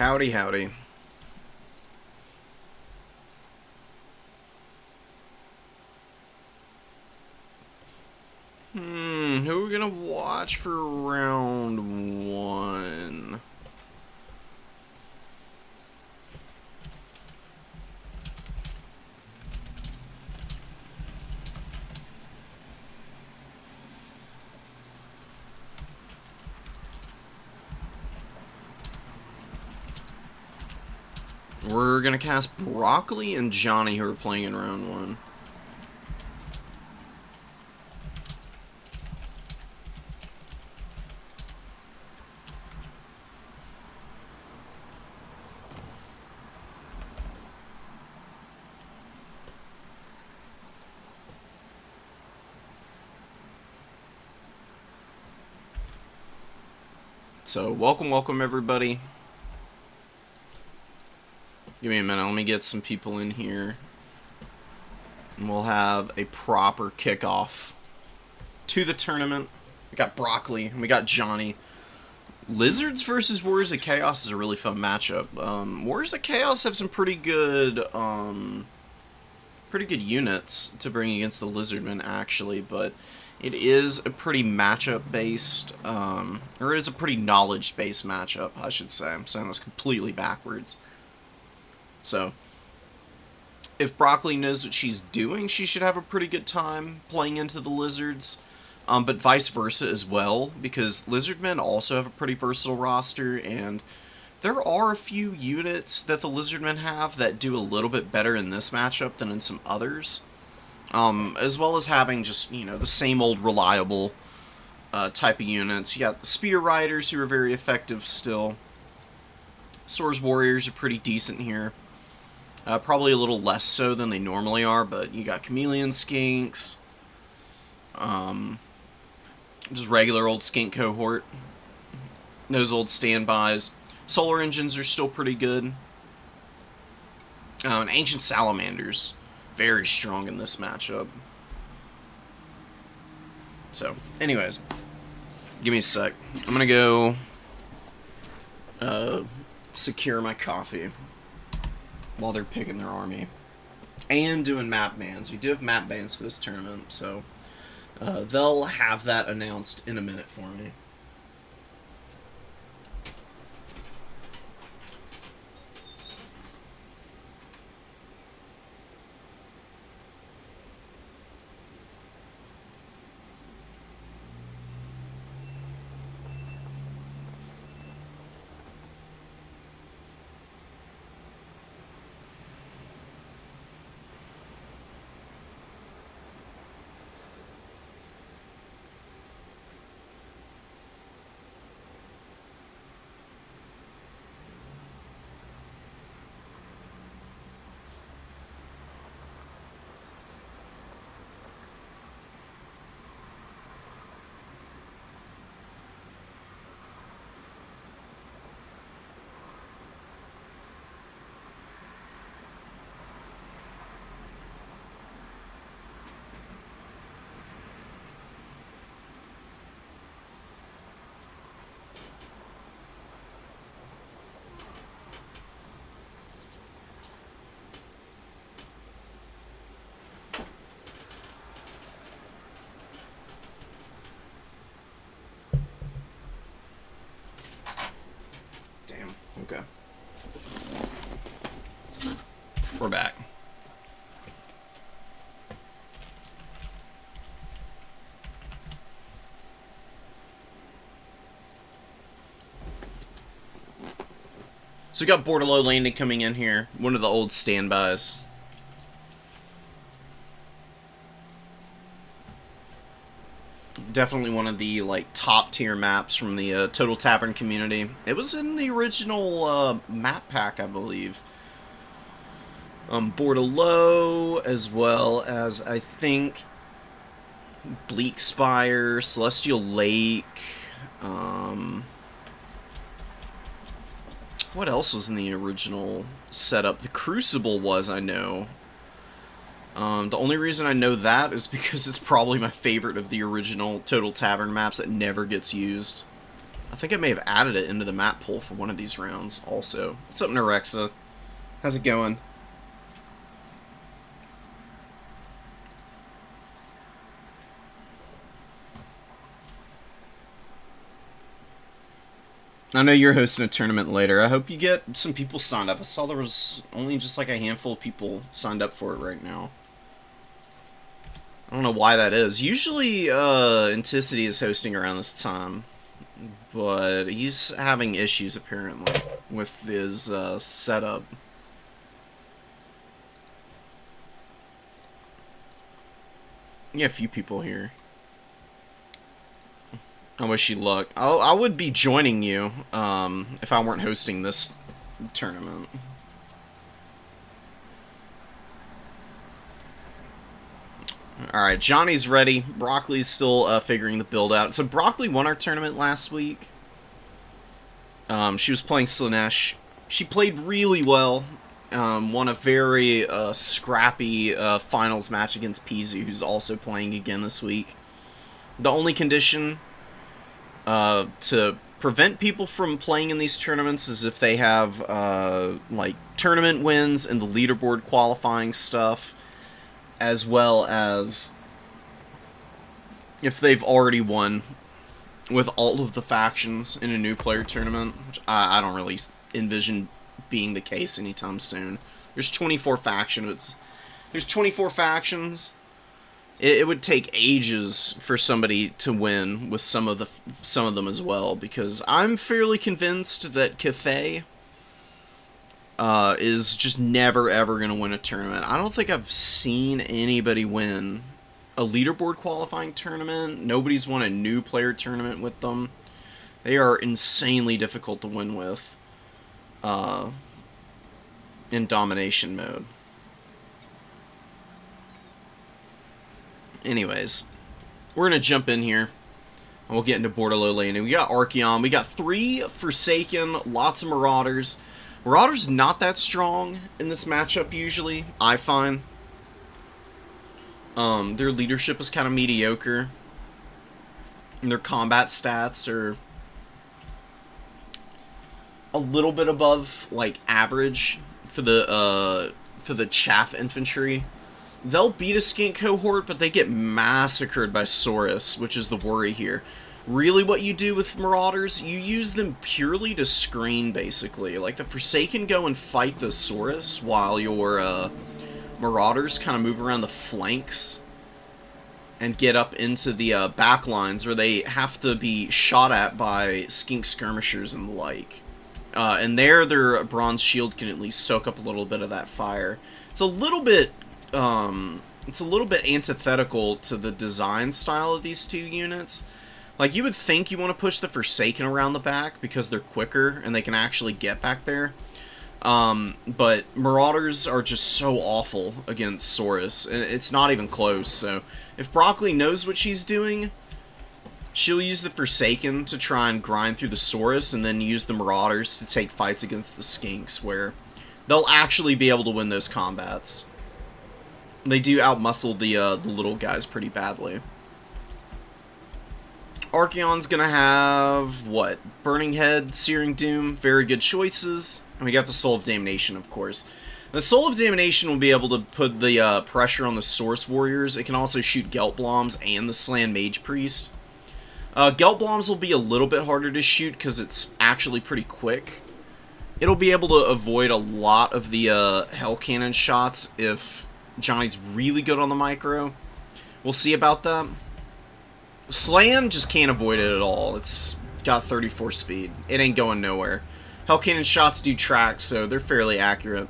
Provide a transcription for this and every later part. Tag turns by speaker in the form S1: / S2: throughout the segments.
S1: Howdy, howdy. Who are we gonna watch for round one? We're gonna cast Broccoli and Johnny, who are playing in round one. So, welcome everybody. Give me a minute, let me get some people in here. And we'll have a proper kickoff to the tournament. We got Broccoli, and we got Johnny. Lizards versus Warriors of Chaos is a really fun matchup. Warriors of Chaos have some pretty good units to bring against the Lizardmen, actually, but it is a pretty matchup-based, or it is a pretty knowledge-based matchup, I should say. I'm saying this completely backwards. So, if Broccoli knows what she's doing, she should have a pretty good time playing into the Lizards. But vice versa as well, because Lizardmen also have a pretty versatile roster, and there are a few units that the Lizardmen have that do a little bit better in this matchup than in some others. As well as having just, the same old reliable type of units. You got the Spear Riders, who are very effective still. Swords Warriors are pretty decent here. Probably a little less so than they normally are, but you got Chameleon Skinks. Just regular old skink cohort. Those old standbys. Solar Engines are still pretty good. And Ancient Salamanders. Very strong in this matchup. So, anyways. Give me a sec. I'm gonna go secure my coffee while they're picking their army. And doing map bans. We do have map bans for this tournament, so they'll have that announced in a minute for me. Okay. We're back. So we got Bordello Landing coming in here. One of the old standbys. Definitely one of the top tier maps from the Total Tavern community. It was in the original map pack, I believe. Bordello, as well as I think Bleak Spire, Celestial Lake. What else was in the original setup? The Crucible was, I know. The only reason I know that is because it's probably my favorite of the original Total Tavern maps that never gets used. I think I may have added it into the map pool for one of these rounds also. What's up, Nerexa? How's it going? I know you're hosting a tournament later. I hope you get some people signed up. I saw there was only just like a handful of people signed up for it right now. I don't know why that is. Usually, Anticity is hosting around this time. But he's having issues, apparently, with his setup. Yeah, a few people here. I wish you luck. I would be joining you if I weren't hosting this tournament. Alright, Johnny's ready. Broccoli's still figuring the build out. So Broccoli won our tournament last week. She was playing Slanesh. She played really well. Won a very scrappy finals match against Pizu, who's also playing again this week. The only condition to prevent people from playing in these tournaments is if they have like tournament wins and the leaderboard qualifying stuff, as well as if they've already won with all of the factions in a new player tournament, which I don't really envision being the case anytime soon. There's 24 factions. There's 24 factions. It would take ages for somebody to win with some of them as well, because I'm fairly convinced that Cathay is just never ever going to win a tournament. I don't think I've seen anybody win a leaderboard qualifying tournament. Nobody's won a new player tournament with them. They are insanely difficult to win with in domination mode. Anyways, we're going to jump in here, and we'll get into Bordello lane. And we got Archeon, we got 3 Forsaken, lots of Marauders. Marauders not that strong in this matchup usually, I find. Their leadership is kind of mediocre. And their combat stats are a little bit above, like, average for the chaff infantry. They'll beat a skink cohort, but they get massacred by Saurus, which is the worry here. Really what you do with Marauders, you use them purely to screen, basically. Like, the Forsaken go and fight the Saurus, while your Marauders kind of move around the flanks and get up into the back lines, where they have to be shot at by skink skirmishers and the like. And there, their bronze shield can at least soak up a little bit of that fire. It's a little bit antithetical to the design style of these two units. Like, you would think you want to push the Forsaken around the back because they're quicker and they can actually get back there. But Marauders are just so awful against Saurus, and it's not even close. So if Broccoli knows what she's doing, she'll use the Forsaken to try and grind through the Saurus, and then use the Marauders to take fights against the Skinks, where they'll actually be able to win those combats. They do outmuscle the little guys pretty badly. Archeon's gonna have, what? Burning Head, Searing Doom, very good choices. And we got the Soul of Damnation, of course. The Soul of Damnation will be able to put the pressure on the Source Warriors. It can also shoot Geltbloms and the Slan Mage Priest. Geltbloms will be a little bit harder to shoot because it's actually pretty quick. It'll be able to avoid a lot of the Hell Cannon shots if Johnny's really good on the micro. We'll see about that. Slan just can't avoid it at all. It's got 34 speed. It ain't going nowhere. Hell Cannon shots do track, so they're fairly accurate.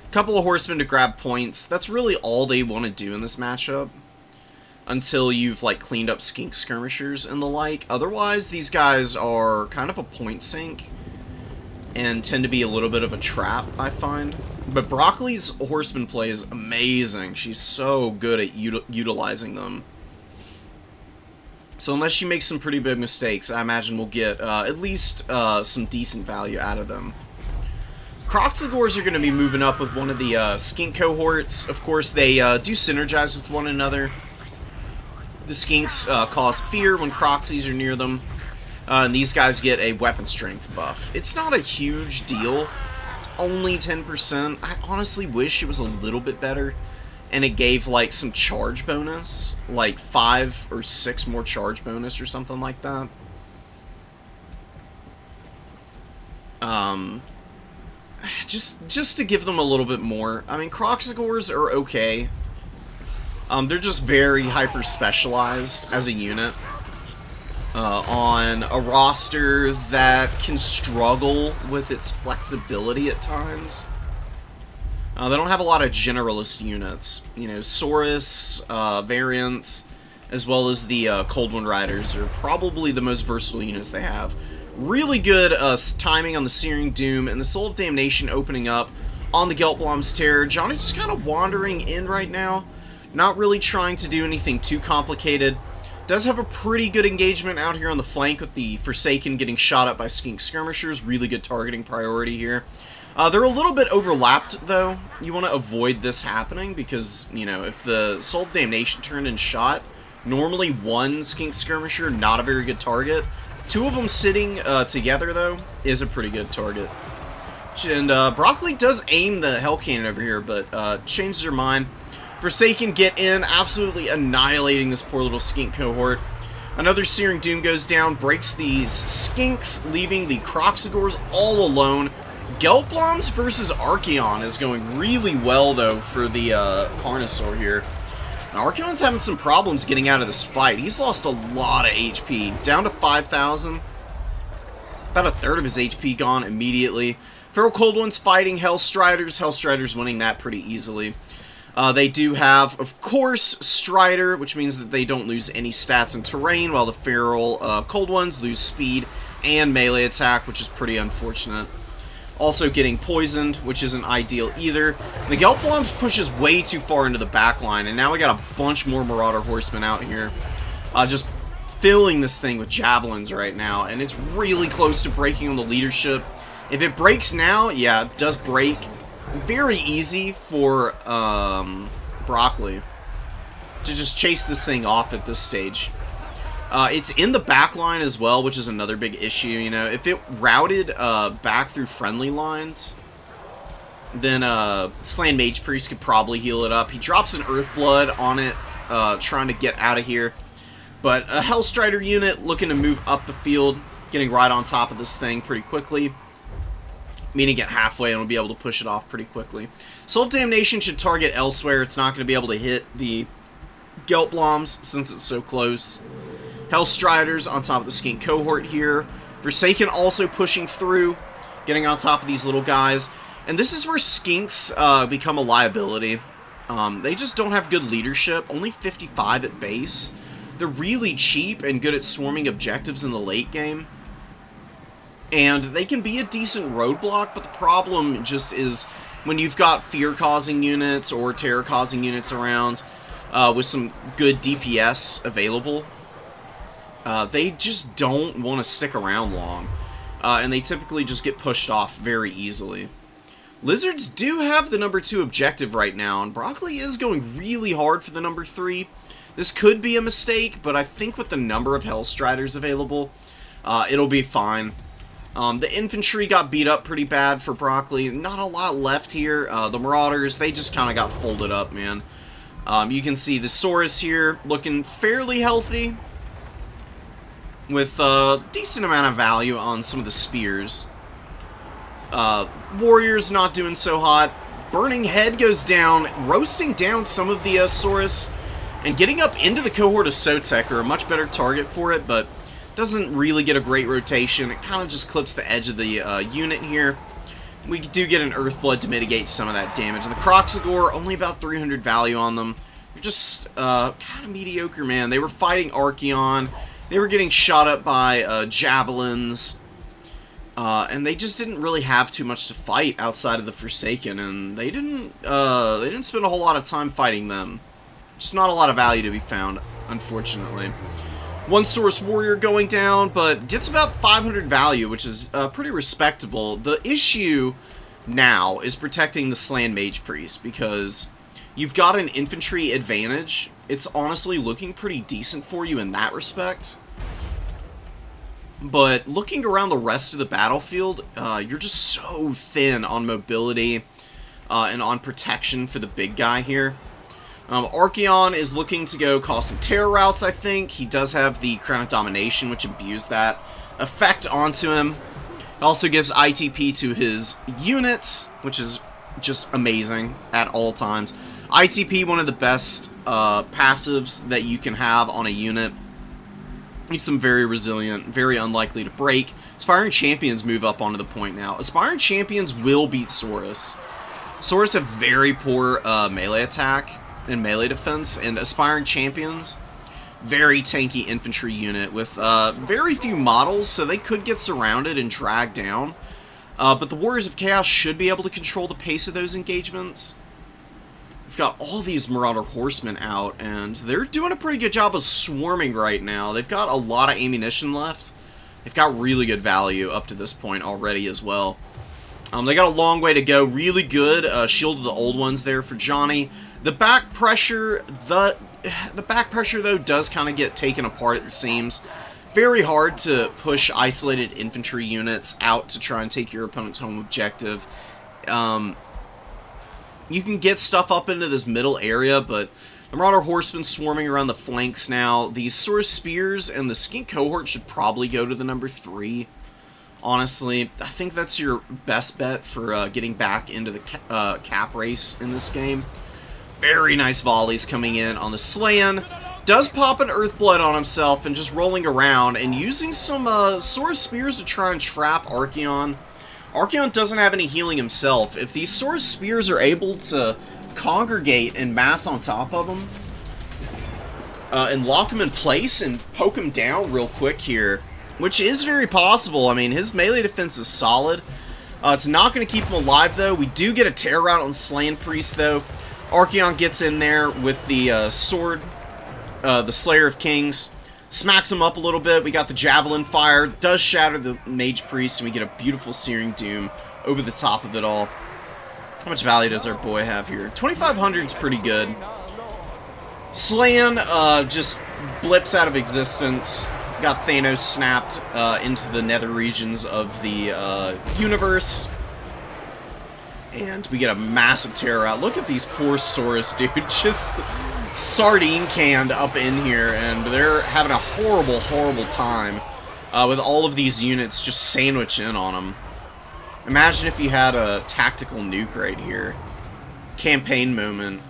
S1: A couple of Horsemen to grab points. That's really all they want to do in this matchup, until you've, like, cleaned up skink skirmishers and the like. Otherwise, these guys are kind of a point sink and tend to be a little bit of a trap, I find. But Broccoli's Horseman play is amazing. She's so good at utilizing them. So unless she makes some pretty big mistakes, I imagine we'll get at least some decent value out of them. Croxagores are going to be moving up with one of the skink cohorts. Of course, they do synergize with one another. The skinks cause fear when Croxies are near them. And these guys get a weapon strength buff. It's not a huge deal. It's only 10%. I honestly wish it was a little bit better. And it gave, like, some charge bonus. Like, 5 or 6 more charge bonus or something like that. Just to give them a little bit more. I mean, Croxagores are okay. They're just very hyper-specialized as a unit. On a roster that can struggle with its flexibility at times. They don't have a lot of generalist units. You know, Saurus, variants, as well as the Cold Wind Riders are probably the most versatile units they have. Really good timing on the Searing Doom and the Soul of Damnation opening up on the Geltblom's Terror. Johnny just kind of wandering in right now. Not really trying to do anything too complicated. Does have a pretty good engagement out here on the flank with the Forsaken getting shot up by Skink Skirmishers. Really good targeting priority here. They're a little bit overlapped, though. You want to avoid this happening because, you know, if the Soul of Damnation turned and shot, normally one Skink Skirmisher, not a very good target. 2 of them sitting together, though, is a pretty good target. And Broccoli does aim the Hell Cannon over here, but changes her mind. Forsaken get in, absolutely annihilating this poor little skink cohort. Another Searing Doom goes down, breaks these skinks, leaving the Croxagores all alone. Geltbloms versus Archeon is going really well, though, for the Carnosaur here. Now, Archeon's having some problems getting out of this fight. He's lost a lot of HP, down to 5,000. About a third of his HP gone immediately. Feral Cold One's fighting Hellstriders. Hellstriders winning that pretty easily. They do have, of course, Strider, which means that they don't lose any stats in terrain, while the Feral Cold Ones lose speed and melee attack, which is pretty unfortunate. Also getting poisoned, which isn't ideal either. The Geltbloms pushes way too far into the back line, and now we got a bunch more Marauder Horsemen out here. Just filling this thing with javelins right now, and it's really close to breaking on the leadership. If it breaks now, yeah, it does break. Very easy for Broccoli to just chase this thing off at this stage. It's in the back line as well, which is another big issue. You know, if it routed back through friendly lines, then Slan Mage Priest could probably heal it up. He drops an Earthblood on it, trying to get out of here. But a Hellstrider unit looking to move up the field, getting right on top of this thing pretty quickly. Meaning get halfway and we'll be able to push it off pretty quickly. Soul of Damnation should target elsewhere. It's not going to be able to hit the Geltbloms since it's so close. Hellstriders on top of the Skink cohort here. Forsaken also pushing through, getting on top of these little guys. And this is where Skinks become a liability. They just don't have good leadership. Only 55 at base. They're really cheap and good at swarming objectives in the late game. And they can be a decent roadblock, but the problem just is when you've got fear-causing units or terror-causing units around with some good DPS available, they just don't want to stick around long. And they typically just get pushed off very easily. Lizards do have the number 2 objective right now, and Broccoli is going really hard for the number 3. This could be a mistake, but I think with the number of Hellstriders available, it'll be fine. The infantry got beat up pretty bad for Broccoli. Not a lot left here. The Marauders, they just kind of got folded up, man. You can see the Saurus here looking fairly healthy, with a decent amount of value on some of the spears. Warriors not doing so hot. Burning Head goes down, roasting down some of the Saurus, and getting up into the cohort of Sotek are a much better target for it, but doesn't really get a great rotation. It kind of just clips the edge of the unit here. We do get an Earthblood to mitigate some of that damage. And the Croxagore, only about 300 value on them. They're just kind of mediocre, man. They were fighting Archeon. They were getting shot up by javelins. And they just didn't really have too much to fight outside of the Forsaken. And they didn't spend a whole lot of time fighting them. Just not a lot of value to be found, unfortunately. One Source Warrior going down, but gets about 500 value, which is pretty respectable. The issue now is protecting the Slan Mage Priest, because you've got an infantry advantage. It's honestly looking pretty decent for you in that respect. But looking around the rest of the battlefield, you're just so thin on mobility and on protection for the big guy here. Archeon is looking to go cause some terror routes, I think. He does have the Crown of Domination, which imbues that effect onto him. It also gives ITP to his units, which is just amazing at all times. ITP, one of the best passives that you can have on a unit. Makes them very resilient, very unlikely to break. Aspiring Champions move up onto the point now. Aspiring Champions will beat Saurus. Saurus have very poor melee attack and melee defense, and Aspiring Champions, very tanky infantry unit with very few models, so they could get surrounded and dragged down. But the Warriors of Chaos should be able to control the pace of those engagements. We've got all these Marauder Horsemen out, and they're doing a pretty good job of swarming right now. They've got a lot of ammunition left. They've got really good value up to this point already as well. They got a long way to go. Really good Shield of the Old Ones there for Johnny. The back pressure, the back pressure though does kind of get taken apart at the seams. Very hard to push isolated infantry units out to try and take your opponent's home objective. You can get stuff up into this middle area, but the Marauder Horsemen swarming around the flanks now. The Saurus Spears and the Skink Cohort should probably go to the number 3. Honestly, I think that's your best bet for getting back into the cap race in this game. Very nice volleys coming in on the Slayan. Does pop an Earthblood on himself and just rolling around and using some Saurus Spears to try and trap Archeon. Archeon doesn't have any healing himself. If these Saurus Spears are able to congregate and mass on top of him, and lock him in place and poke him down real quick here, which is very possible. I mean, his melee defense is solid. It's not going to keep him alive, though. We do get a Terror Route on Slain Priest, though. Archeon gets in there with the sword, the Slayer of Kings. Smacks him up a little bit. We got the Javelin Fire. Does shatter the Mage Priest, and we get a beautiful Searing Doom over the top of it all. How much value does our boy have here? 2,500 is pretty good. Slan just blips out of existence. Got Thanos snapped into the nether regions of the universe. And we get a massive terror out. Look at these poor Saurus, dude. Just sardine canned up in here, and they're having a horrible, horrible time with all of these units just sandwiched in on them. Imagine if you had a tactical nuke right here. Campaign moment.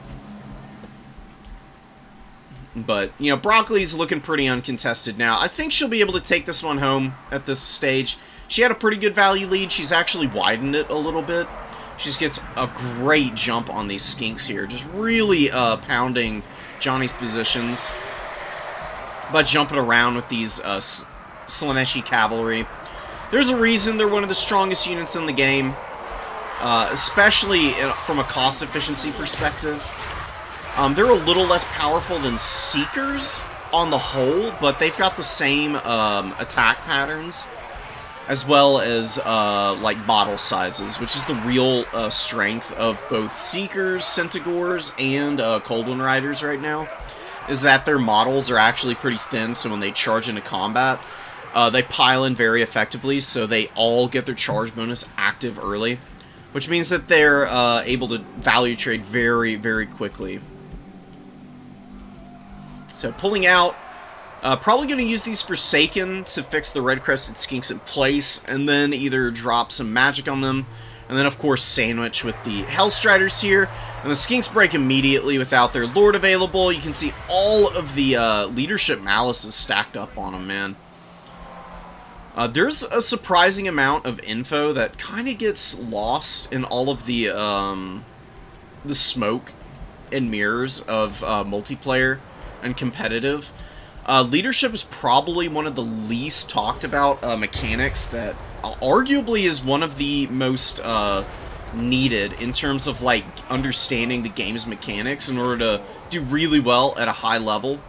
S1: But, you know, Broccoli's looking pretty uncontested now. I think she'll be able to take this one home at this stage. She had a pretty good value lead. She's actually widened it a little bit. She just gets a great jump on these skinks here. Just really pounding Johnny's positions by jumping around with these Slaneshi cavalry. There's a reason they're one of the strongest units in the game, especially from a cost efficiency perspective. They're a little less powerful than Seekers on the whole, but they've got the same attack patterns, as well as like model sizes, which is the real strength of both Seekers, Centaurs, and Cold One Riders right now, is that their models are actually pretty thin, so when they charge into combat, they pile in very effectively, so they all get their charge bonus active early, which means that they're able to value trade very, very quickly. So pulling out, probably going to use these Forsaken to fix the red-crested skinks in place, and then either drop some magic on them, and then of course sandwich with the Hellstriders here, and the skinks break immediately without their Lord available. You can see all of the leadership malices stacked up on them, man. There's a surprising amount of info that kind of gets lost in all of the smoke and mirrors of multiplayer and competitive. Leadership is probably one of the least talked about mechanics that arguably is one of the most needed in terms of like understanding the game's mechanics in order to do really well at a high level.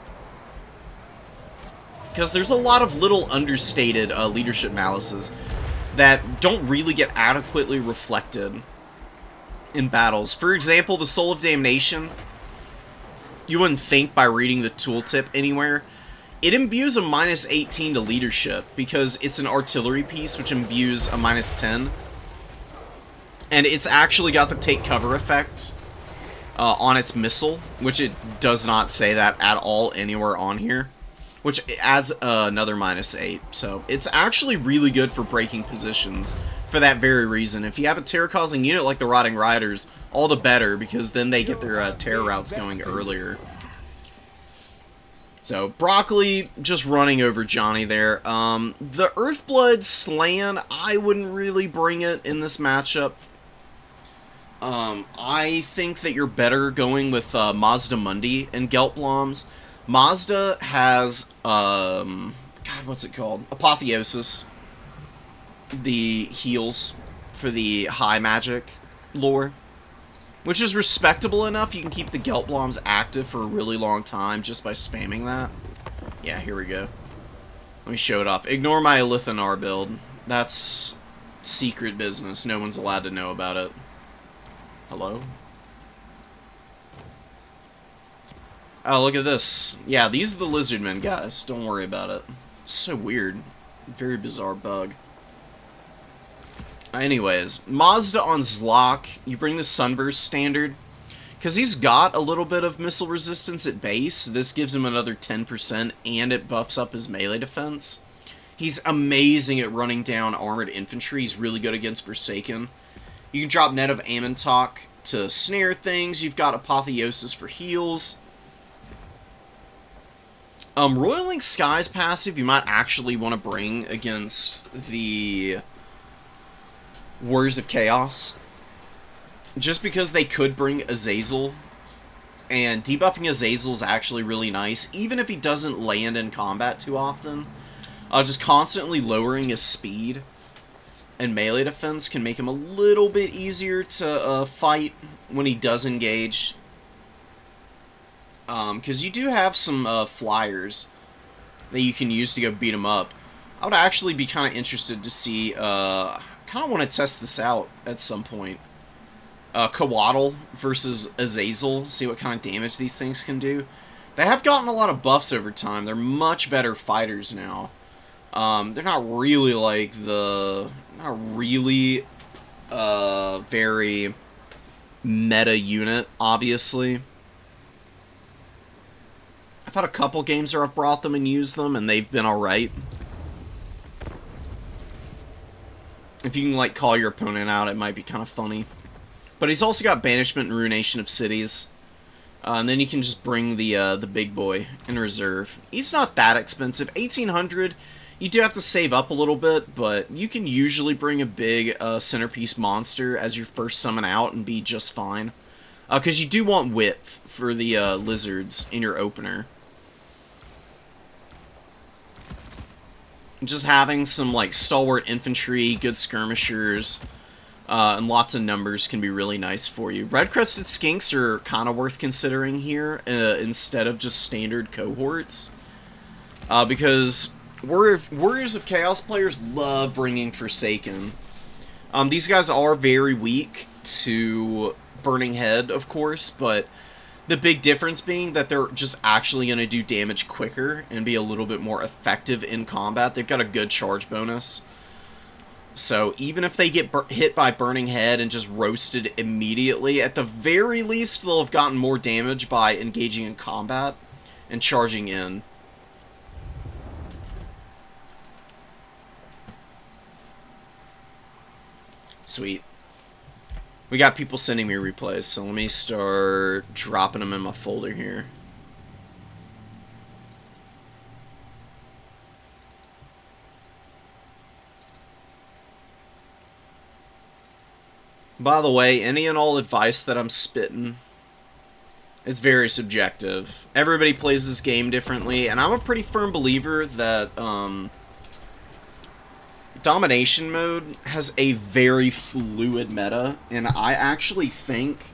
S1: Because there's a lot of little understated leadership malices that don't really get adequately reflected in battles. For example, the Soul of Damnation, you wouldn't think by reading the tooltip anywhere It imbues a -18 to leadership because it's an artillery piece, which imbues a -10. And it's actually got the take cover effect on its missile, which it does not say that at all anywhere on here, which adds another -8. So it's actually really good for breaking positions for that very reason. If you have a terror-causing unit like the Rotting Riders, all the better, because then they get their terror routes going earlier. So, Broccoli just running over Johnny there. The Earthblood Slan, I wouldn't really bring it in this matchup. I think that you're better going with Mazda Mundi and Geltbloms. Mazda has, God, what's it called? Apotheosis. The heals for the high magic lore, which is respectable enough. You can keep the Geltbloms active for a really long time just by spamming that. Yeah, here we go. Let me show it off. Ignore my Elithanar build. That's secret business. No one's allowed to know about it. Hello? Oh, look at this. Yeah, these are the Lizardmen, guys. Don't worry about it. It's so weird. Very bizarre bug. Anyways, Mazda on Zlok, you bring the Sunburst standard, because he's got a little bit of missile resistance at base. This gives him another 10%, and it buffs up his melee defense. He's amazing at running down armored infantry. He's really good against Forsaken. You can drop Net of Amontok to snare things. You've got Apotheosis for heals. Roiling Skies passive you might actually want to bring against the Warriors of Chaos, just because they could bring Azazel, and debuffing Azazel is actually really nice, even if he doesn't land in combat too often. Just constantly lowering his speed and melee defense can make him a little bit easier to fight when he does engage, because you do have some flyers that you can use to go beat him up. I would actually be kind of interested to see, kind of want to test this out at some point. Coatl versus Azazel, see what kind of damage these things can do. They have gotten a lot of buffs over time. They're much better fighters now. They're not really like the... not really very meta unit, obviously. I've had a couple games where I've brought them and used them, and they've been alright. If you can, like, call your opponent out, it might be kind of funny. But he's also got Banishment and Ruination of Cities. And then you can just bring the big boy in reserve. He's not that expensive. 1,800, you do have to save up a little bit, but you can usually bring a big centerpiece monster as your first summon out and be just fine. Because you do want width for the lizards in your opener. Just having some, like, stalwart infantry, good skirmishers, and lots of numbers can be really nice for you. Red-crested skinks are kind of worth considering here, instead of just standard cohorts. Because Warriors of Chaos players love bringing Forsaken. These guys are very weak to Burning Head, of course, but the big difference being that they're just actually going to do damage quicker and be a little bit more effective in combat. They've got a good charge bonus. So even if they get hit by Burning Head and just roasted immediately, at the very least they'll have gotten more damage by engaging in combat and charging in. Sweet. We got people sending me replays, so let me start dropping them in my folder here. By the way, any and all advice that I'm spitting is very subjective. Everybody plays this game differently, and I'm a pretty firm believer that Domination mode has a very fluid meta, and I actually think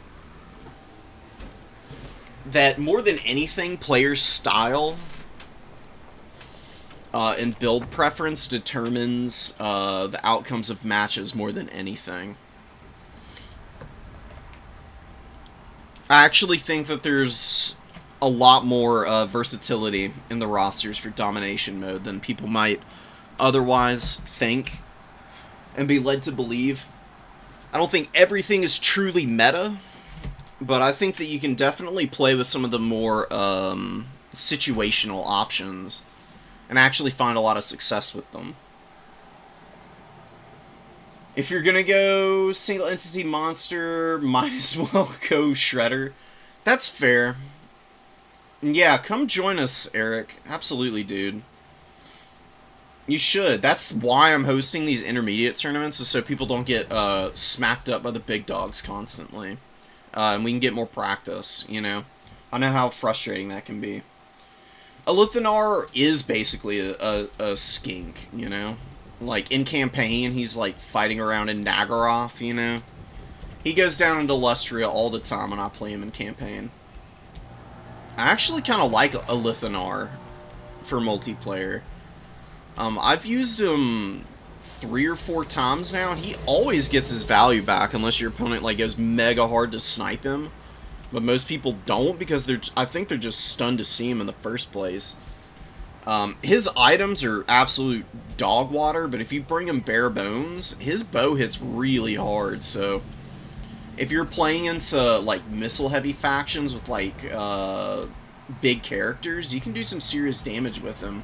S1: that more than anything, player style and build preference determines the outcomes of matches more than anything. I actually think that there's a lot more versatility in the rosters for domination mode than people might otherwise think and be led to believe. I don't think everything is truly meta, but I think that you can definitely play with some of the more situational options and actually find a lot of success with them. If you're going to go single entity monster, might as well go Shredder. That's fair. Yeah, come join us, Eric. Absolutely, dude. You should. That's why I'm hosting these intermediate tournaments, is so people don't get smacked up by the big dogs constantly. And we can get more practice, you know? I know how frustrating that can be. Elithanar is basically a skink, you know? Like, in campaign, he's, like, fighting around in Nagaroth, you know? He goes down into Lustria all the time when I play him in campaign. I actually kind of like Elithanar for multiplayer. I've used him 3 or 4 times now, and he always gets his value back unless your opponent, like, goes mega hard to snipe him. But most people don't because I think they're just stunned to see him in the first place. His items are absolute dog water, but if you bring him bare bones, his bow hits really hard, so if you're playing into, like, missile-heavy factions with, like, big characters, you can do some serious damage with him.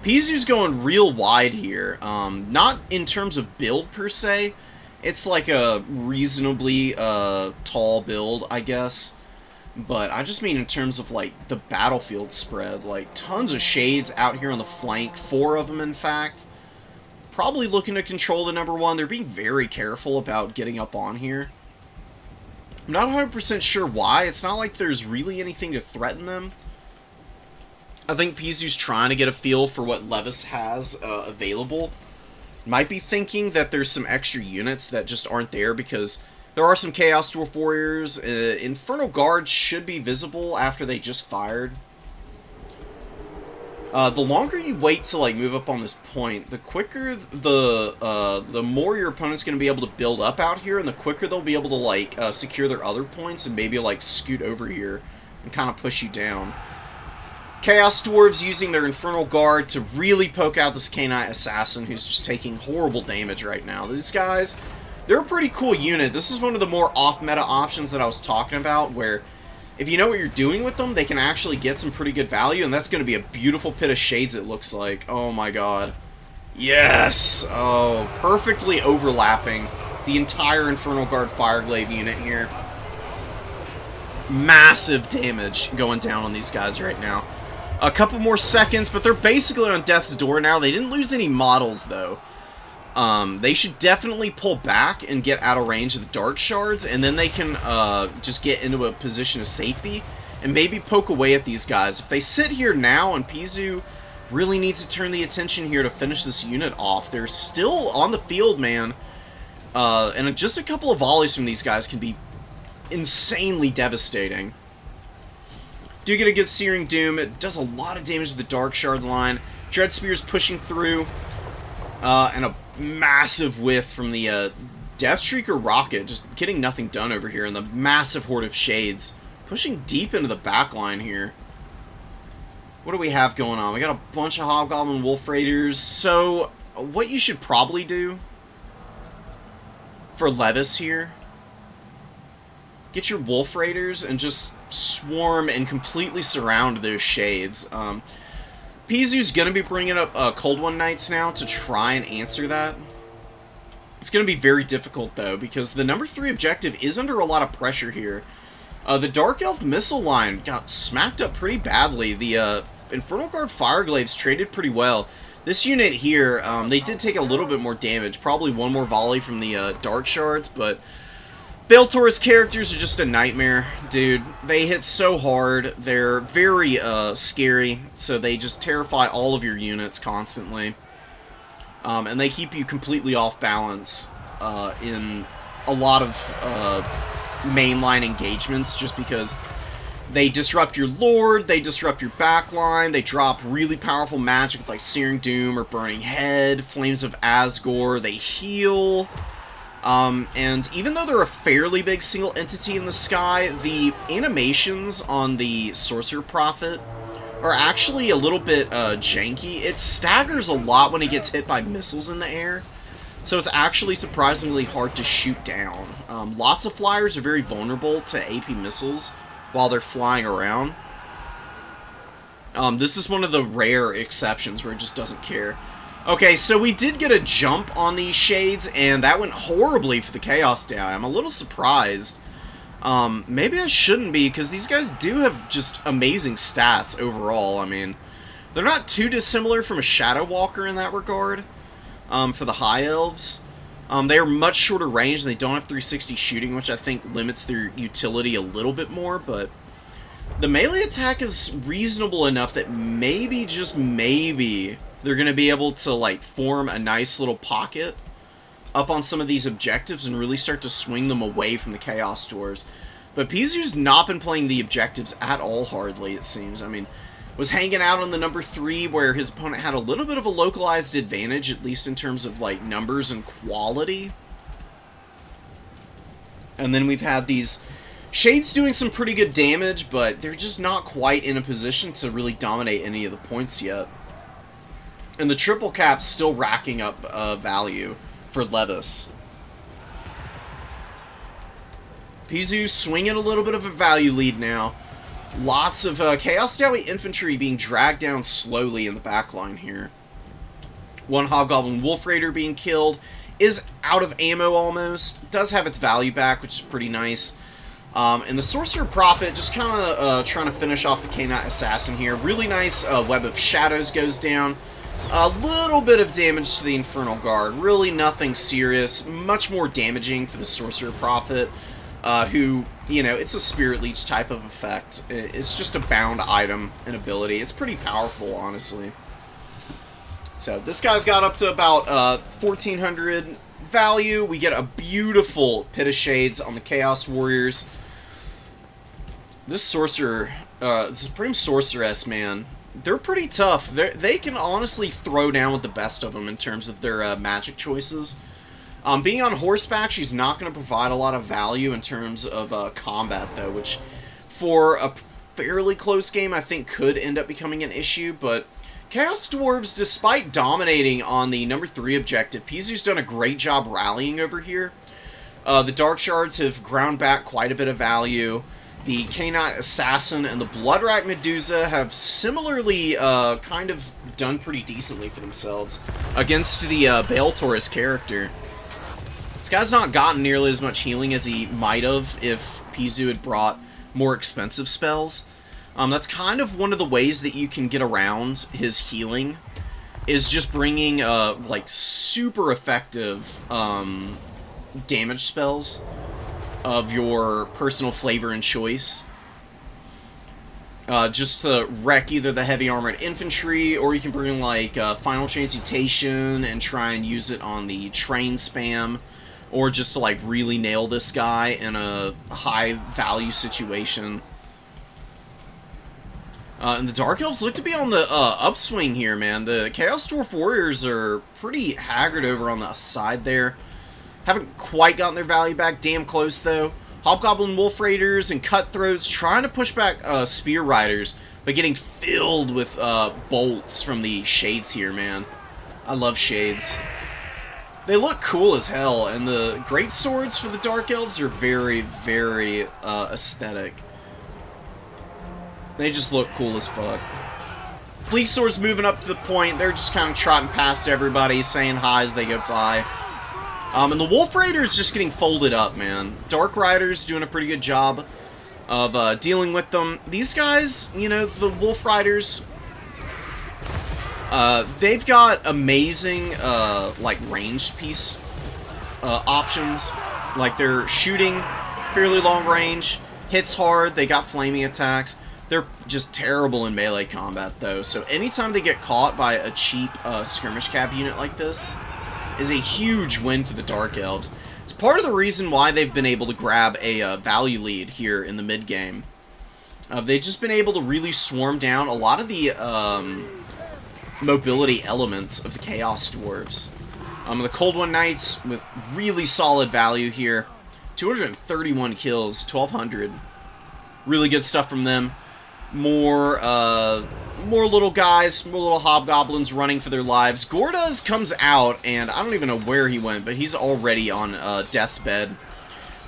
S1: Pizu's going real wide here. Not in terms of build, per se. It's like a reasonably tall build, I guess. But I just mean in terms of, like, the battlefield spread. Like, tons of shades out here on the flank. 4 of them, in fact. Probably looking to control the number 1. They're being very careful about getting up on here. I'm not 100% sure why. It's not like there's really anything to threaten them. I think Pizu's trying to get a feel for what Levis has available. Might be thinking that there's some extra units that just aren't there because there are some Chaos Dwarf Warriors. Infernal Guards should be visible after they just fired. The longer you wait to, like, move up on this point, the quicker the more your opponent's going to be able to build up out here, and the quicker they'll be able to, like, secure their other points and maybe, like, scoot over here and kind of push you down. Chaos Dwarves using their Infernal Guard to really poke out this K-Knight Assassin who's just taking horrible damage right now. These guys, they're a pretty cool unit. This is one of the more off-meta options that I was talking about, where if you know what you're doing with them, they can actually get some pretty good value, and that's going to be a beautiful pit of shades, it looks like. Oh my god. Yes! Oh, perfectly overlapping the entire Infernal Guard Fireglaive unit here. Massive damage going down on these guys right now. A couple more seconds, but they're basically on death's door now. They didn't lose any models, though. They should definitely pull back and get out of range of the Dark Shards, and then they can just get into a position of safety and maybe poke away at these guys. If they sit here now, and Pizu really needs to turn the attention here to finish this unit off, they're still on the field, man. And just a couple of volleys from these guys can be insanely devastating. Do get a good Searing Doom. It does a lot of damage to the Dark Shard line. Dread Spear's pushing through. And a massive whiff from the Deathstreaker Rocket. Just getting nothing done over here. And the massive Horde of Shades. Pushing deep into the back line here. What do we have going on? We got a bunch of Hobgoblin Wolf Raiders. So, what you should probably do for Levis here, get your Wolf Raiders and just swarm and completely surround those shades. Pizu's going to be bringing up Cold One Knights now to try and answer that. It's going to be very difficult, though, because the number 3 objective is under a lot of pressure here. The Dark Elf missile line got smacked up pretty badly. The Infernal Guard Fireglaives traded pretty well. This unit here, they did take a little bit more damage. Probably one more volley from the Dark Shards, but Baltor's characters are just a nightmare, dude. They hit so hard. They're very scary, so they just terrify all of your units constantly. And they keep you completely off balance in a lot of mainline engagements, just because they disrupt your Lord, they disrupt your backline, they drop really powerful magic like Searing Doom or Burning Head, Flames of Asgore, they heal. And even though they're a fairly big single entity in the sky, the animations on the Sorcerer Prophet are actually a little bit janky. It staggers a lot when he gets hit by missiles in the air, so it's actually surprisingly hard to shoot down. Lots of flyers are very vulnerable to AP missiles while they're flying around. This is one of the rare exceptions where it just doesn't care. Okay, so we did get a jump on these Shades, and that went horribly for the Chaos Die. I'm a little surprised. Maybe I shouldn't be, because these guys do have just amazing stats overall. I mean, they're not too dissimilar from a Shadow Walker in that regard, for the High Elves. They are much shorter range, and they don't have 360 shooting, which I think limits their utility a little bit more, but the melee attack is reasonable enough that maybe, just maybe, they're going to be able to, like, form a nice little pocket up on some of these objectives and really start to swing them away from the Chaos Dwarves. But Pizu's not been playing the objectives at all hardly, it seems. I mean, was hanging out on the number 3 where his opponent had a little bit of a localized advantage, at least in terms of, like, numbers and quality. And then we've had these Shades doing some pretty good damage, but they're just not quite in a position to really dominate any of the points yet. And the triple cap's still racking up value for Levis. Pizu swinging a little bit of a value lead now. Lots of Chaos Dowie infantry being dragged down slowly in the backline here. One Hobgoblin Wolf Raider being killed. Is out of ammo almost. Does have its value back, which is pretty nice. And the Sorcerer Prophet just kind of trying to finish off the K-Knight Assassin here. Really nice Web of Shadows goes down. A little bit of damage to the Infernal Guard. Really nothing serious. Much more damaging for the Sorcerer Prophet, who, you know, it's a Spirit Leech type of effect. It's just a bound item and ability. It's pretty powerful, honestly. So this guy's got up to about 1,400 value. We get a beautiful Pit of Shades on the Chaos Warriors. This Sorcerer, this Supreme Sorceress, man, they're pretty tough. They can honestly throw down with the best of them in terms of their magic choices. Being on horseback, she's not going to provide a lot of value in terms of combat, though, which for a fairly close game, I think could end up becoming an issue, but Chaos Dwarves, despite dominating on the number 3 objective, Pizu's done a great job rallying over here. The Dark Shards have ground back quite a bit of value. The K-Knight Assassin and the Bloodrack Medusa have similarly kind of done pretty decently for themselves against the Bale Taurus character. This guy's not gotten nearly as much healing as he might have if Pizu had brought more expensive spells. That's kind of one of the ways that you can get around his healing, is just bringing like super effective damage spells of your personal flavor and choice, just to wreck either the heavy armored infantry, or you can bring like Final Transmutation and try and use it on the train spam, or just to like really nail this guy in a high value situation. And the Dark Elves look to be on the upswing here, man. The Chaos Dwarf Warriors are pretty haggard over on the side there. Haven't quite gotten their value back. Damn close, though. Hobgoblin Wolf Raiders and Cutthroats trying to push back Spear Riders, but getting filled with bolts from the Shades here, man. I love Shades. They look cool as hell, and the Great Swords for the Dark Elves are very, very aesthetic. They just look cool as fuck. Bleak Sword's moving up to the point. They're just kind of trotting past everybody, saying hi as they go by. And the Wolf Raiders just getting folded up, man. Dark Riders doing a pretty good job of dealing with them. These guys, you know, the Wolf Riders, they've got amazing, like, ranged piece options. Like, they're shooting fairly long range, hits hard, they got flaming attacks. They're just terrible in melee combat, though, so anytime they get caught by a cheap skirmish cav unit like this is a huge win for the Dark Elves. It's part of the reason why they've been able to grab a value lead here in the mid-game. They've just been able to really swarm down a lot of the mobility elements of the Chaos Dwarves. The Cold One Knights with really solid value here. 231 kills, 1,200. Really good stuff from them. More little guys, more little hobgoblins running for their lives. Gordas comes out, and I don't even know where he went, but he's already on death's bed.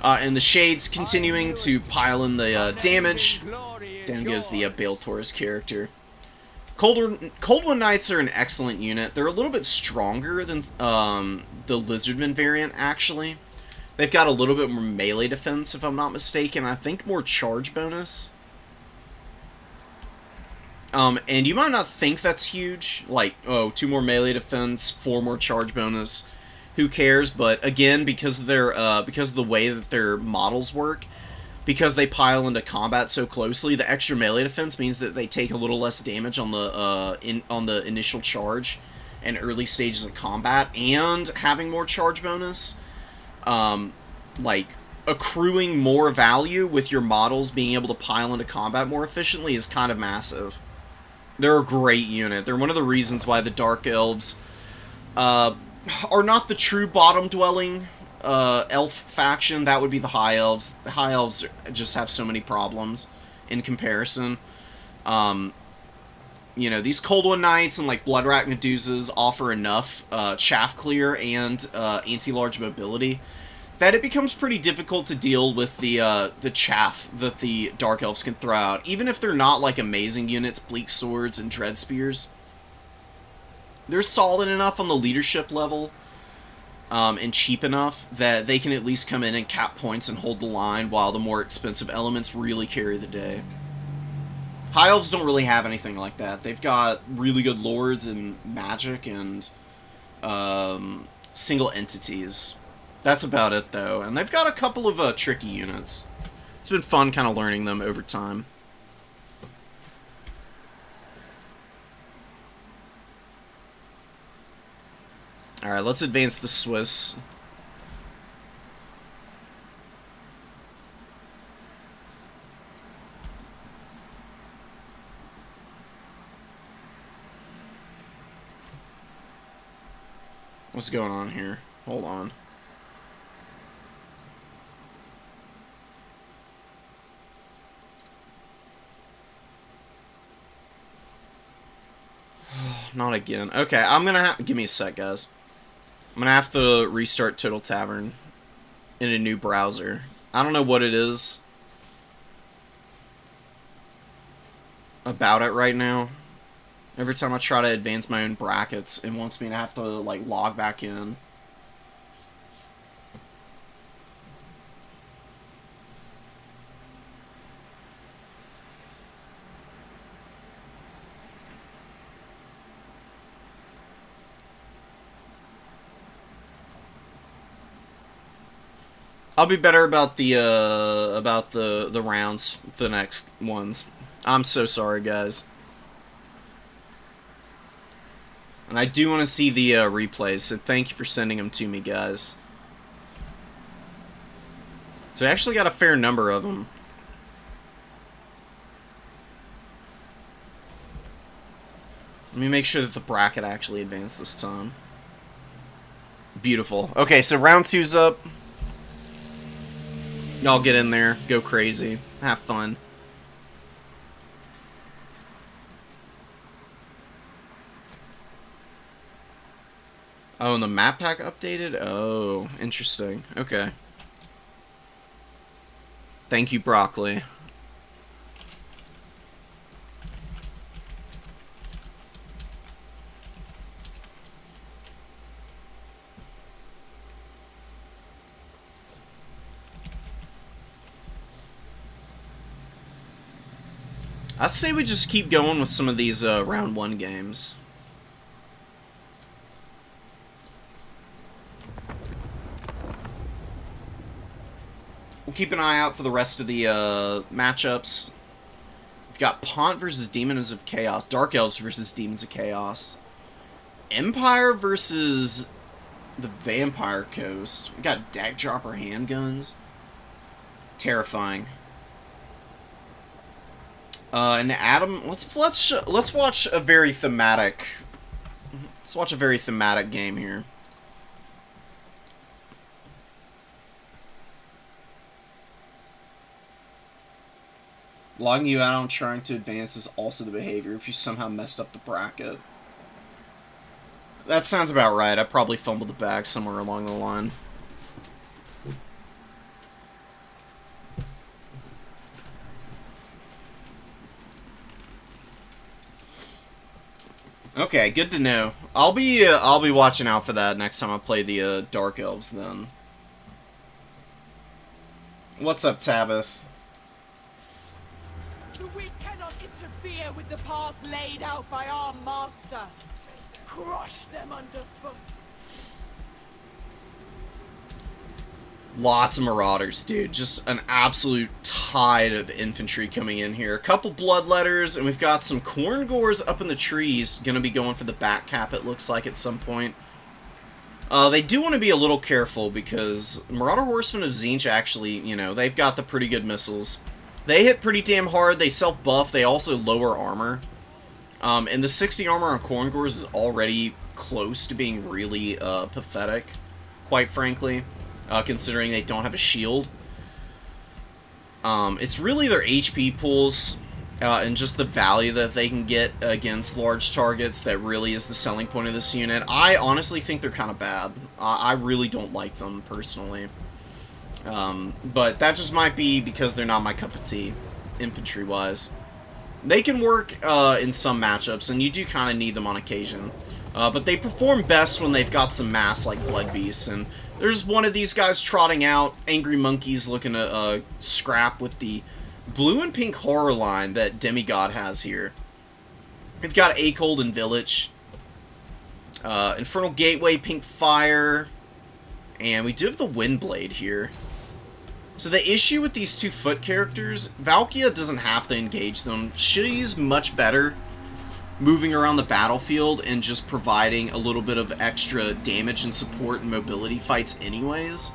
S1: And the Shades continuing to pile in the damage. Down goes the Bale Torres character. Cold One Knights are an excellent unit. They're a little bit stronger than the Lizardman variant, actually. They've got a little bit more melee defense, if I'm not mistaken. I think more charge bonus. And you might not think that's huge. Like, oh, 2 more melee defense, 4 more charge bonus. Who cares? But again, because of the way that their models work, because they pile into combat so closely, the extra melee defense means that they take a little less damage on the initial charge and early stages of combat, and having more charge bonus, like accruing more value with your models being able to pile into combat more efficiently is kind of massive. They're a great unit. They're one of the reasons why the Dark Elves are not the true bottom-dwelling elf faction. That would be the High Elves. The High Elves just have so many problems in comparison. You know, these Cold One Knights and like Bloodrat Medusas offer enough chaff clear and anti-large mobility that it becomes pretty difficult to deal with the chaff that the Dark Elves can throw out. Even if they're not like amazing units, Bleak Swords and Dread Spears, they're solid enough on the leadership level and cheap enough that they can at least come in and cap points and hold the line, while the more expensive elements really carry the day. High Elves don't really have anything like that. They've got really good lords and magic and single entities. That's about it, though. And they've got a couple of tricky units. It's been fun kind of learning them over time. Alright, let's advance the Swiss. What's going on here? Hold on. Not again. Okay, I'm gonna have... Give me a sec, guys. I'm gonna have to restart Total Tavern in a new browser. I don't know what it is about it right now. Every time I try to advance my own brackets, it wants me to have to, like, log back in. I'll be better about the rounds for the next ones. I'm so sorry, guys. And I do want to see the replays, so thank you for sending them to me, guys. So I actually got a fair number of them. Let me make sure that the bracket actually advanced this time. Beautiful. Okay, so round 2's up. Y'all get in there, go crazy, have fun. Oh, and the map pack updated? Oh, interesting. Okay. Thank you, Broccoli. I'd say we just keep going with some of these round 1 games. We'll keep an eye out for the rest of the matchups. We've got Pont versus Demons of Chaos. Dark Elves versus Demons of Chaos. Empire versus the Vampire Coast. We got Deck Dropper handguns. Terrifying. And Adam, let's watch a very thematic. Let's watch a very thematic game here. Logging you out on trying to advance is also the behavior if you somehow messed up the bracket. That sounds about right. I probably fumbled the bag somewhere along the line. Okay, good to know. I'll be watching out for that next time I play the Dark Elves then. What's up, Tabith?
S2: The weak cannot interfere with the path laid out by our master. Crush them underfoot.
S1: Lots of Marauders, dude. Just an absolute tide of infantry coming in here. A couple Bloodletters, and we've got some Khorngors up in the trees. Gonna be going for the back cap, it looks like, at some point. They do want to be a little careful, because Marauder Horsemen of Tzeentch actually, you know, they've got the pretty good missiles. They hit pretty damn hard, they self-buff, they also lower armor. And the 60 armor on Khorngors is already close to being really pathetic, quite frankly. Considering they don't have a shield. It's really their HP pools and just the value that they can get against large targets that really is the selling point of this unit. I honestly think they're kind of bad. I really don't like them, personally. But that just might be because they're not my cup of tea, infantry-wise. They can work in some matchups, and you do kind of need them on occasion. But they perform best when they've got some mass like Blood Beasts, and there's one of these guys trotting out, Angry Monkeys looking to scrap with the blue and pink horror line that Demigod has here. We've got Acold and Village, Infernal Gateway, Pink Fire, and we do have the Windblade here. So the issue with these two foot characters, Valkia doesn't have to engage them. She's much better moving around the battlefield and just providing a little bit of extra damage and support and mobility fights anyways.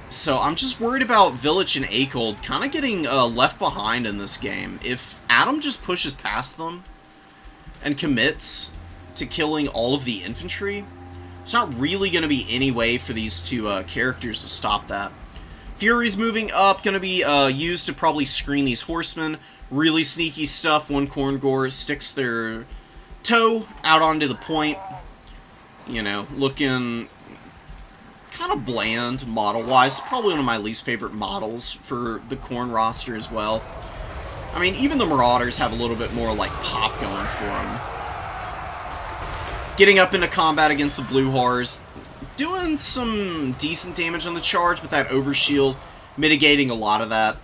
S1: So I'm just worried about Village and Acold kind of getting left behind in this game. If Adam just pushes past them and commits to killing all of the infantry, it's not really going to be any way for these two characters to stop that. Fury's moving up, going to be used to probably screen these horsemen. Really sneaky stuff. One Khorngor sticks their toe out onto the point. You know, looking kind of bland model-wise. Probably one of my least favorite models for the Khorne roster as well. I mean, even the Marauders have a little bit more, like, pop going for them. Getting up into combat against the Blue Horrors. Doing some decent damage on the charge, but that overshield mitigating a lot of that.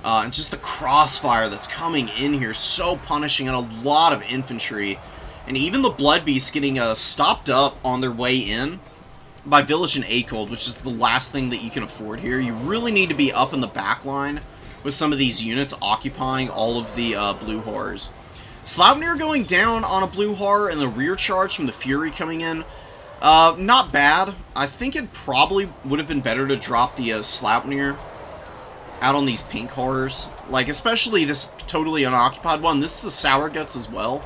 S1: And just the crossfire that's coming in here, so punishing on a lot of infantry. And even the Blood Beasts getting stopped up on their way in by Village and Acold, which is the last thing that you can afford here. You really need to be up in the back line with some of these units occupying all of the Blue Horrors. Sleipnir going down on a Blue Horror and the rear charge from the Fury coming in. Not bad. I think it probably would have been better to drop the Sleipnir out on these pink horrors. Like, especially this totally unoccupied one. This is the Sour Guts as well.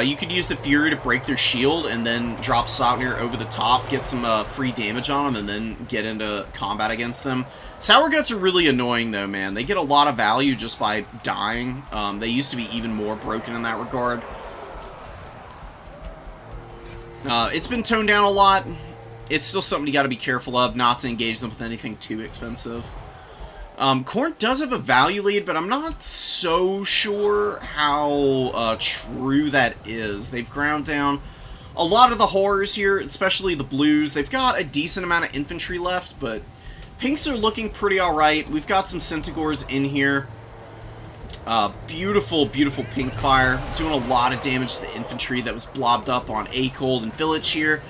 S1: You could use the Fury to break their shield and then drop Sleipnir over the top, get some free damage on them, and then get into combat against them. Sour Guts are really annoying, though, man. They get a lot of value just by dying. They used to be even more broken in that regard. It's been toned down a lot. It's still something you got to be careful of, not to engage them with anything too expensive. Khorne does have a value lead, but I'm not so sure how true that is. They've ground down a lot of the horrors here, especially the blues. They've got a decent amount of infantry left, but pinks are looking pretty alright. We've got some Centaurs in here. Beautiful, beautiful pink fire. Doing a lot of damage to the infantry that was blobbed up on Acold and Village here.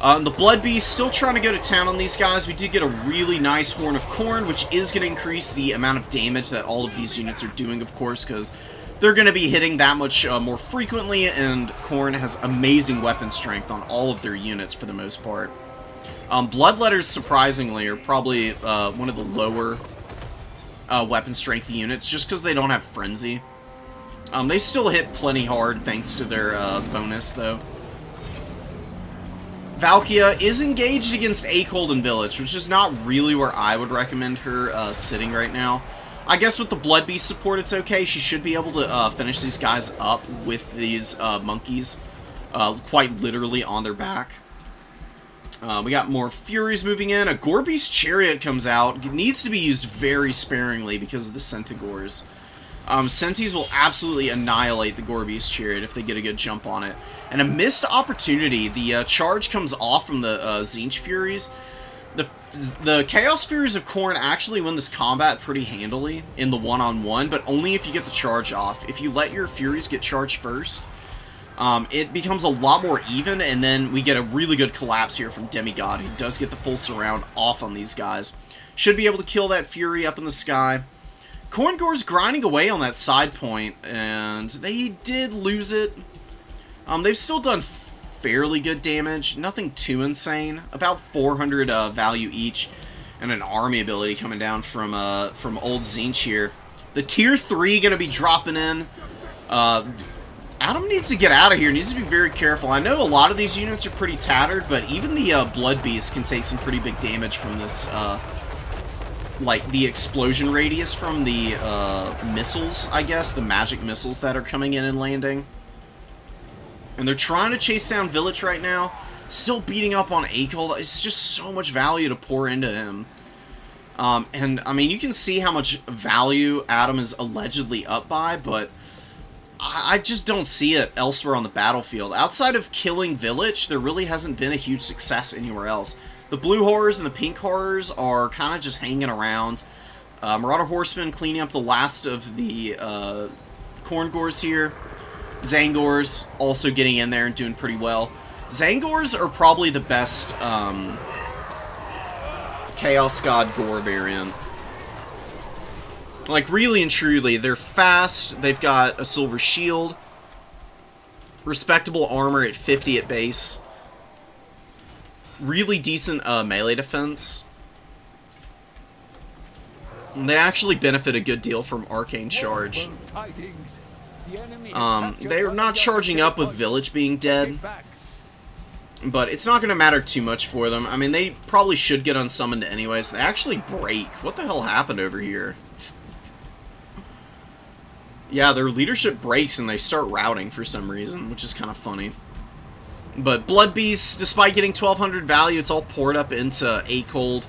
S1: The Blood Beast still trying to go to town on these guys. We did get a really nice Horn of Khorne, which is going to increase the amount of damage that all of these units are doing, of course, because they're going to be hitting that much more frequently, and Khorne has amazing weapon strength on all of their units for the most part. Bloodletters, surprisingly, are probably one of the lower weapon strength units, just because they don't have Frenzy. They still hit plenty hard thanks to their bonus, though. Valkia is engaged against Acold and Village, which is not really where I would recommend her sitting right now. I guess with the Blood Beast support, it's okay. She should be able to finish these guys up with these monkeys, quite literally on their back. We got more Furies moving in. A Gore-Beast Chariot comes out. It needs to be used very sparingly because of the Centigores. Centis will absolutely annihilate the Gore-Beast Chariot if they get a good jump on it. And a missed opportunity. The charge comes off from the Tzeentch Furies. The Chaos Furies of Khorne actually win this combat pretty handily in the one-on-one, but only if you get the charge off. If you let your Furies get charged first, it becomes a lot more even, and then we get a really good collapse here from Demigod, who does get the full surround off on these guys. Should be able to kill that Fury up in the sky. Khorngor's grinding away on that side point, and they did lose it. They've still done fairly good damage, nothing too insane. About 400 value each, and an army ability coming down from old Tzeentch here. The tier 3 going to be dropping in. Adam needs to get out of here, needs to be very careful. I know a lot of these units are pretty tattered, but even the Blood Beast can take some pretty big damage from this, like, the explosion radius from the missiles, I guess, the magic missiles that are coming in and landing. And they're trying to chase down Village right now, still beating up on Acold. It's just so much value to pour into him. And, I mean, you can see how much value Adam is allegedly up by, but I just don't see it elsewhere on the battlefield. Outside of killing Village, there really hasn't been a huge success anywhere else. The blue horrors and the pink horrors are kind of just hanging around. Marauder Horsemen cleaning up the last of the Khorngors here. Zangors also getting in there and doing pretty well. Zangors are probably the best Chaos God Gore variant. Like, really and truly, they're fast, they've got a silver shield, respectable armor at 50 at base, really decent melee defense. And they actually benefit a good deal from Arcane Charge. They're not charging up with Village being dead, but it's not going to matter too much for them. I mean, they probably should get unsummoned anyways. They actually break. What the hell happened over here? Yeah, their leadership breaks and they start routing for some reason, which is kind of funny. But Blood Beast, despite getting 1200 value, it's all poured up into Acold,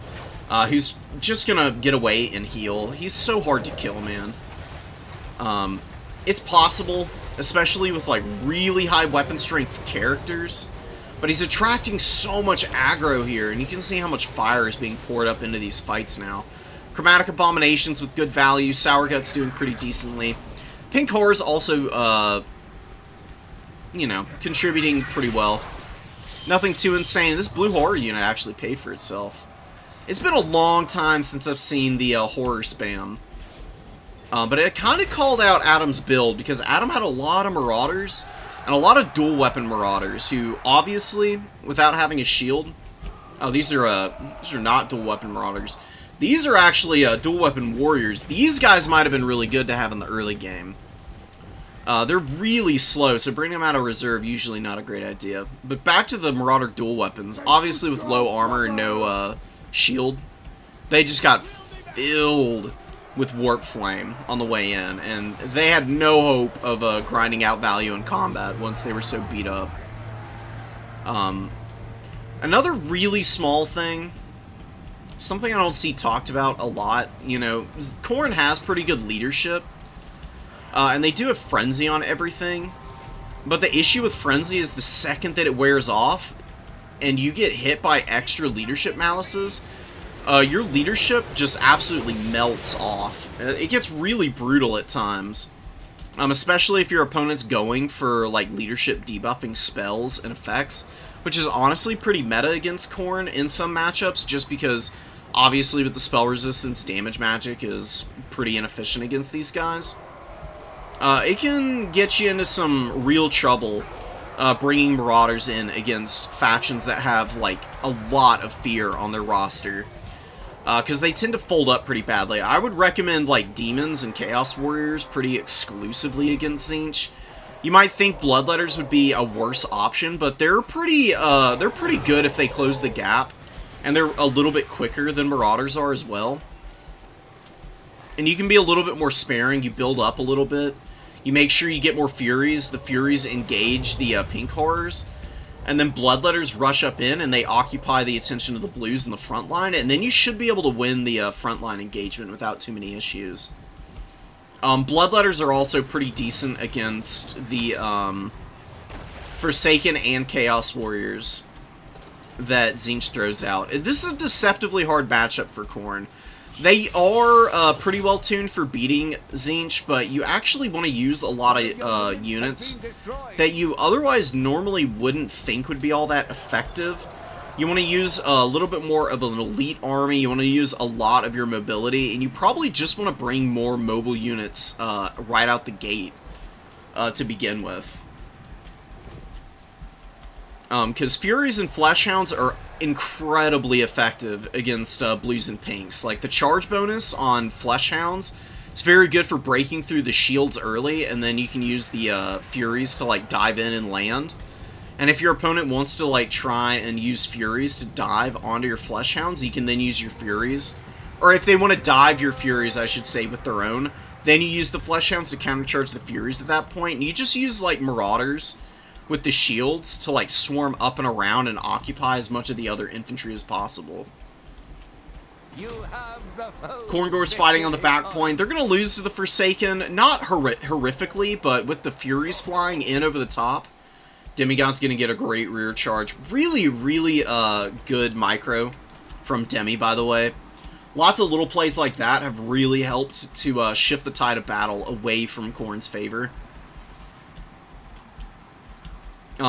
S1: who's just gonna get away and heal. He's so hard to kill, man. It's possible, especially with like really high weapon strength characters, but he's attracting so much aggro here, and you can see how much fire is being poured up into these fights now. Chromatic Abominations with good value, Sour Guts doing pretty decently. Pink Horror's also, you know, contributing pretty well. Nothing too insane. This Blue Horror unit actually paid for itself. It's been a long time since I've seen the horror spam. But it kind of called out Adam's build, because Adam had a lot of Marauders, and a lot of dual weapon Marauders, who obviously, without having a shield... Oh, these are not dual weapon Marauders. These are actually dual weapon Warriors. These guys might have been really good to have in the early game. They're really slow, so bringing them out of reserve, usually not a great idea. But back to the Marauder dual weapons. Obviously with low armor and no shield, they just got filled with Warp Flame on the way in, and they had no hope of grinding out value in combat once they were so beat up. Another really small thing, something I don't see talked about a lot, you know, Khorne has pretty good leadership, and they do have Frenzy on everything, but the issue with Frenzy is the second that it wears off, and you get hit by extra leadership malices, your leadership just absolutely melts off. It gets really brutal at times, especially if your opponent's going for, like, leadership debuffing spells and effects, which is honestly pretty meta against Khorne in some matchups, just because, obviously, with the spell resistance, damage magic is pretty inefficient against these guys. It can get you into some real trouble bringing Marauders in against factions that have, like, a lot of fear on their roster, because they tend to fold up pretty badly. I would recommend, like, Demons and Chaos Warriors pretty exclusively against Tzeentch, You might think Bloodletters would be a worse option, but they're pretty good if they close the gap, and they're a little bit quicker than Marauders are as well. And you can be a little bit more sparing. You build up a little bit. You make sure you get more Furies. The Furies engage the Pink Horrors. And then Bloodletters rush up in, and they occupy the attention of the Blues in the front line. And then you should be able to win the frontline engagement without too many issues. Bloodletters are also pretty decent against the Forsaken and Chaos Warriors that Tzeentch throws out. This is a deceptively hard matchup for Khorne. They are pretty well tuned for beating Tzeentch, but you actually want to use a lot of units that you otherwise normally wouldn't think would be all that effective. You want to use a little bit more of an elite army, you want to use a lot of your mobility, and you probably just want to bring more mobile units right out the gate to begin with. Because Furies and Fleshhounds are incredibly effective against Blues and Pinks. Like, the charge bonus on Fleshhounds is very good for breaking through the shields early, and then you can use the Furies to, like, dive in and land. And if your opponent wants to, like, try and use Furies to dive onto your Fleshhounds, you can then use your Furies. Or if they want to dive your Furies, I should say, with their own, then you use the Fleshhounds to countercharge the Furies at that point, and you just use, like, Marauders with the shields to, like, swarm up and around and occupy as much of the other infantry as possible. Khorngor's fighting on the back point. They're going to lose to the Forsaken, not horrifically, but with the Furies flying in over the top, Demigod's going to get a great rear charge. Really, really good micro from Demi, by the way. Lots of little plays like that have really helped to shift the tide of battle away from Khorne's favor.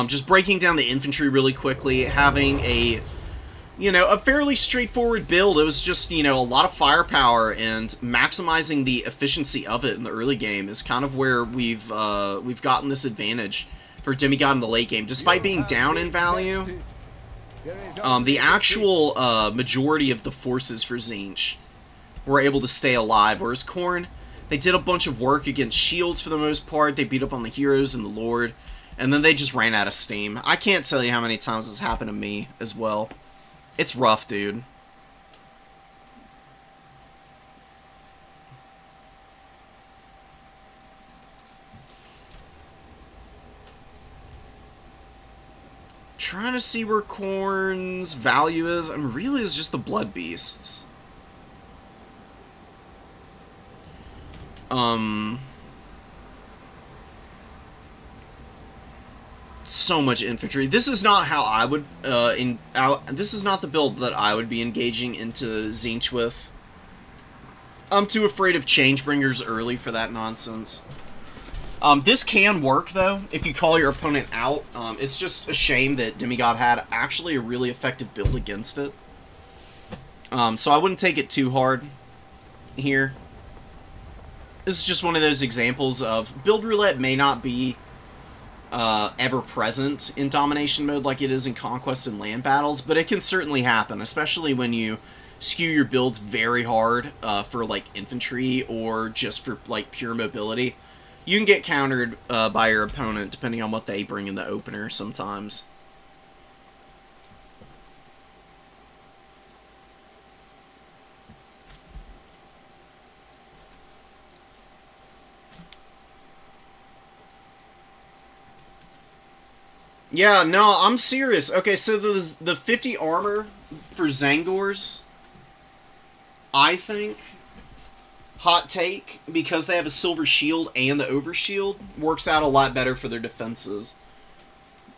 S1: Just breaking down the infantry really quickly, having a fairly straightforward build. It was just, a lot of firepower, and maximizing the efficiency of it in the early game is kind of where we've gotten this advantage for Demigod in the late game. Despite being down in value, the actual majority of the forces for Tzeentch were able to stay alive, whereas Khorne, they did a bunch of work against shields for the most part. They beat up on the heroes and the Lord, and then they just ran out of steam. I can't tell you how many times this happened to me as well. It's rough, dude. Trying to see where Khorne's value is. I mean, really is just the Blood Beasts. So much infantry. This is not how I would this is not the build that I would be engaging into Tzeentch with. I'm too afraid of Changebringers early for that nonsense. This can work though if you call your opponent out. It's just a shame that Demigod had actually a really effective build against it. So I wouldn't take it too hard here. This is just one of those examples of build roulette may not be ever present in domination mode like it is in conquest and land battles, but it can certainly happen, especially when you skew your builds very hard for like infantry or just for like pure mobility. You can get countered by your opponent depending on what they bring in the opener sometimes. Yeah, no, I'm serious. Okay, so the 50 armor for Zangors, I think, hot take, because they have a silver shield and the overshield, works out a lot better for their defenses.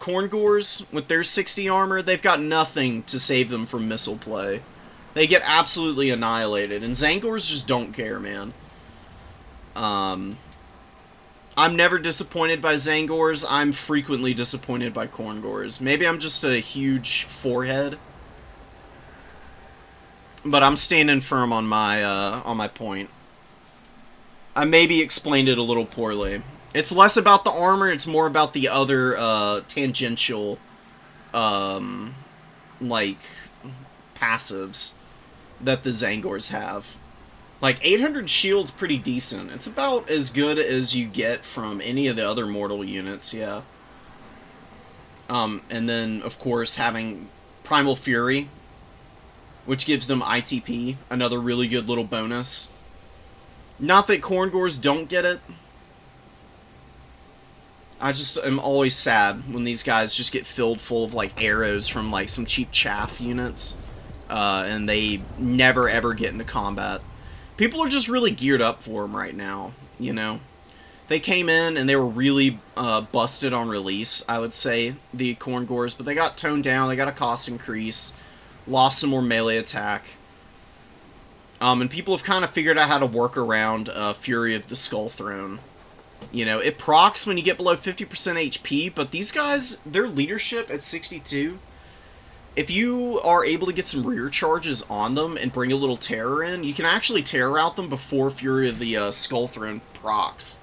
S1: Khorngors, with their 60 armor, they've got nothing to save them from missile play. They get absolutely annihilated, and Zangors just don't care, man. I'm never disappointed by Zangors. I'm frequently disappointed by Khorngors. Maybe I'm just a huge forehead, but I'm standing firm on my point. I maybe explained it a little poorly. It's less about the armor, it's more about the other tangential like passives that the Zangors have. Like, 800 shield's pretty decent. It's about as good as you get from any of the other mortal units, yeah. And then, of course, having Primal Fury, which gives them ITP, another really good little bonus. Not that Korngors don't get it. I just am always sad when these guys just get filled full of, like, arrows from, like, some cheap chaff units. And they never, ever get into combat. People are just really geared up for them right now, you know? They came in and they were really busted on release, I would say, the Korngors, but they got toned down, they got a cost increase, lost some more melee attack. And people have kind of figured out how to work around Fury of the Skull Throne. You know, it procs when you get below 50% HP, but these guys, their leadership at 62, if you are able to get some rear charges on them and bring a little terror in, you can actually terror out them before Fury of the Skull Throne procs.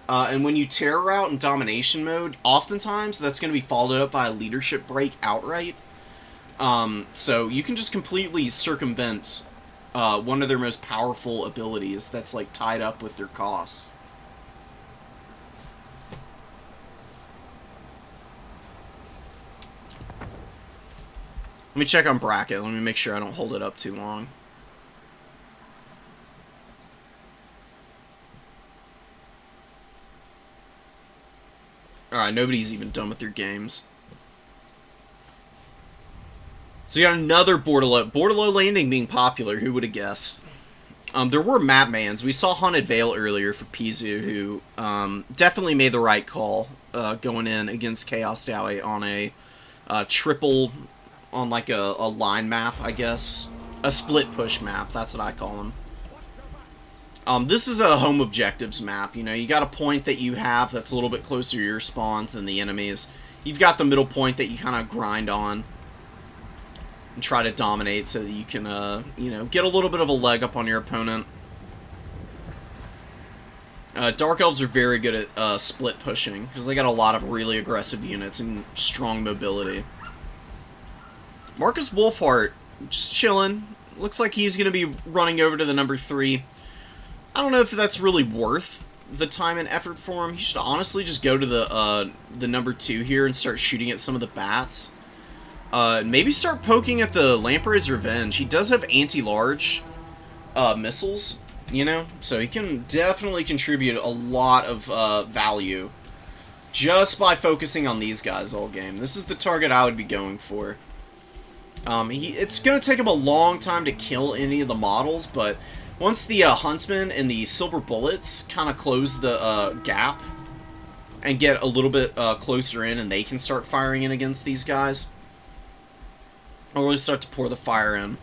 S1: And when you terror out in domination mode, oftentimes that's going to be followed up by a leadership break outright. So you can just completely circumvent one of their most powerful abilities that's like tied up with their cost. Let me check on bracket. Let me make sure I don't hold it up too long. Alright, nobody's even done with their games. So you got another Bordello Landing being popular. Who would have guessed? There were map bans. We saw Haunted Vale earlier for Pizu, who definitely made the right call going in against Chaos Dowie on a triple, on like a line map, I guess. A split push map, that's what I call them. This is a home objectives map. You know, you got a point that you have that's a little bit closer to your spawns than the enemies. You've got the middle point that you kind of grind on and try to dominate so that you can, you know, get a little bit of a leg up on your opponent. Dark Elves are very good at split pushing because they got a lot of really aggressive units and strong mobility. Marcus Wolfhart, just chilling. Looks like he's going to be running over to the number 3. I don't know if that's really worth the time and effort for him. He should honestly just go to the number 2 here and start shooting at some of the bats. Maybe start poking at the Lamprey's Revenge. He does have anti-large missiles, you know? So he can definitely contribute a lot of value just by focusing on these guys all game. This is the target I would be going for. It's going to take him a long time to kill any of the models, but once the Huntsman and the Silver Bullets kind of close the gap and get a little bit closer in and they can start firing in against these guys, I'll really start to pour the fire in.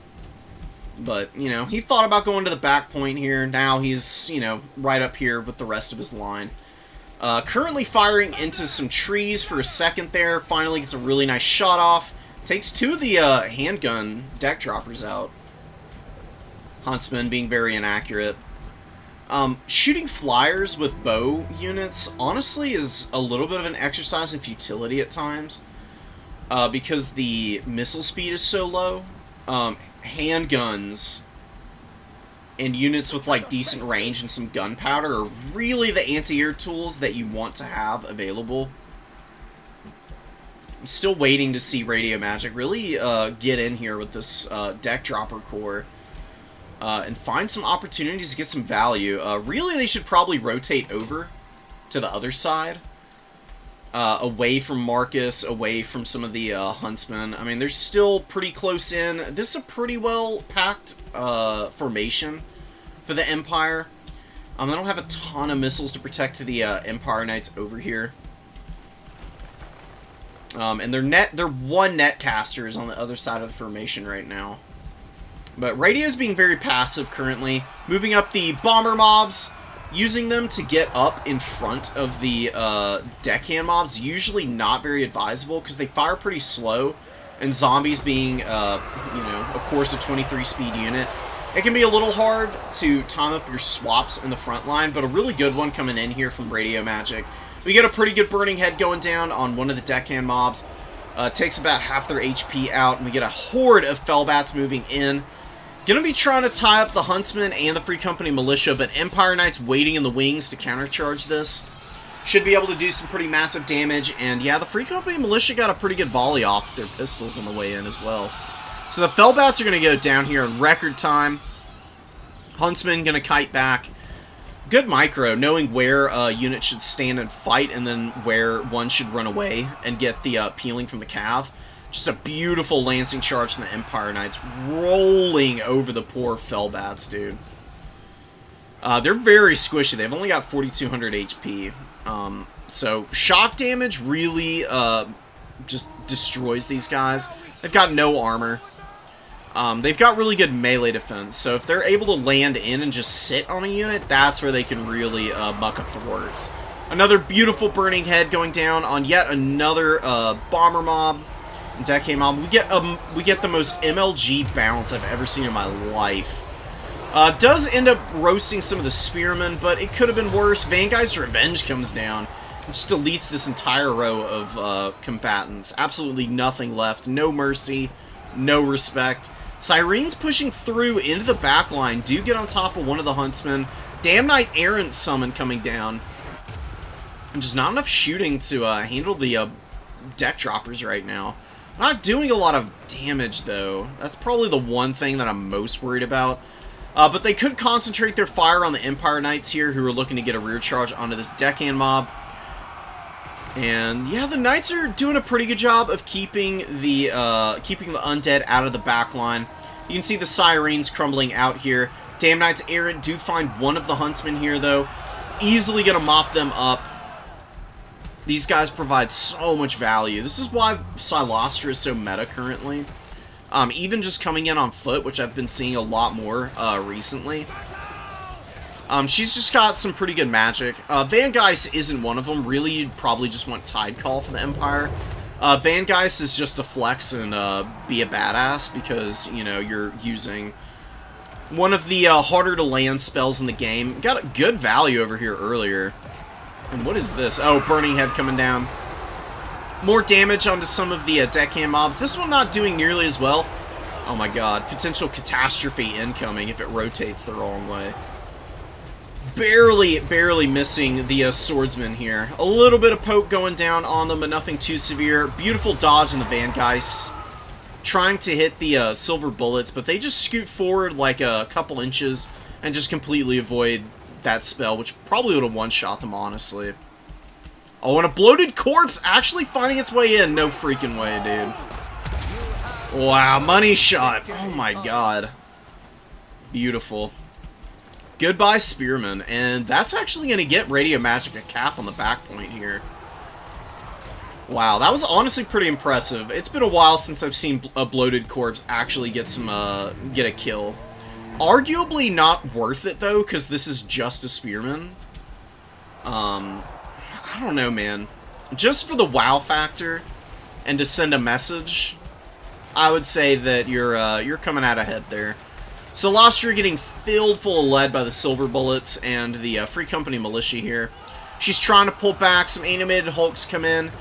S1: But, you know, he thought about going to the back point here. Now he's, you know, right up here with the rest of his line. Currently firing into some trees for a second there. Finally gets a really nice shot off. Takes 2 of the handgun deck droppers out. Huntsman being very inaccurate. Shooting flyers with bow units, honestly, is a little bit of an exercise in futility at times. Because the missile speed is so low. Handguns and units with like decent range and some gunpowder are really the anti-air tools that you want to have available. I'm still waiting to see Radio Magic really get in here with this deck dropper core and find some opportunities to get some value. Really, they should probably rotate over to the other side. Away from Marcus, away from some of the Huntsmen. I mean, they're still pretty close in. This is a pretty well-packed formation for the Empire. They don't have a ton of missiles to protect the Empire Knights over here. And they're one net casters on the other side of the formation right now. But Radio's being very passive currently, moving up the bomber mobs, using them to get up in front of the deckhand mobs. Usually not very advisable because they fire pretty slow, and zombies being, you know, of course, a 23 speed unit. It can be a little hard to time up your swaps in the front line, but a really good one coming in here from Radio Magic. We get a pretty good burning head going down on one of the deckhand mobs. Takes about half their HP out, and we get a horde of Fellbats moving in. Gonna be trying to tie up the Huntsman and the Free Company Militia, but Empire Knights waiting in the wings to countercharge this. Should be able to do some pretty massive damage, and yeah, the Free Company Militia got a pretty good volley off their pistols on the way in as well. So the Fellbats are going to go down here in record time. Huntsman going to kite back. Good micro, knowing where a unit should stand and fight, and then where one should run away and get the peeling from the cav. Just a beautiful lancing charge from the Empire Knights, rolling over the poor Fellbats, dude. They're very squishy. They've only got 4,200 HP. So shock damage really just destroys these guys. They've got no armor. They've got really good melee defense, so if they're able to land in and just sit on a unit, that's where they can really muck up the works. Another beautiful burning head going down on yet another bomber mob, decade mob. We get the most MLG bounce I've ever seen in my life. Does end up roasting some of the spearmen, but it could have been worse. Vanguy's Revenge comes down and just deletes this entire row of combatants. Absolutely nothing left. No mercy, no respect. Syrene's pushing through into the back line. Do get on top of one of the Huntsmen. Damn Knight Errant summon coming down. And just not enough shooting to handle the deck droppers right now. Not doing a lot of damage, though. That's probably the one thing that I'm most worried about. But they could concentrate their fire on the Empire Knights here, who are looking to get a rear charge onto this deckhand mob. And yeah, the Knights are doing a pretty good job of keeping the undead out of the back line. You can see the Syrenes crumbling out here. Damn Knights Errant do find one of the Huntsmen here, though. Easily gonna mop them up. These guys provide so much value. This is why Silostra is so meta currently. Even just coming in on foot, which I've been seeing a lot more recently. She's just got some pretty good magic. Van Geist isn't one of them. Really, you'd probably just want Tide Call for the Empire. Van Geist is just to flex and be a badass because, you know, you're using one of the harder to land spells in the game. Got a good value over here earlier. And what is this? Oh, Burning Head coming down. More damage onto some of the deckhand mobs. This one not doing nearly as well. Oh my god. Potential catastrophe incoming if it rotates the wrong way. Barely missing the swordsman here. A little bit of poke going down on them, but nothing too severe. Beautiful dodge in the Van Geist. Trying to hit the silver bullets, but they just scoot forward like a couple inches and just completely avoid that spell, which probably would have one-shot them, honestly. Oh, and a bloated corpse actually finding its way in. No freaking way, dude. Wow, money shot. Oh my god. Beautiful. Goodbye, Spearman. And that's actually going to get Radio Magic a cap on the back point here. Wow, that was honestly pretty impressive. It's been a while since I've seen a bloated corpse actually get a kill. Arguably not worth it, though, because this is just a Spearman. I don't know, man. Just for the wow factor and to send a message, I would say that you're coming out ahead there. Silostra getting filled full of lead by the silver bullets and the Free Company Militia here. She's trying to pull back. Some animated Hulks come in.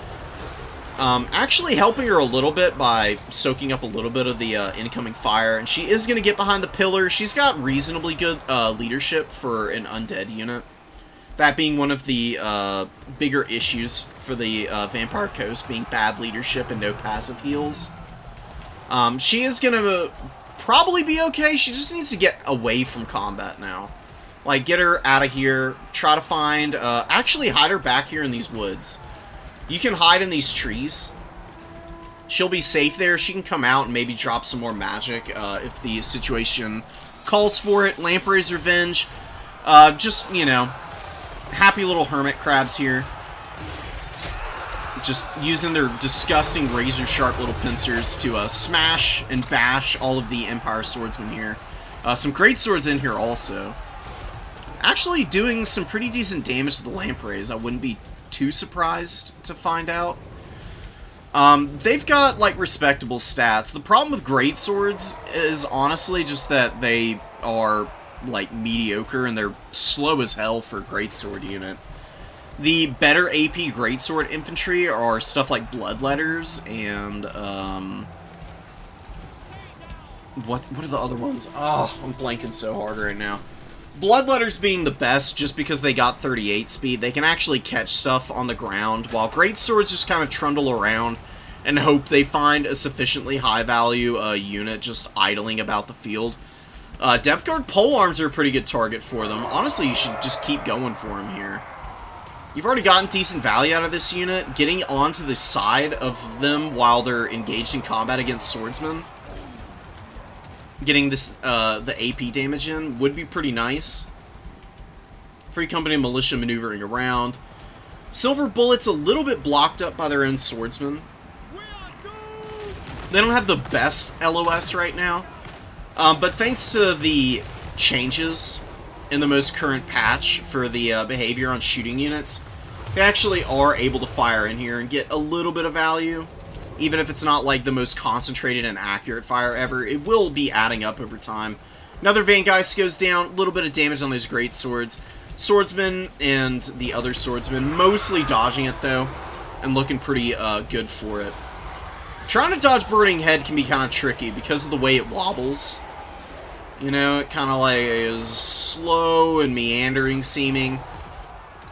S1: Actually helping her a little bit by soaking up a little bit of the incoming fire. And she is going to get behind the pillar. She's got reasonably good leadership for an undead unit. That being one of the bigger issues for the Vampire Coast, being bad leadership and no passive heals. She is going to probably be okay. She just needs to get away from combat now. Like, get her out of here. Try to find... actually, hide her back here in these woods. You can hide in these trees. She'll be safe there. She can come out and maybe drop some more magic if the situation calls for it. Lamprey's Revenge. Just, you know... happy little hermit crabs here. Just using their disgusting razor-sharp little pincers to smash and bash all of the Empire swordsmen here. Some great swords in here also. Actually doing some pretty decent damage to the lampreys. I wouldn't be too surprised to find out. They've got, like, respectable stats. The problem with great swords is honestly just that they are... like mediocre and they're slow as hell for a greatsword unit. The better AP greatsword infantry are stuff like bloodletters and What are the other ones? Oh, I'm blanking so hard right now. Bloodletters being the best just because they got 38 speed. They can actually catch stuff on the ground, while Greatswords just kind of trundle around and hope they find a sufficiently high value unit just idling about the field. Depth Guard Polearms are a pretty good target for them. Honestly, you should just keep going for them here. You've already gotten decent value out of this unit. Getting onto the side of them while they're engaged in combat against swordsmen, getting this the AP damage in would be pretty nice. Free Company Militia maneuvering around. Silver Bullets a little bit blocked up by their own swordsmen. They don't have the best LOS right now, but thanks to the changes in the most current patch for the behavior on shooting units, they actually are able to fire in here and get a little bit of value. Even if it's not like the most concentrated and accurate fire ever, it will be adding up over time. Another Vaingeist goes down, a little bit of damage on those great swords. Swordsman and the other swordsman mostly dodging it though, and looking pretty good for it. Trying to dodge Burning Head can be kind of tricky because of the way it wobbles. You know, it kind of like is slow and meandering seeming.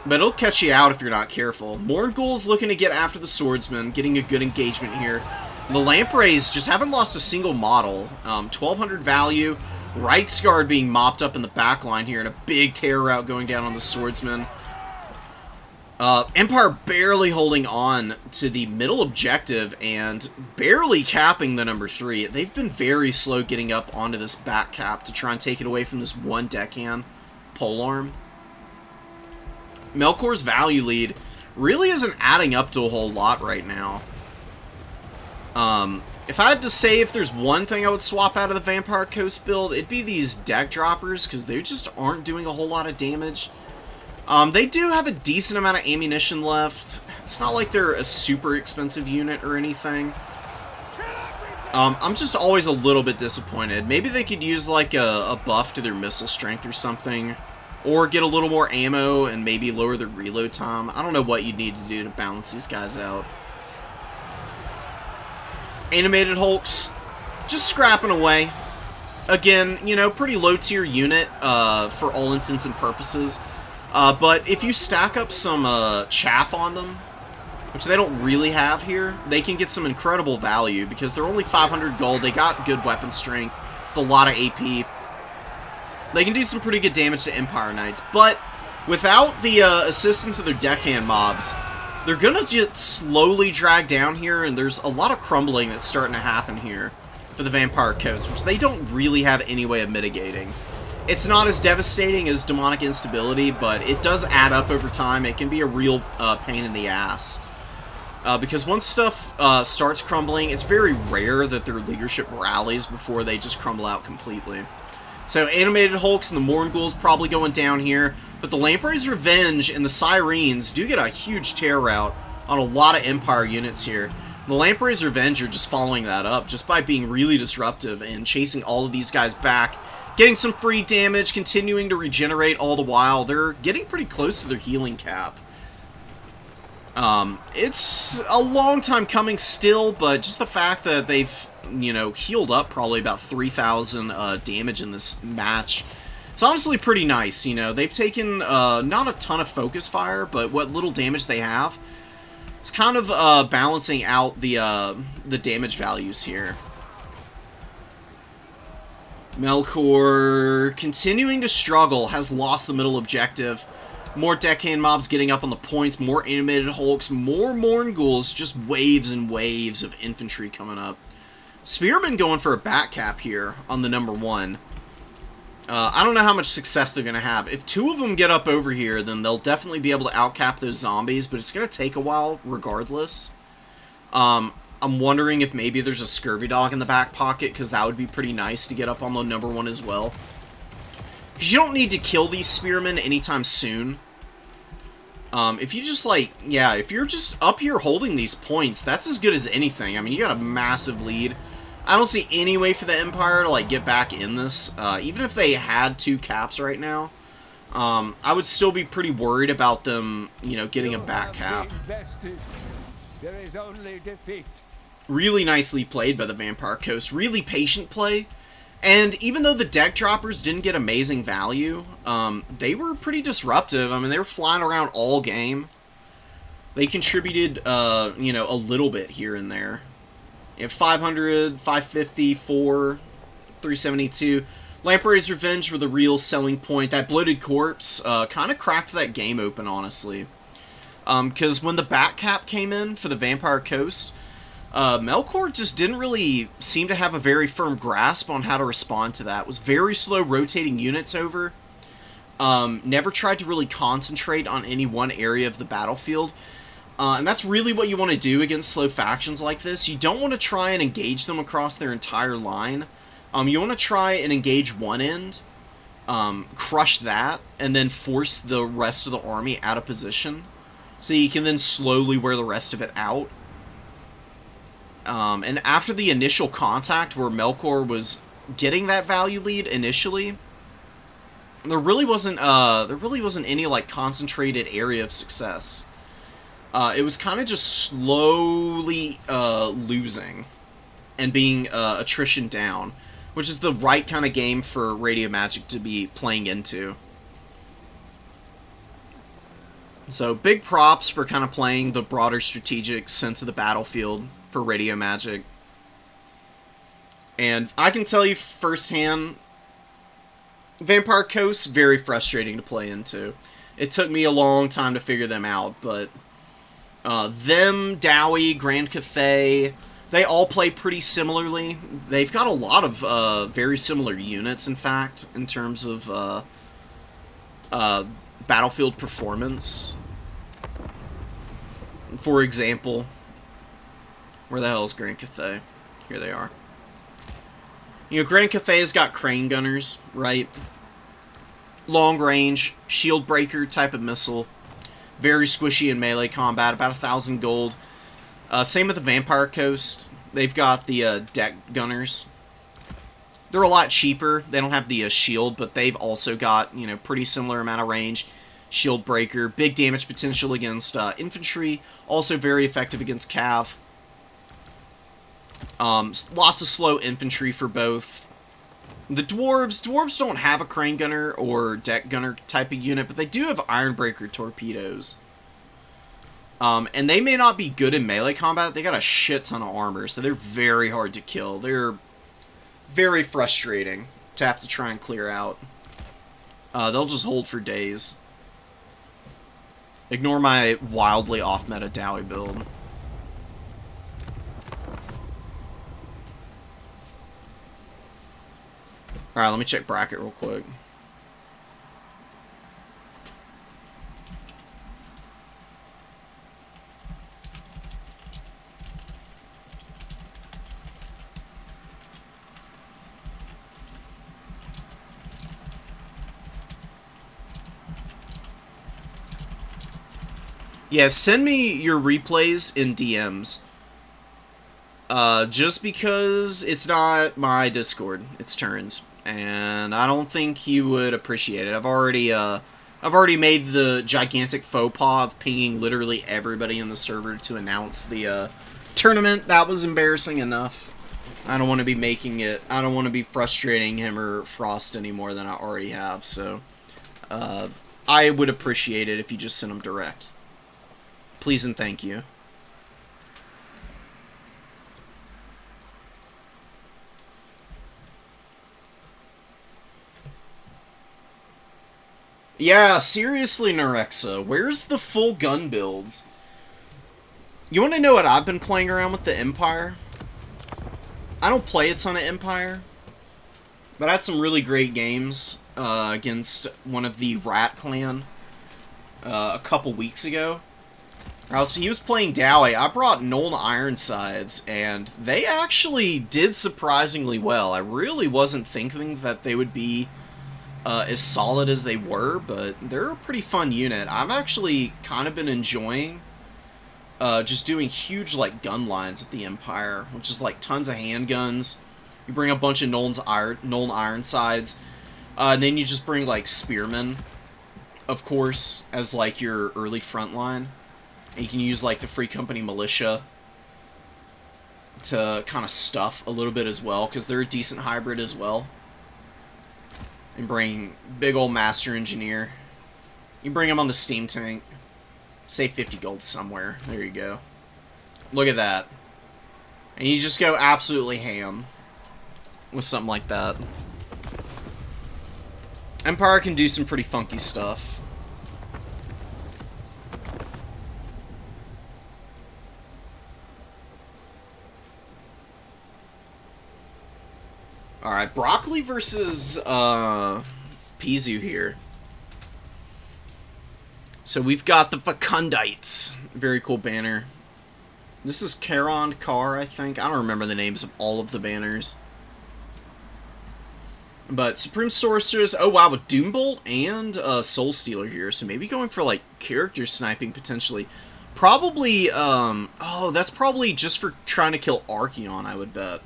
S1: But it'll catch you out if you're not careful. Morgul's looking to get after the swordsman, getting a good engagement here. The Lampreys just haven't lost a single model. 1200 value. Reiksguard being mopped up in the back line here, and a big terror route going down on the swordsman. Empire barely holding on to the middle objective and barely capping the number 3. They've been very slow getting up onto this back cap to try and take it away from this one deckhand polearm. Melkor's value lead really isn't adding up to a whole lot right now. If I had to say if there's one thing I would swap out of the Vampire Coast build, it'd be these deck droppers, because they just aren't doing a whole lot of damage. They do have a decent amount of ammunition left. It's not like they're a super expensive unit or anything. I'm just always a little bit disappointed. Maybe they could use like a buff to their missile strength or something. Or get a little more ammo and maybe lower their reload time. I don't know what you'd need to do to balance these guys out. Animated Hulks, just scrapping away. Again, you know, pretty low tier unit for all intents and purposes. But if you stack up some chaff on them, which they don't really have here, they can get some incredible value because they're only 500 gold. They got good weapon strength, with a lot of AP. They can do some pretty good damage to Empire Knights, but without the assistance of their deckhand mobs, they're gonna just slowly drag down here, and there's a lot of crumbling that's starting to happen here for the Vampire Coast, which they don't really have any way of mitigating. It's not as devastating as demonic instability, but it does add up over time. It can be a real pain in the ass. Because once stuff starts crumbling, it's very rare that their leadership rallies before they just crumble out completely. So Animated Hulks and the Morgul's probably going down here, but the Lamprey's Revenge and the Sirens do get a huge tear route on a lot of Empire units here. The Lamprey's Revenge are just following that up just by being really disruptive and chasing all of these guys back, getting some free damage, continuing to regenerate all the while. They're getting pretty close to their healing cap. It's a long time coming still, but just the fact that they've, you know, healed up probably about 3,000 damage in this match, it's honestly pretty nice. You know, they've taken not a ton of focus fire, but what little damage they have, it's kind of balancing out the damage values here. Melkor continuing to struggle, has lost the middle objective. More deckhand mobs getting up on the points, more Animated Hulks, more Morgul's, just waves and waves of infantry coming up. Spearmen going for a back cap here on the number 1. I don't know how much success they're going to have. If 2 of them get up over here, then they'll definitely be able to outcap those zombies, but it's going to take a while regardless. I'm wondering if maybe there's a Scurvy Dog in the back pocket, because that would be pretty nice to get up on the number 1 as well. Because you don't need to kill these Spearmen anytime soon. If you just, like, yeah, if you're just up here holding these points, that's as good as anything. I mean, you got a massive lead. I don't see any way for the Empire to, like, get back in this. Even if they had 2 caps right now, I would still be pretty worried about them, you know, getting a back cap.
S3: There is only defeat.
S1: Really nicely played by the Vampire Coast. Really patient play. And even though the deck droppers didn't get amazing value, they were pretty disruptive. I mean, they were flying around all game. They contributed, you know, a little bit here and there. You have 500, 550, 4, 372. Lamprey's Revenge were the real selling point. That Bloated Corpse kind of cracked that game open, honestly. Because when the back cap came in for the Vampire Coast, Melkor just didn't really seem to have a very firm grasp on how to respond to that. It was very slow rotating units over. Never tried to really concentrate on any one area of the battlefield. And that's really what you want to do against slow factions like this. You don't want to try and engage them across their entire line. You want to try and engage one end, crush that, and then force the rest of the army out of position. So you can then slowly wear the rest of it out. And after the initial contact where Melkor was getting that value lead initially, there really wasn't any like concentrated area of success. It was kind of just slowly losing and being attrition down, which is the right kind of game for Radio Magic to be playing into. So big props for kind of playing the broader strategic sense of the battlefield for Radio Magic. And I can tell you firsthand, Vampire Coast, very frustrating to play into. It took me a long time to figure them out, but them, Dowie, Grand Cathay, they all play pretty similarly. They've got a lot of very similar units, in fact, in terms of battlefield performance. For example, where the hell is Grand Cathay? Here they are. You know, Grand Cathay's got crane gunners, right? Long range, shield breaker type of missile. Very squishy in melee combat, about 1,000 gold. Same with the Vampire Coast. They've got the deck gunners. They're a lot cheaper. They don't have the shield, but they've also got, you know, pretty similar amount of range. Shield breaker, big damage potential against infantry. Also very effective against cav. Lots of slow infantry for both. The dwarves don't have a crane gunner or deck gunner type of unit, but they do have ironbreaker torpedoes. And they may not be good in melee combat. They got a shit ton of armor, so they're very hard to kill. They're very frustrating to have to try and clear out. They'll just hold for days. Ignore my wildly off-meta Dowie build. Alright, let me check bracket real quick. Yeah, send me your replays in DMs. Just because it's not my Discord, it's Turns, and I don't think you would appreciate it. I've already made the gigantic faux pas of pinging literally everybody in the server to announce the tournament. That was embarrassing enough. I don't want to be making it. I don't want to be frustrating him or Frost any more than I already have. So, I would appreciate it if you just sent them direct. Please and thank you. Yeah, seriously, Nerexa, where's the full gun builds? You want to know what I've been playing around with the Empire? I don't play a ton of Empire, but I had some really great games against one of the Rat Clan a couple weeks ago. He was playing Dowie. I brought Nuln Ironsides, and they actually did surprisingly well. I really wasn't thinking that they would be as solid as they were, but they're a pretty fun unit. I've actually kind of been enjoying just doing huge like gun lines at the Empire, which is like tons of handguns. You bring a bunch of Nuln Ironsides, and then you just bring like spearmen, of course, as like your early front line. And you can use like the Free Company militia. to kind of stuff a little bit as well, because they're a decent hybrid as well. And bring big old Master Engineer. You bring him on the Steam Tank. Save 50 gold somewhere. There you go. Look at that. And you just go absolutely ham with something like that. Empire can do some pretty funky stuff. Alright, Broccoli versus Pizu here. So we've got the Fecundites. Very cool banner. This is Charon Car, I think. I don't remember the names of all of the banners. But Supreme Sorceress, oh wow, with Doombolt and Soul Stealer here. So maybe going for like character sniping potentially. Probably, oh, that's probably just for trying to kill Archeon, I would bet.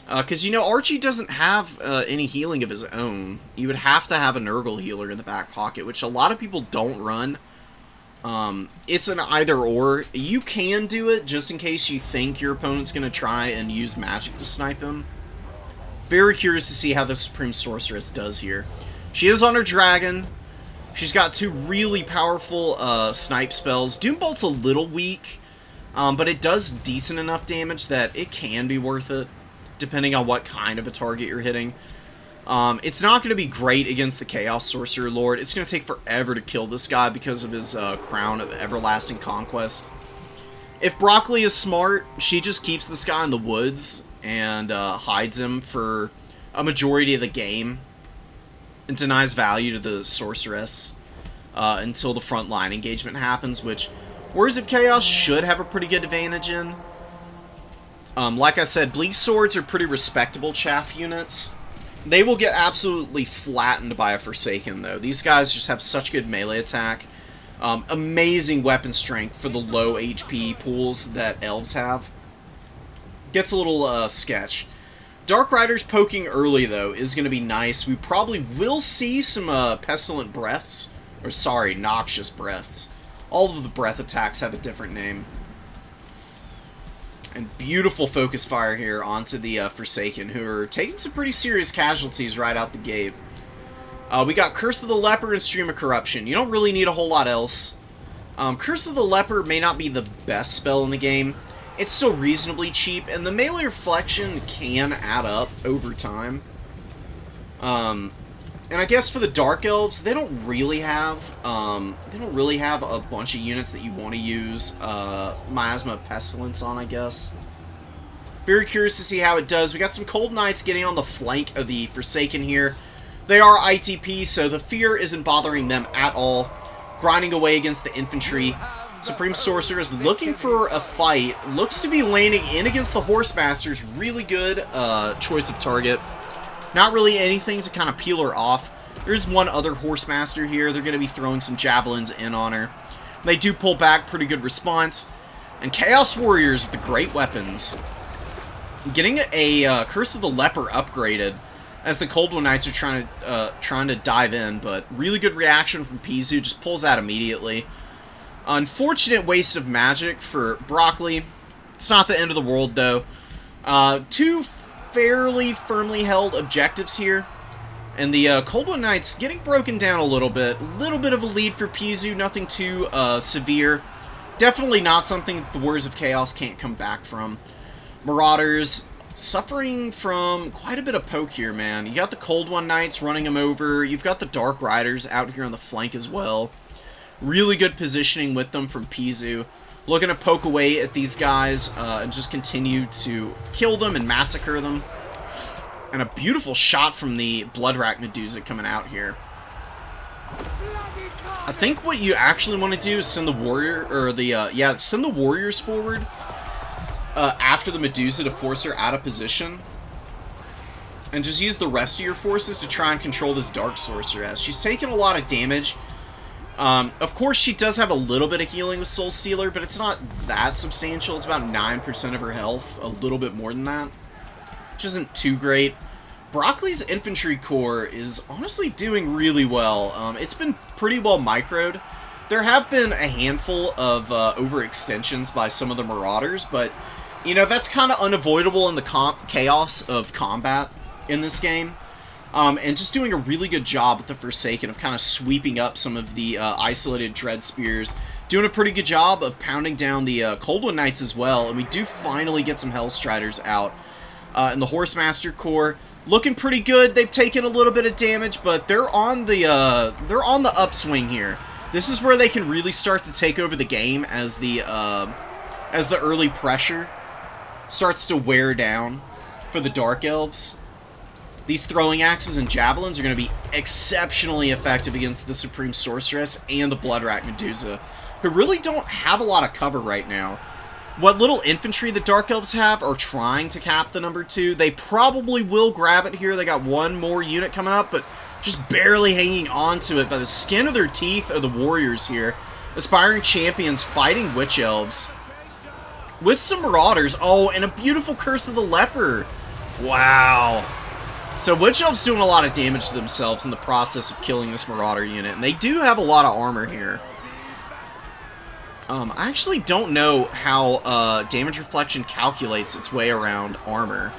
S1: Because, you know, Archie doesn't have any healing of his own. You would have to have a Nurgle healer in the back pocket, which a lot of people don't run. It's an either-or. You can do it just in case you think your opponent's going to try and use magic to snipe him. Very curious to see how the Supreme Sorceress does here. She is on her dragon. She's got two really powerful snipe spells. Doombolt's a little weak, but it does decent enough damage that it can be worth it, depending on what kind of a target you're hitting. It's not going to be great against the Chaos Sorcerer Lord. It's going to take forever to kill this guy because of his Crown of Everlasting Conquest. If Broccoli is smart, she just keeps this guy in the woods and hides him for a majority of the game and denies value to the Sorceress until the front line engagement happens, which Warriors of Chaos should have a pretty good advantage in. Like I said, Bleak Swords are pretty respectable chaff units. They will get absolutely flattened by a Forsaken, though. These guys just have such good melee attack. Amazing weapon strength for the low HP pools that Elves have. Gets a little sketch. Dark Riders poking early, though, is going to be nice. We probably will see some Pestilent Breaths. Or, sorry, Noxious Breaths. All of the breath attacks have a different name. And beautiful focus fire here onto the Forsaken, who are taking some pretty serious casualties right out the gate. We got Curse of the Leper and Stream of Corruption. You don't really need a whole lot else. Curse of the Leper may not be the best spell in the game. It's still reasonably cheap, and the melee reflection can add up over time. And I guess for the Dark Elves, they don't really have a bunch of units that you want to use Miasma of Pestilence on, I guess. Very curious to see how it does. We got some Cold Knights getting on the flank of the Forsaken here. They are ITP, so the fear isn't bothering them at all. Grinding away against the infantry. Supreme Sorcerer is looking for a fight. Looks to be laning in against the Horsemasters. Really good choice of target. Not really anything to kind of peel her off. There's one other Horsemaster here. They're going to be throwing some javelins in on her. They do pull back. Pretty good response. And Chaos Warriors with the great weapons. Getting a Curse of the Leper upgraded as the Cold One Knights are trying to dive in. But really good reaction from Pizu. Just pulls out immediately. Unfortunate waste of magic for Broccoli. It's not the end of the world, though. Two fairly firmly held objectives here. And the Cold One Knights getting broken down a little bit. A little bit of a lead for Pizu. Nothing too severe. Definitely not something that the Warriors of Chaos can't come back from. Marauders suffering from quite a bit of poke here, man. You got the Cold One Knights running them over. You've got the Dark Riders out here on the flank as well. Really good positioning with them from Pizu. Looking to poke away at these guys and just continue to kill them and massacre them. And a beautiful shot from the Bloodrack Medusa coming out here. I think what you actually want to do is send the warrior, or the, send the warriors forward after the Medusa to force her out of position. And just use the rest of your forces to try and control this Dark Sorceress. She's taking a lot of damage. Of course, she does have a little bit of healing with Soul Stealer, but it's not that substantial. It's about 9% of her health, a little bit more than that, which isn't too great. Broccoli's Infantry Corps is honestly doing really well. It's been pretty well microed. There have been a handful of overextensions by some of the Marauders, but, you know, that's kind of unavoidable in the chaos of combat in this game. And just doing a really good job with the Forsaken of kind of sweeping up some of the isolated Dread Spears. Doing a pretty good job of pounding down the Cold One Knights as well, and we do finally get some Hellstriders out. And the Horsemaster Corps looking pretty good. They've taken a little bit of damage, but they're on the upswing here. This is where they can really start to take over the game as the early pressure starts to wear down for the Dark Elves. These throwing axes and javelins are going to be exceptionally effective against the Supreme Sorceress and the Bloodrack Medusa, who really don't have a lot of cover right now. What little infantry the Dark Elves have are trying to cap the number 2. They probably will grab it here. They got one more unit coming up, but just barely hanging on to it by the skin of their teeth are the warriors here. Aspiring champions fighting Witch Elves with some Marauders. Oh, and a beautiful Curse of the Leper. Wow. So Witch Elves doing a lot of damage to themselves in the process of killing this Marauder unit, and they do have a lot of armor here. I actually don't know how damage reflection calculates its way around armor.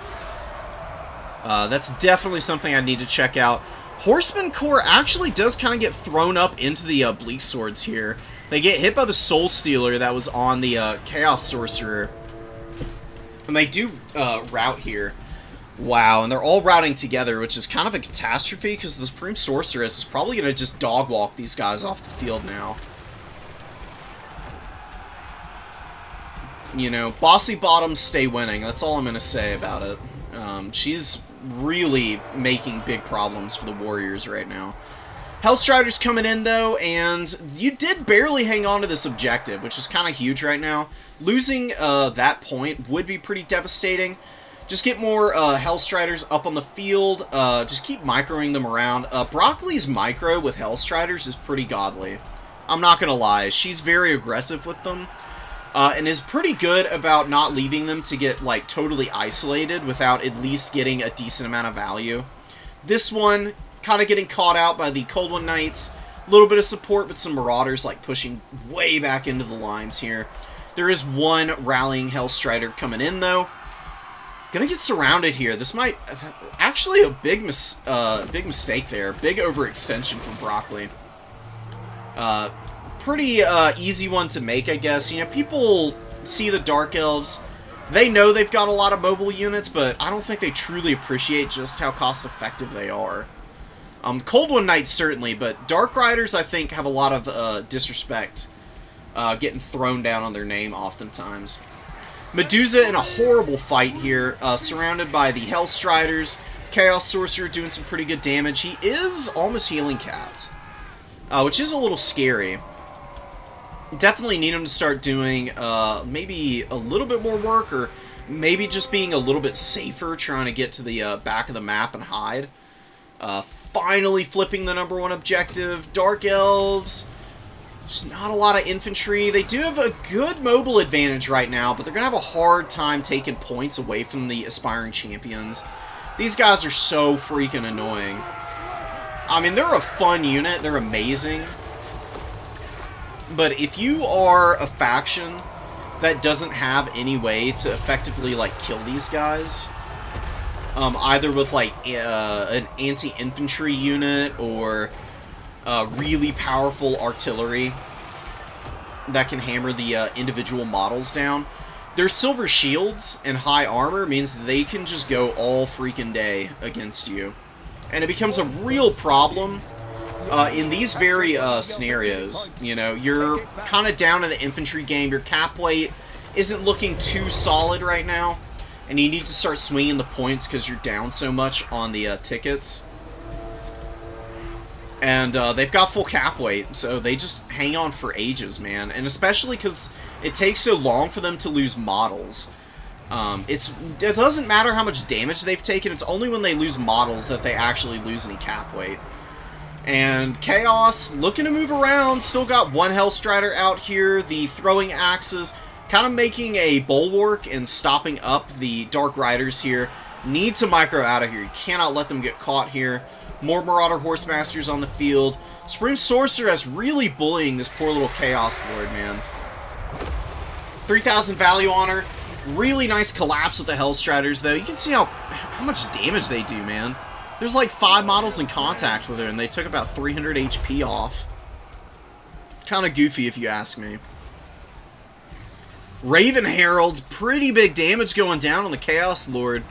S1: That's definitely something I need to check out. Horseman Corps actually does kind of get thrown up into the Bleak Swords here. They get hit by the Soul Stealer that was on the Chaos Sorcerer. And they do rout here. Wow, and they're all routing together, which is kind of a catastrophe because the Supreme Sorceress is probably going to just dog walk these guys off the field now. You know, Bossy Bottoms stay winning. That's all I'm going to say about it. She's really making big problems for the Warriors right now. Hellstriders coming in, though, and you did barely hang on to this objective, which is kind of huge right now. Losing that point would be pretty devastating. Just get more Hellstriders up on the field. Just keep microing them around. Broccoli's micro with Hellstriders is pretty godly. I'm not going to lie. She's very aggressive with them. And is pretty good about not leaving them to get, like, totally isolated without at least getting a decent amount of value. This one, kind of getting caught out by the Cold One Knights. A little bit of support, but some Marauders, like, pushing way back into the lines here. There is one rallying Hellstrider coming in, though. Gonna get surrounded here. This might... Actually, a big mistake there. Big overextension from Broccoli. Pretty easy one to make, I guess. You know, people see the Dark Elves. They know they've got a lot of mobile units, but I don't think they truly appreciate just how cost-effective they are. Cold One Knights, certainly, but Dark Riders, I think, have a lot of disrespect getting thrown down on their name oftentimes. Medusa in a horrible fight here, surrounded by the Hellstriders. Chaos Sorcerer doing some pretty good damage. He is almost healing capped, which is a little scary. Definitely need him to start doing maybe a little bit more work, or maybe just being a little bit safer, trying to get to the back of the map and hide. Finally flipping the #1 objective. Dark Elves. Just not a lot of infantry. They do have a good mobile advantage right now, but they're going to have a hard time taking points away from the aspiring champions. These guys are so freaking annoying. I mean, they're a fun unit. They're amazing. But if you are a faction that doesn't have any way to effectively, like, kill these guys, either with, like, an anti-infantry unit or really powerful artillery that can hammer the individual models down, their silver shields and high armor means that they can just go all freaking day against you. And it becomes a real problem in these very scenarios. You know, you're kind of down in the infantry game. Your cap weight isn't looking too solid right now, and you need to start swinging the points because you're down so much on the tickets. And they've got full cap weight, so they just hang on for ages, man. And especially because it takes so long for them to lose models. It doesn't matter how much damage they've taken, it's only when they lose models that they actually lose any cap weight. And Chaos, looking to move around, still got one Hellstrider out here. The throwing axes, kind of making a bulwark and stopping up the Dark Riders here. Need to micro out of here. You cannot let them get caught here. More Marauder Horsemasters on the field. Supreme Sorceress really bullying this poor little Chaos Lord, man. 3,000 value on her. Really nice collapse with the Hellstriders, though. You can see how much damage they do, man. There's like 5 models in contact with her, and they took about 300 HP off. Kind of goofy, if you ask me. Raven Herald's pretty big damage going down on the Chaos Lord.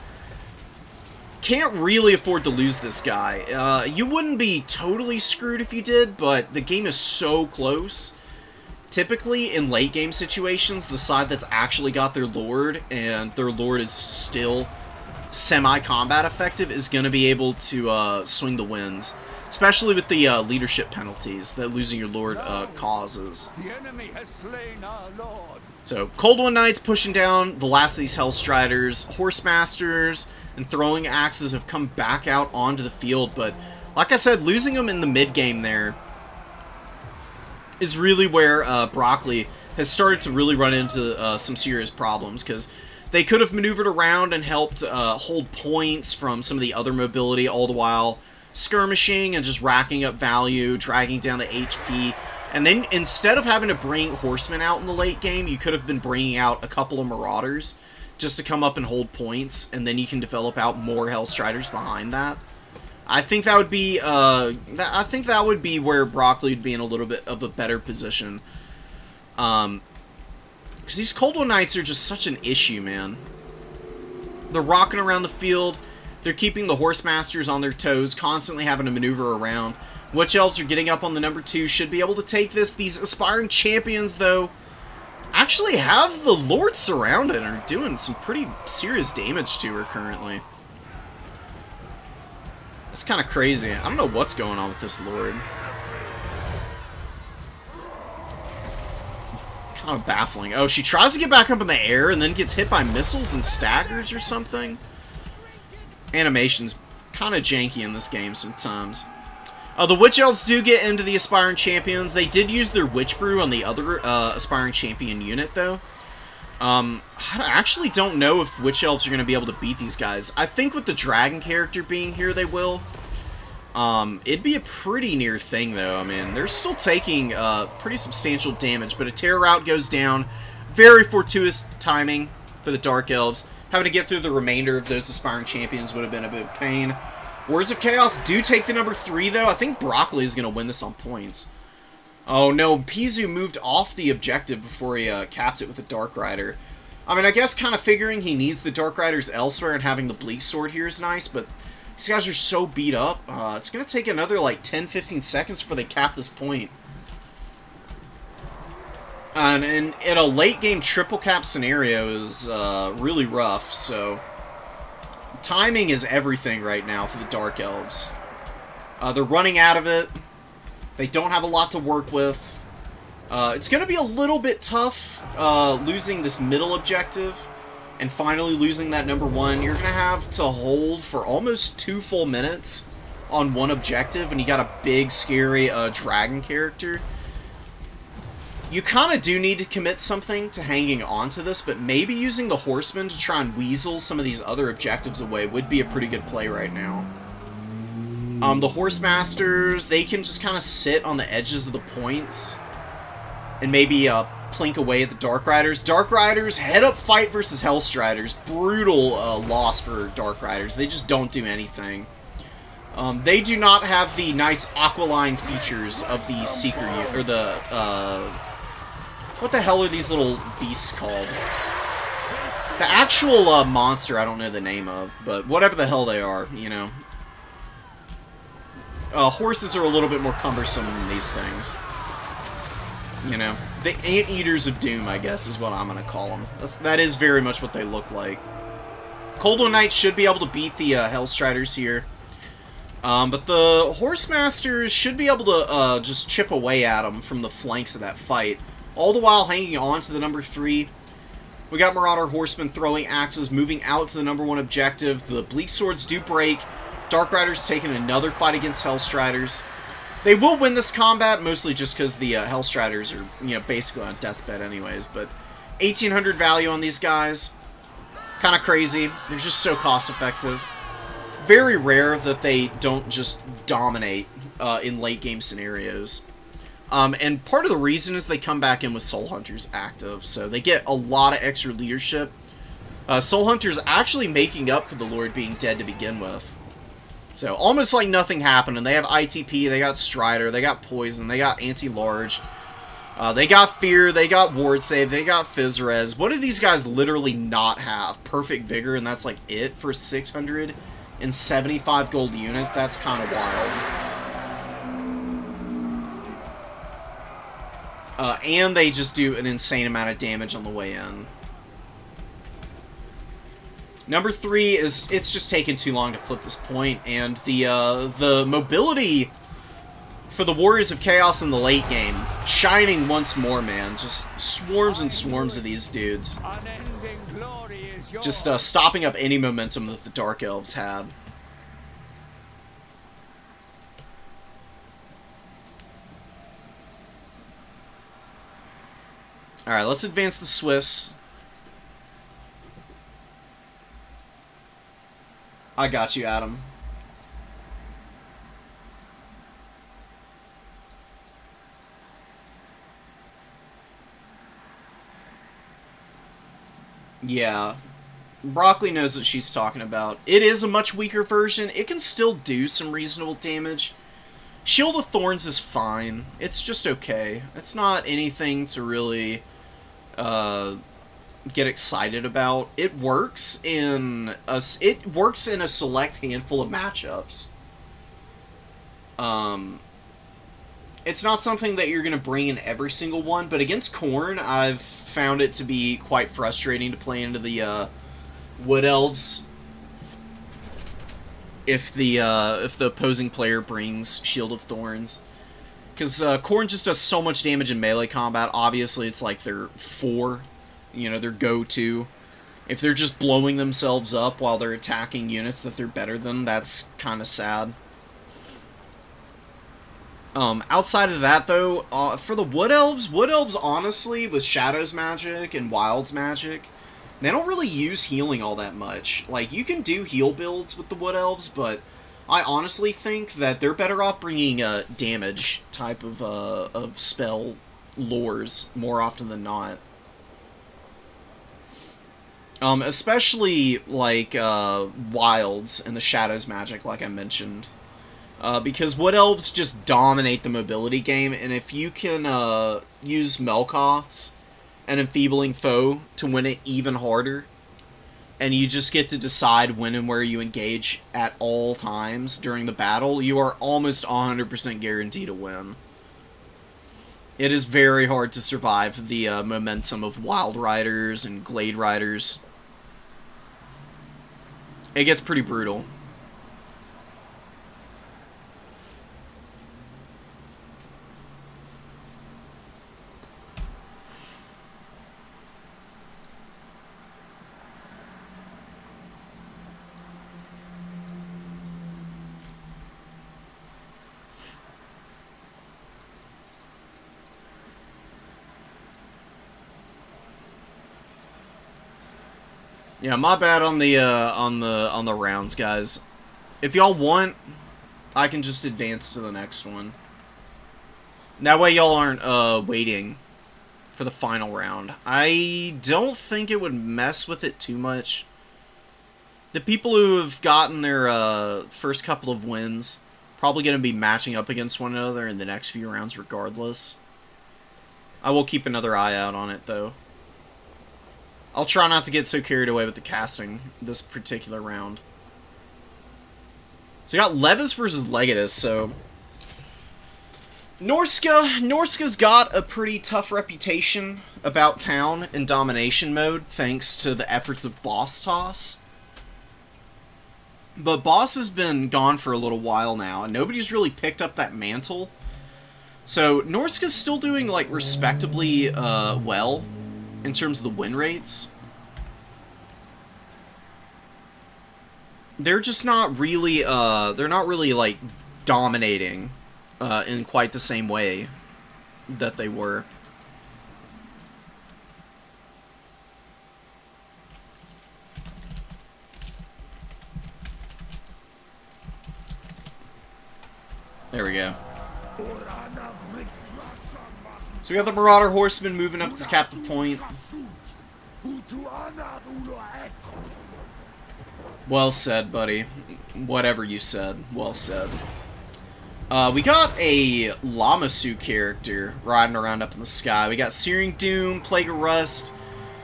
S1: Can't really afford to lose this guy. You wouldn't be totally screwed if you did, but the game is so close. Typically, in late game situations, the side that's actually got their Lord, and their Lord is still semi-combat effective, is going to be able to swing the wins. Especially with the leadership penalties that losing your Lord causes.
S3: The enemy has slain our Lord.
S1: So, Cold One Knights pushing down the last of these Hellstriders. Horsemasters and Throwing Axes have come back out onto the field, but like I said, losing them in the mid-game there is really where Broccoli has started to really run into some serious problems, because they could have maneuvered around and helped hold points from some of the other mobility, all the while skirmishing and just racking up value, dragging down the HP. And then instead of having to bring Horsemen out in the late game, you could have been bringing out a couple of Marauders just to come up and hold points, and then you can develop out more Hellstriders behind that. I think that would be where Broccoli would be in a little bit of a better position. Because these Cold One Knights are just such an issue, man. They're rocking around the field. They're keeping the Horsemasters on their toes, constantly having to maneuver around. Witch Elves are getting up on the number 2, should be able to take this. These Aspiring Champions, though, actually have the Lord surrounded and are doing some pretty serious damage to her currently. That's kind of crazy. I don't know what's going on with this Lord. Kind of baffling. Oh, she tries to get back up in the air and then gets hit by missiles and staggers or something. Animation's kind of janky in this game sometimes. The Witch Elves do get into the Aspiring Champions. They did use their Witch Brew on the other Aspiring Champion unit, though. I actually don't know if Witch Elves are going to be able to beat these guys. I think with the Dragon character being here, they will. It'd be a pretty near thing, though. I mean, they're still taking pretty substantial damage, but a Terror Route goes down. Very fortuitous timing for the Dark Elves. Having to get through the remainder of those Aspiring Champions would have been a bit of pain. Words of Chaos do take the number 3, though. I think Broccoli is going to win this on points. Oh, no. Pizu moved off the objective before he capped it with the Dark Rider. I mean, I guess kind of figuring he needs the Dark Riders elsewhere and having the Bleak Sword here is nice, but these guys are so beat up. It's going to take another, like, 10-15 seconds before they cap this point. And in a late-game triple cap scenario is really rough, so timing is everything right now for the Dark Elves. They're running out of it. They don't have a lot to work with. It's going to be a little bit tough losing this middle objective and finally losing that number 1. You're going to have to hold for almost 2 full minutes on one objective, and you got a big, scary dragon character. You kind of do need to commit something to hanging on to this, but maybe using the Horsemen to try and weasel some of these other objectives away would be a pretty good play right now. The Horsemasters, they can just kind of sit on the edges of the points and maybe plink away at the Dark Riders. Dark Riders, head-up fight versus Hellstriders. Brutal loss for Dark Riders. They just don't do anything. They do not have the nice Aqualine features of the Seeker, or the, what the hell are these little beasts called? The actual monster I don't know the name of, but whatever the hell they are, you know. Horses are a little bit more cumbersome than these things. You know, the Anteaters of Doom, I guess, is what I'm going to call them. That is very much what they look like. Cold One Knights should be able to beat the Hellstriders here. But the Horsemasters should be able to just chip away at them from the flanks of that fight. All the while hanging on to the number 3. We got Marauder Horsemen throwing axes, moving out to the number 1 objective. The Bleak Swords do break. Dark Riders taking another fight against Hellstriders. They will win this combat, mostly just because the Hellstriders are, you know, basically on deathbed anyways. But 1,800 value on these guys. Kind of crazy. They're just so cost effective. very rare that they don't just dominate in late game scenarios. And part of the reason is they come back in with Soul Hunters active, so they get a lot of extra leadership. Soul Hunters actually making up for the Lord being dead to begin with. So, almost like nothing happened, and they have ITP, they got Strider, they got Poison, they got Anti-Large, they got Fear, they got Ward Save, they got Fizz Res. What do these guys literally not have? Perfect Vigor, and that's like it for 675 gold unit? That's kind of wild. And they just do an insane amount of damage on the way in. Number 3 is, it's just taken too long to flip this point, and the mobility for the Warriors of Chaos in the late game, shining once more, man. Just swarms and swarms of these dudes. Just stopping up any momentum that the Dark Elves had. Alright, let's advance the Swiss. I got you, Adam. Yeah. Broccoli knows what she's talking about. It is a much weaker version. It can still do some reasonable damage. Shield of Thorns is fine. It's just okay. It's not anything to really get excited about. It works in a select handful of matchups. It's not something that you're going to bring in every single one, but against Khorne, I've found it to be quite frustrating to play into the Wood Elves if the opposing player brings Shield of Thorns. Because Khorne just does so much damage in melee combat. Obviously, it's like their their go-to. If they're just blowing themselves up while they're attacking units that they're better than, that's kind of sad. Outside of that, though, for the Wood Elves honestly, with Shadow's magic and Wild's magic, they don't really use healing all that much. Like, you can do heal builds with the Wood Elves, but I honestly think that they're better off bringing damage type of spell lures more often than not. Especially, like, Wilds and the Shadow's magic, like I mentioned. Because Wood Elves just dominate the mobility game, and if you can use Melkoths and Enfeebling Foe to win it even harder, and you just get to decide when and where you engage at all times during the battle, you are almost 100% guaranteed to win. It is very hard to survive the momentum of Wild Riders and Glade Riders. It gets pretty brutal. Yeah, my bad on the rounds, guys. If y'all want, I can just advance to the next one. That way y'all aren't waiting for the final round. I don't think it would mess with it too much. The people who have gotten their first couple of wins probably going to be matching up against one another in the next few rounds regardless. I will keep another eye out on it, though. I'll try not to get so carried away with the casting this particular round. So you got Levis versus Legatus, so... Norska's got a pretty tough reputation about town in domination mode, thanks to the efforts of Boss Toss. But Boss has been gone for a little while now, and nobody's really picked up that mantle. So Norska's still doing, like, respectably well in terms of the win rates. They're just not really, like, dominating in quite the same way that they were. There we go. So we got the Marauder Horsemen moving up to cap the point. Well said, buddy. Whatever you said. Well said. We got a Lamasu character riding around up in the sky. We got Searing Doom, Plague of Rust.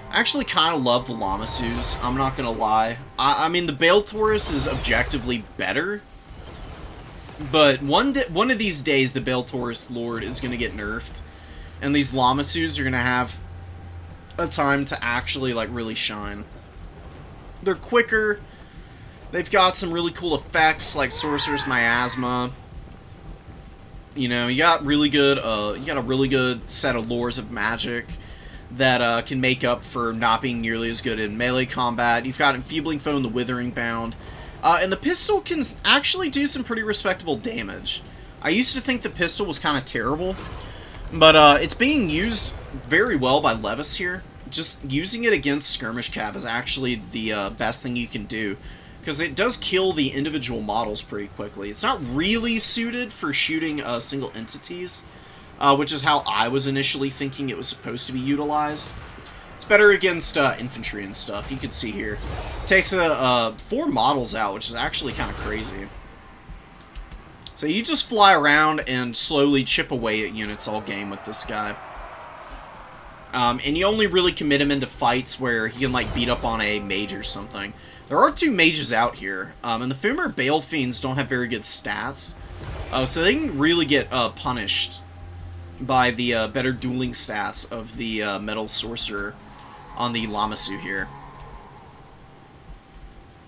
S1: I actually kind of love the Lamasus, I'm not going to lie. I mean, the Bale Taurus is objectively better. But one of these days, the Bale Taurus Lord is going to get nerfed. And these Lamasus are going to have a time to actually, like, really shine. They're quicker. They've got some really cool effects, like Sorcerer's Miasma. You know, you got a really good set of lores of magic that can make up for not being nearly as good in melee combat. You've got Enfeebling Foe and the Withering Bound. And the pistol can actually do some pretty respectable damage. I used to think the pistol was kind of terrible, but it's being used very well by Levis here. Just using it against Skirmish Cav is actually the best thing you can do, because it does kill the individual models pretty quickly. It's not really suited for shooting single entities, which is how I was initially thinking it was supposed to be utilized. It's better against infantry and stuff. You can see here. Takes 4 models out, which is actually kind of crazy. So you just fly around and slowly chip away at units all game with this guy. And you only really commit him into fights where he can, like, beat up on a mage or something. There are 2 mages out here, and the Fimmer Bale Fiends don't have very good stats, so they can really get punished by the better dueling stats of the Metal Sorcerer on the Lamasu here.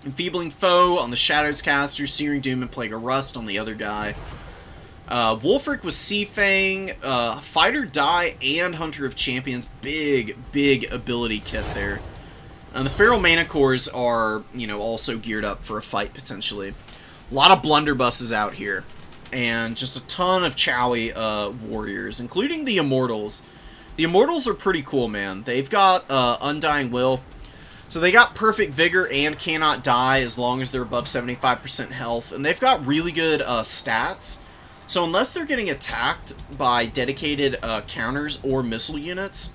S1: Enfeebling Foe on the Shadows Caster, Searing Doom and Plague of Rust on the other guy. Wolfric with Sea Fang, Fighter Die, and Hunter of Champions. Big ability kit there. And the Feral Manticores are, you know, also geared up for a fight, potentially. A lot of blunderbusses out here. And just a ton of Chowie warriors, including the Immortals. The Immortals are pretty cool, man. They've got Undying Will. So they got Perfect Vigor and Cannot Die as long as they're above 75% health. And they've got really good stats. So unless they're getting attacked by dedicated counters or missile units,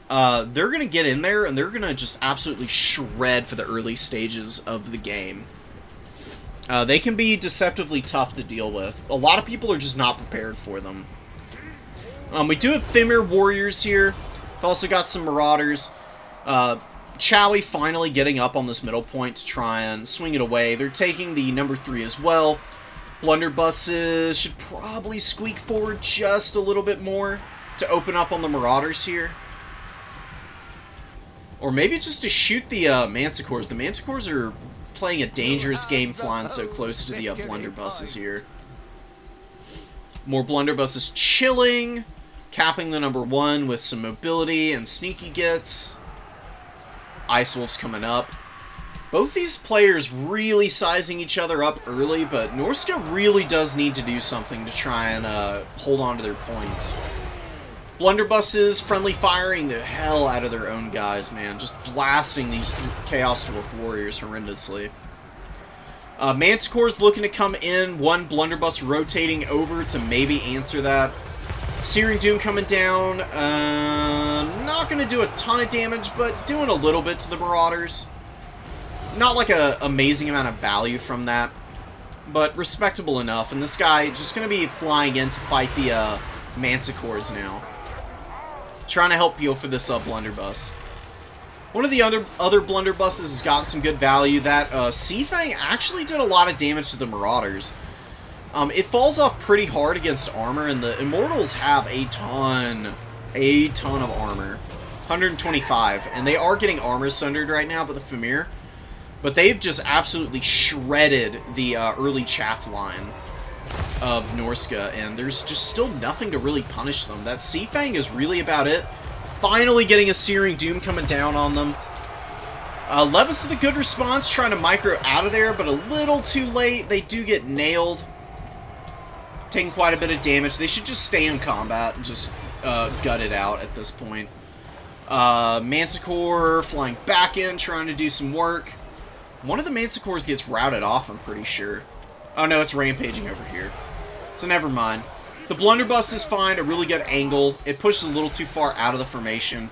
S1: they're going to get in there, and they're going to just absolutely shred for the early stages of the game. They can be deceptively tough to deal with. A lot of people are just not prepared for them. We do have Fimir Warriors here. We've also got some Marauders. Chowie finally getting up on this middle point to try and swing it away. They're taking the number 3 as well. Blunderbusses should probably squeak forward just a little bit more to open up on the Marauders here. Or maybe just to shoot the Manticores. The Manticores are playing a dangerous game flying so close to the Blunderbusses here. More Blunderbusses chilling, capping the number 1 with some mobility and sneaky gets. Ice Wolf's coming up. Both these players really sizing each other up early, but Norska really does need to do something to try and hold on to their points. Blunderbusses friendly firing the hell out of their own guys, man. Just blasting these Chaos Dwarf Warriors horrendously. Manticore's looking to come in. 1 Blunderbuss rotating over to maybe answer that. Searing Doom coming down. Not going to do a ton of damage, but doing a little bit to the Marauders. Not like an amazing amount of value from that, but respectable enough. And this guy just going to be flying in to fight the Manticores now. Trying to help peel for this Blunderbuss. One of the other Blunderbusses has gotten some good value. That Sea Fang actually did a lot of damage to the Marauders. It falls off pretty hard against armor, and the Immortals have a ton of armor. 125, and they are getting armor sundered right now, but the Fimir. But they've just absolutely shredded the early chaff line of Norska, and there's just still nothing to really punish them. That Sea Fang is really about it. Finally getting a Searing Doom coming down on them. Levis with a good response, trying to micro out of there, but a little too late. They do get nailed. Taking quite a bit of damage. They should just stay in combat and just gut it out at this point. Manticore flying back in, trying to do some work. One of the Manticores gets routed off, I'm pretty sure. Oh no, it's rampaging over here. So never mind. The blunderbuss is fine, a really good angle. It pushes a little too far out of the formation.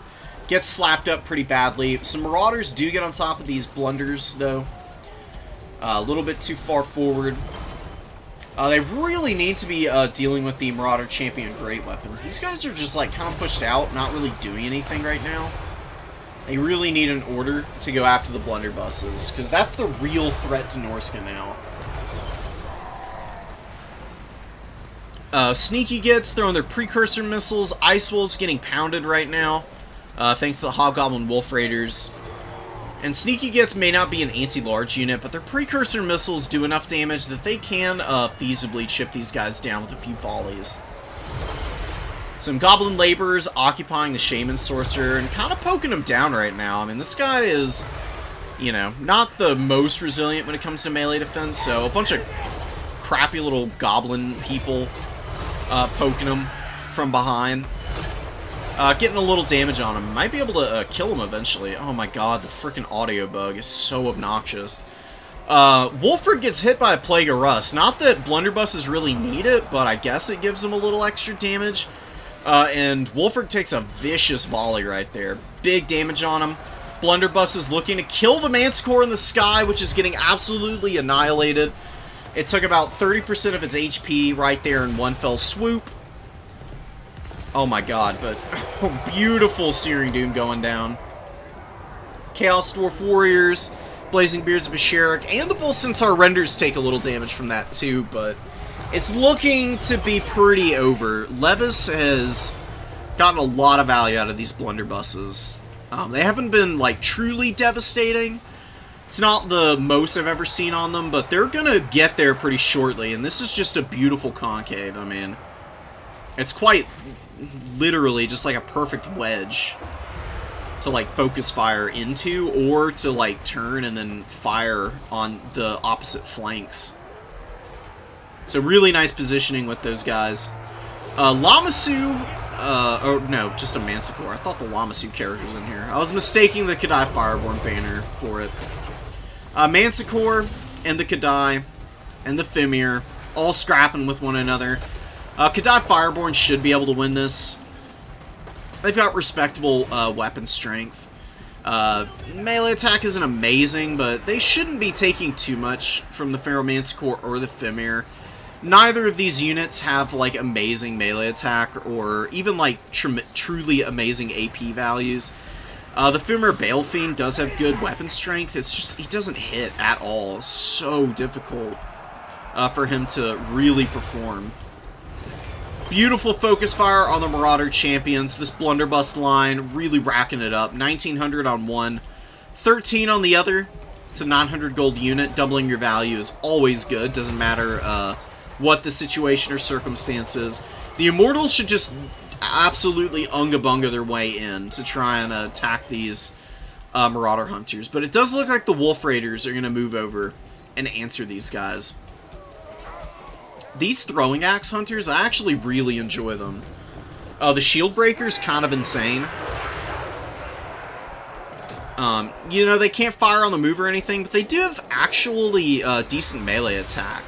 S1: Gets slapped up pretty badly. Some Marauders do get on top of these blunders, though. A little bit too far forward. They really need to be dealing with the Marauder Champion Great Weapons. These guys are just, like, kind of pushed out, not really doing anything right now. They really need an order to go after the blunderbusses, because that's the real threat to Norsca now. Sneaky gets throwing their precursor missiles. Ice Wolf's getting pounded right now, thanks to the Hobgoblin Wolf Raiders. And Sneaky Gets may not be an anti-large unit, but their precursor missiles do enough damage that they can feasibly chip these guys down with a few volleys. Some Goblin Laborers occupying the Shaman Sorcerer and kind of poking him down right now. I mean, this guy is, you know, not the most resilient when it comes to melee defense, so a bunch of crappy little Goblin people poking him from behind. Getting a little damage on him. Might be able to kill him eventually. Oh my god, the freaking audio bug is so obnoxious. Wolfric gets hit by a Plague of Rust. Not that blunderbusses really need it, but I guess it gives him a little extra damage. And Wolfric takes a vicious volley right there. Big damage on him. Blunderbuss is looking to kill the Manticore in the sky, which is getting absolutely annihilated. It took about 30% of its HP right there in one fell swoop. Oh my god, but beautiful Searing Doom going down. Chaos Dwarf Warriors, Blazing Beards of Basharik, and the Bull Centaur Renders take a little damage from that too, but it's looking to be pretty over. Levis has gotten a lot of value out of these blunderbusses. They haven't been, like, truly devastating. It's not the most I've ever seen on them, but they're gonna get there pretty shortly, and this is just a beautiful concave. I mean, it's quite literally just like a perfect wedge to, like, focus fire into, or to, like, turn and then fire on the opposite flanks. So really nice positioning with those guys. Lamasu, or no, just a Manticore. I thought the Lamasu character was in here. I was mistaking the Kadai Fireborn banner for it. Manticore and the Kadai and the Fimir all scrapping with one another. Kadai Fireborn should be able to win this. They've got respectable weapon strength. Melee attack isn't amazing, but they shouldn't be taking too much from the Pharaoh Manticore or the Fimir. Neither of these units have, like, amazing melee attack or even, like, truly amazing AP values. The Fimir Balefiend does have good weapon strength. It's just, he doesn't hit at all. It's so difficult for him to really perform. Beautiful focus fire on the Marauder Champions. This blunderbuss line really racking it up. 1900 on one, 13 on the other. It's a 900 gold unit. Doubling your value is always good. Doesn't matter what the situation or circumstances. The Immortals should just absolutely unga-bunga their way in to try and attack these Marauder Hunters. But it does look like the Wolf Raiders are going to move over and answer these guys. These Throwing Axe Hunters, I actually really enjoy them. The Shield Breaker's kind of insane. You know, they can't fire on the move or anything, but they do have actually decent melee attack.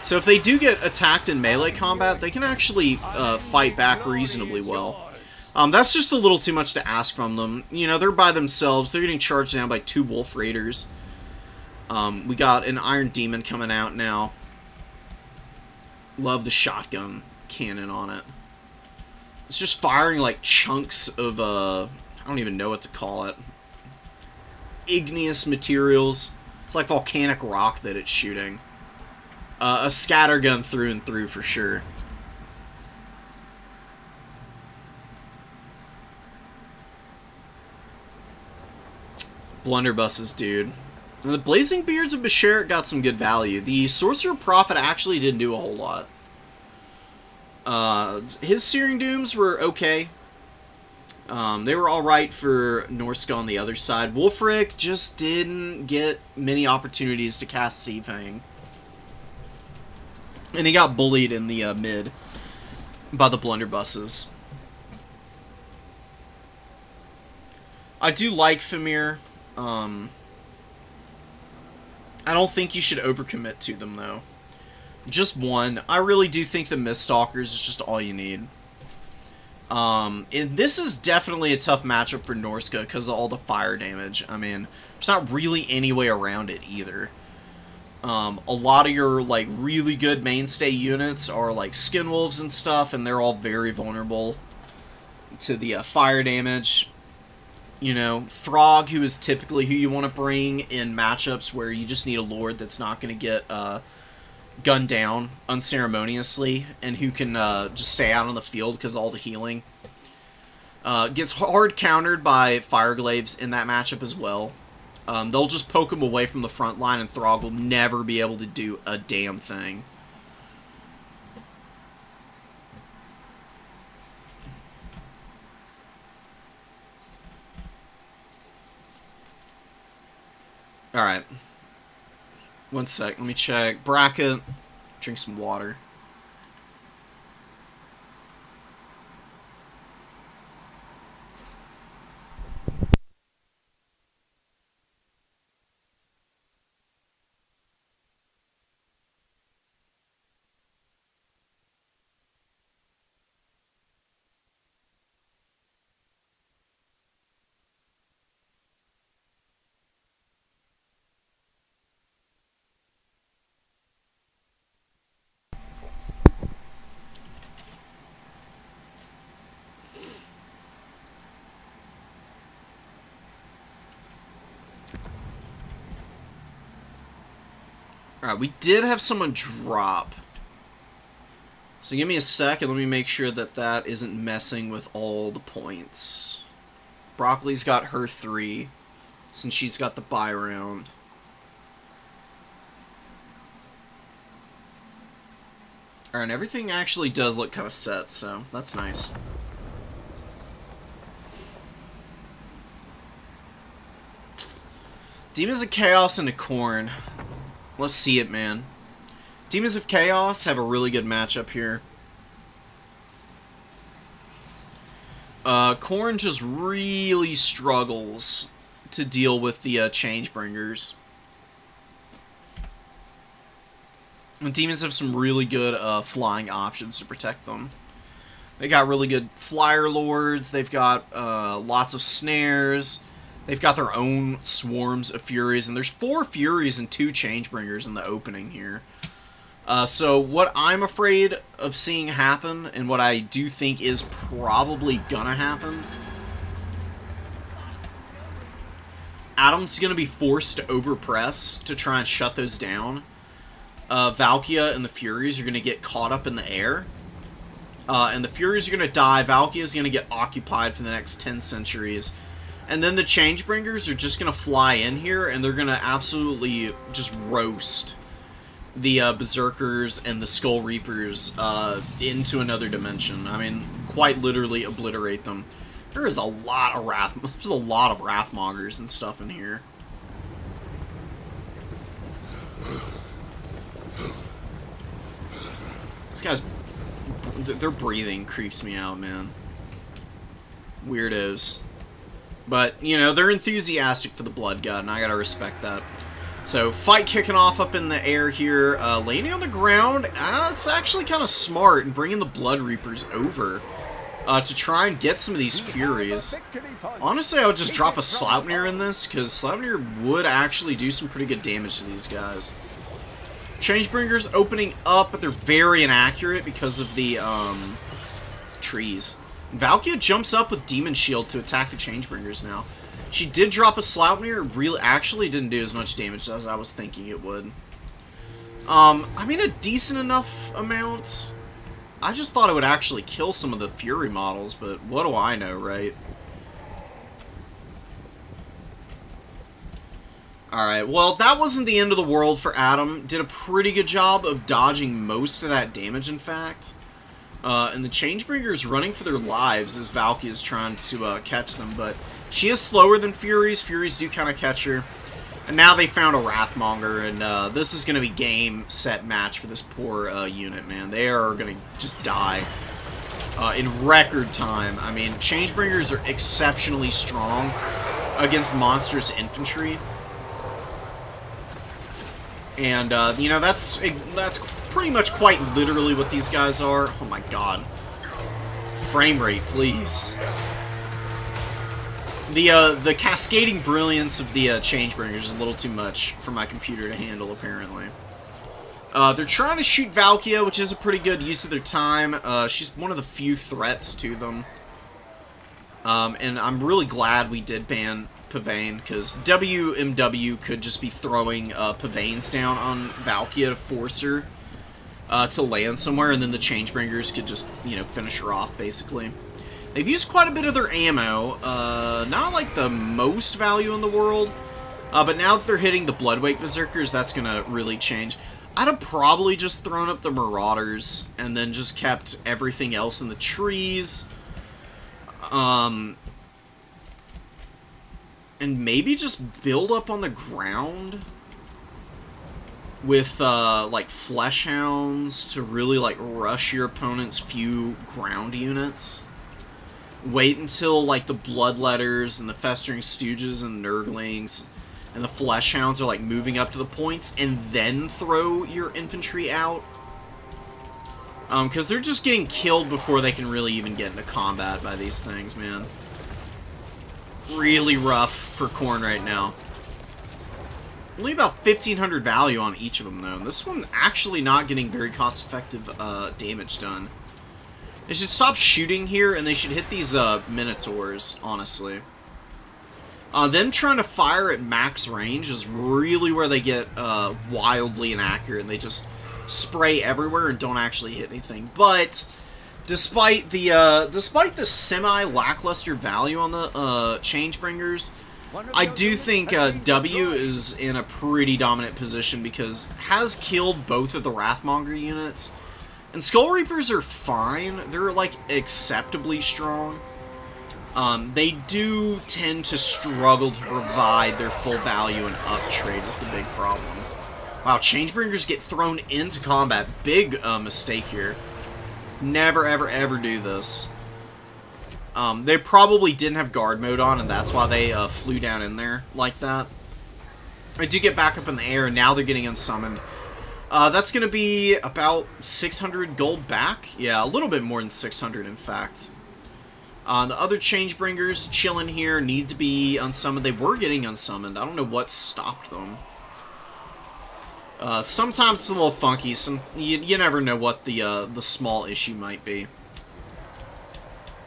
S1: So if they do get attacked in melee combat, they can actually fight back reasonably well. That's just a little too much to ask from them. You know, they're by themselves. They're getting charged down by 2 Wolf Raiders. We got an Iron Demon coming out now. Love the shotgun cannon on it. It's just firing like chunks of, I don't even know what to call it. Igneous materials. It's like volcanic rock that it's shooting. A scattergun through and through for sure. Blunderbusses, dude. And the Blazing Beards of Basharik got some good value. The Sorcerer Prophet actually didn't do a whole lot. His Searing Dooms were okay. They were alright for Norsca on the other side. Wolfric just didn't get many opportunities to cast Sea Fang. And he got bullied in the mid by the blunderbusses. I do like Fimir. I don't think you should overcommit to them, though. Just one. I really do think the Miststalkers is just all you need. And this is definitely a tough matchup for Norska because of all the fire damage. I mean, there's not really any way around it either. A lot of your, like, really good mainstay units are, like, Skinwolves and stuff, and they're all very vulnerable to the fire damage. You know, Throg, who is typically who you want to bring in matchups where you just need a Lord that's not going to get gunned down unceremoniously, and who can just stay out on the field because of all the healing. Gets hard countered by Fireglaves in that matchup as well. They'll just poke him away from the front line, and Throg will never be able to do a damn thing. Alright. One sec, let me check. Bracket. Drink some water. Alright, we did have someone drop. So give me a sec and let me make sure that that isn't messing with all the points. Broccoli's got her 3, since she's got the bye round. Alright, and everything actually does look kind of set, so that's nice. Demons of Chaos and a Khorne. Let's see it, man. Demons of Chaos have a really good matchup here. Khorne just really struggles to deal with the Changebringers. And Demons have some really good flying options to protect them. They got really good Flyer Lords. They've got lots of snares. They've got their own swarms of Furies, and there's 4 Furies and 2 Changebringers in the opening here. So what I'm afraid of seeing happen, and what I do think is probably gonna happen, Adam's gonna be forced to overpress to try and shut those down. Valkia and the Furies are gonna get caught up in the air. And the Furies are gonna die. Valkia's gonna get occupied for the next 10 centuries. And then the Changebringers are just going to fly in here, and they're going to absolutely just roast the Berserkers and the Skull Reapers into another dimension. I mean, quite literally obliterate them. There is a lot of there's a lot of Wrathmongers and stuff in here. These guys, their breathing creeps me out, man. Weirdos. But, you know, they're enthusiastic for the Blood God, and I gotta respect that. So, fight kicking off up in the air here. Landing on the ground, it's actually kind of smart, and bringing the Blood Reapers over to try and get some of these Furies. Honestly, I would just drop a Sleipnir in this, because Sleipnir would actually do some pretty good damage to these guys. Changebringers opening up, but they're very inaccurate because of the trees. Valkia jumps up with Demon Shield to attack the Changebringers now. She did drop a Sleipnir. Really, actually didn't do as much damage as I was thinking it would. I mean, a decent enough amount. I just thought it would actually kill some of the Fury models, but what do I know, right? Alright, well, that wasn't the end of the world for Adam. Did a pretty good job of dodging most of that damage, in fact. And the Changebringer's running for their lives as Valkia is trying to catch them, but she is slower than Furies. Furies do kind of catch her. And now they found a Wrathmonger, and this is going to be game, set, match for this poor unit, man. They are going to just die in record time. I mean, Changebringers are exceptionally strong against monstrous infantry. And, you know, that's pretty much quite literally what these guys are. Oh my god. Frame rate, please. The cascading brilliance of the Changebringers is a little too much for my computer to handle, apparently. They're trying to shoot Valkia, which is a pretty good use of their time. She's one of the few threats to them. And I'm really glad we did ban Pavane, because WMW could just be throwing Pavanes down on Valkia to force her to land somewhere, and then the Changebringers could just, you know, finish her off, basically. They've used quite a bit of their ammo, not like the most value in the world, but now that they're hitting the Bloodwake Berserkers, that's going to really change. I'd have probably just thrown up the Marauders, and then just kept everything else in the trees, and maybe just build up on the ground with, like, Flesh Hounds to really, like, rush your opponent's few ground units. Wait until, like, the Bloodletters and the Festering Stooges and Nurglings and the Flesh Hounds are, like, moving up to the points, and then throw your infantry out. Because they're just getting killed before they can really even get into combat by these things, man. Really rough for Khorne right now. Only about 1,500 value on each of them, though. This one actually not getting very cost-effective damage done. They should stop shooting here, and they should hit these Minotaurs, honestly. Them trying to fire at max range is really where they get wildly inaccurate, and they just spray everywhere and don't actually hit anything. But despite the semi-lackluster value on the Changebringers, I do think W is in a pretty dominant position because has killed both of the Wrathmonger units. And Skull Reapers are fine. They're, like, acceptably strong. They do tend to struggle to provide their full value, and up trade is the big problem. Wow, Changebringers get thrown into combat. Big mistake here. Never, ever, ever do this. They probably didn't have guard mode on, and that's why they flew down in there like that. I do get back up in the air, and now they're getting unsummoned. That's going to be about 600 gold back. Yeah, a little bit more than 600, in fact. The other Changebringers chilling here need to be unsummoned. They were getting unsummoned. I don't know what stopped them. Sometimes it's a little funky. You never know what the small issue might be.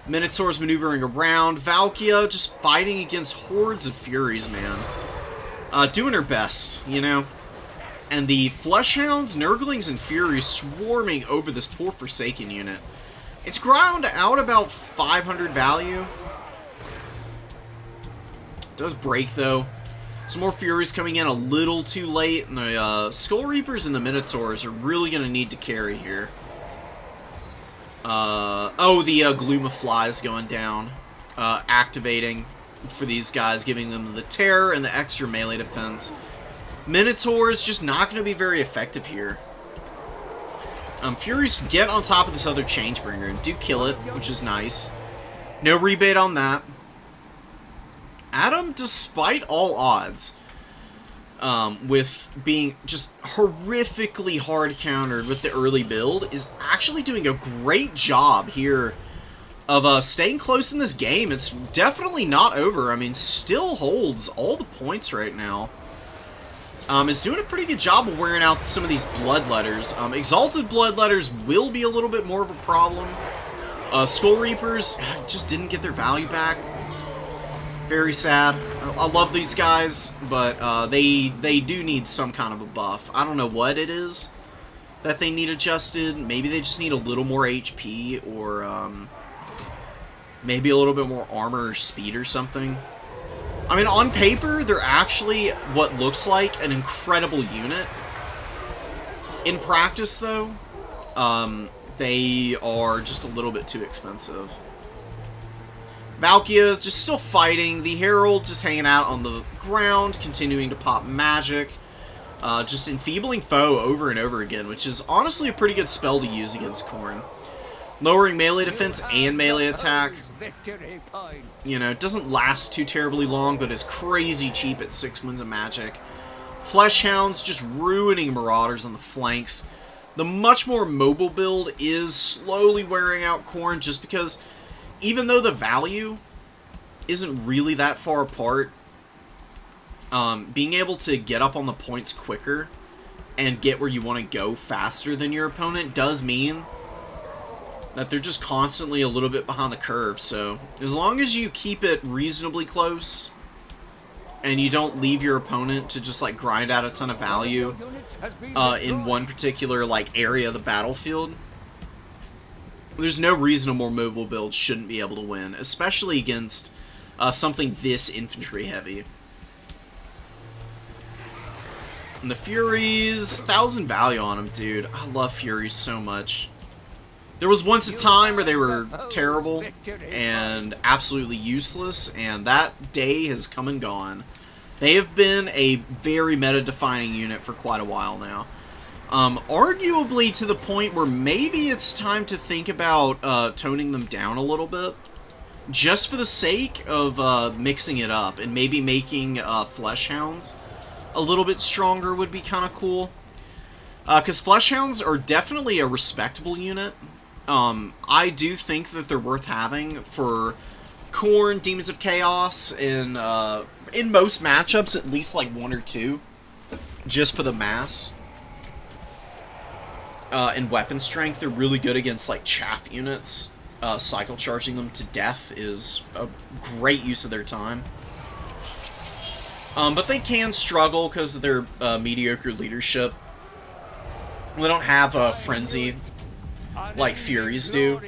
S1: Minotaurs maneuvering around. Valkia just fighting against hordes of Furies, man. Doing her best, you know. And the Fleshhounds, Nurglings, and Furies swarming over this poor Forsaken unit. It's ground out about 500 value. Does break, though. Some more Furies coming in a little too late, and the Skull Reapers and the Minotaurs are really going to need to carry here. Oh, the Gloom of Flies going down. Activating for these guys, giving them the terror and the extra melee defense. Minotaurs just not going to be very effective here. Furies get on top of this other Changebringer and do kill it, which is nice. No rebate on that. Adam, despite all odds, with being just horrifically hard countered with the early build, is actually doing a great job here of staying close in this game. It's definitely not over. I mean, still holds all the points right now. Is doing a pretty good job of wearing out some of these Bloodletters. Exalted Bloodletters will be a little bit more of a problem. Skull Reapers just didn't get their value back. Very sad. I love these guys, but they do need some kind of a buff. I don't know what it is that they need adjusted. Maybe they just need a little more HP, or maybe a little bit more armor or speed or something. I mean, on paper, they're actually what looks like an incredible unit. In practice, though, they are just a little bit too expensive. Valkia is just still fighting. The Herald just hanging out on the ground, continuing to pop magic. Just enfeebling foe over and over again, which is honestly a pretty good spell to use against Khorne. Lowering melee defense and melee attack. You know, it doesn't last too terribly long, but is crazy cheap at 6 wins of magic. Fleshhounds just ruining Marauders on the flanks. The much more mobile build is slowly wearing out Khorne just because even though the value isn't really that far apart, being able to get up on the points quicker and get where you want to go faster than your opponent does mean that they're just constantly a little bit behind the curve. So as long as you keep it reasonably close and you don't leave your opponent to just like grind out a ton of value in one particular like area of the battlefield, there's no reason a more mobile build shouldn't be able to win, especially against something this infantry heavy. And the Furies, 1,000 value on them, dude. I love Furies so much. There was once a time where they were terrible and absolutely useless, and that day has come and gone. They have been a very meta-defining unit for quite a while now. Arguably to the point where maybe it's time to think about toning them down a little bit. Just for the sake of mixing it up and maybe making Fleshhounds a little bit stronger would be kind of cool. Because Fleshhounds are definitely a respectable unit. I do think that they're worth having for Khorne, Demons of Chaos, and in most matchups, at least like 1 or 2, just for the mass. And weapon strength, they're really good against like chaff units. Cycle charging them to death is a great use of their time. But they can struggle because of their mediocre leadership. They don't have a frenzy like Furies do.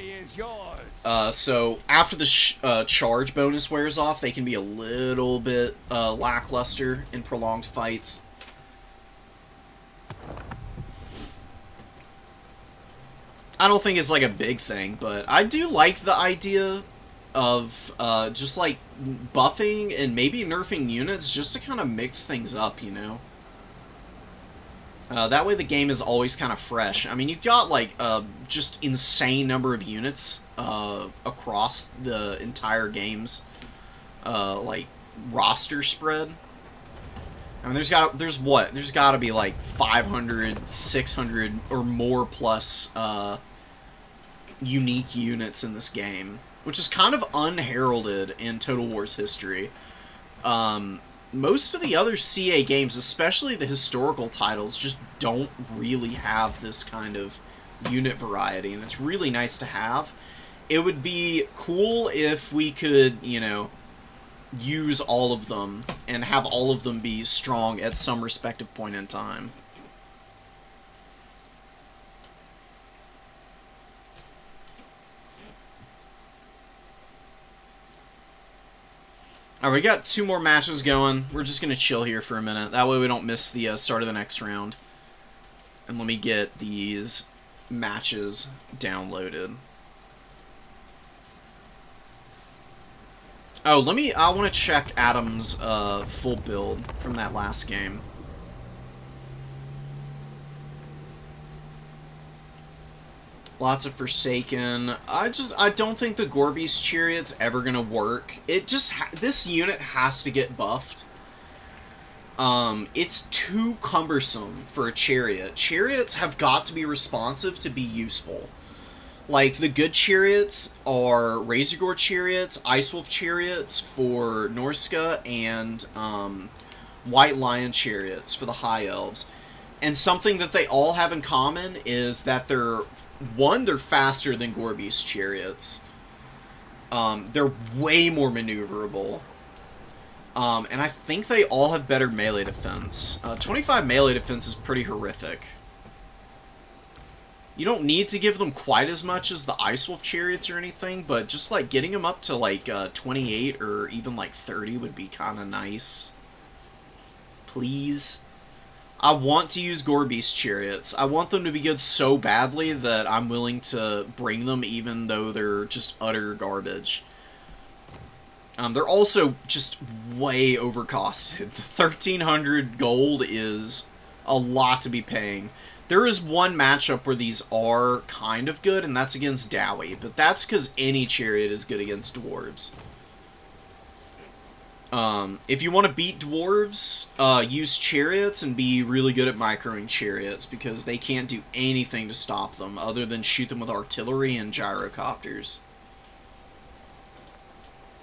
S1: So after the charge bonus wears off, they can be a little bit lackluster in prolonged fights. I don't think it's like a big thing, but I do like the idea of just like buffing and maybe nerfing units just to kind of mix things up, you know? That way the game is always kind of fresh. I mean, you've got like just insane number of units across the entire game's like roster spread. I mean, there's got to be like 500, 600 or more plus unique units in this game, which is kind of unheralded in Total War's history. Most of the other CA games, especially the historical titles, just don't really have this kind of unit variety, and it's really nice to have. It would be cool if we could, you know, use all of them and have all of them be strong at some respective point in time. Alright, we got 2 more matches going. We're just going to chill here for a minute. That way we don't miss the start of the next round. And let me get these matches downloaded. Oh, I want to check Adam's full build from that last game. Lots of Forsaken. I don't think the Gorby's Chariot's ever gonna work. This unit has to get buffed. It's too cumbersome for a chariot. Chariots have got to be responsive to be useful. Like, the good chariots are Razorgore chariots, Icewolf chariots for Norska, and White Lion chariots for the High Elves. And something that they all have in common is that they're faster than Gorby's chariots. They're way more maneuverable. And I think they all have better melee defense. 25 melee defense is pretty horrific. You don't need to give them quite as much as the Icewolf chariots or anything, but just like getting them up to like 28 or even like 30 would be kind of nice. Please. I want to use Gorby's chariots. I want them to be good so badly that I'm willing to bring them even though they're just utter garbage. They're also just way overcosted. 1,300 gold is a lot to be paying. There is one matchup where these are kind of good, and that's against Dowie, but that's because any chariot is good against dwarves. If you want to beat dwarves, use chariots and be really good at microing chariots, because they can't do anything to stop them other than shoot them with artillery and gyrocopters.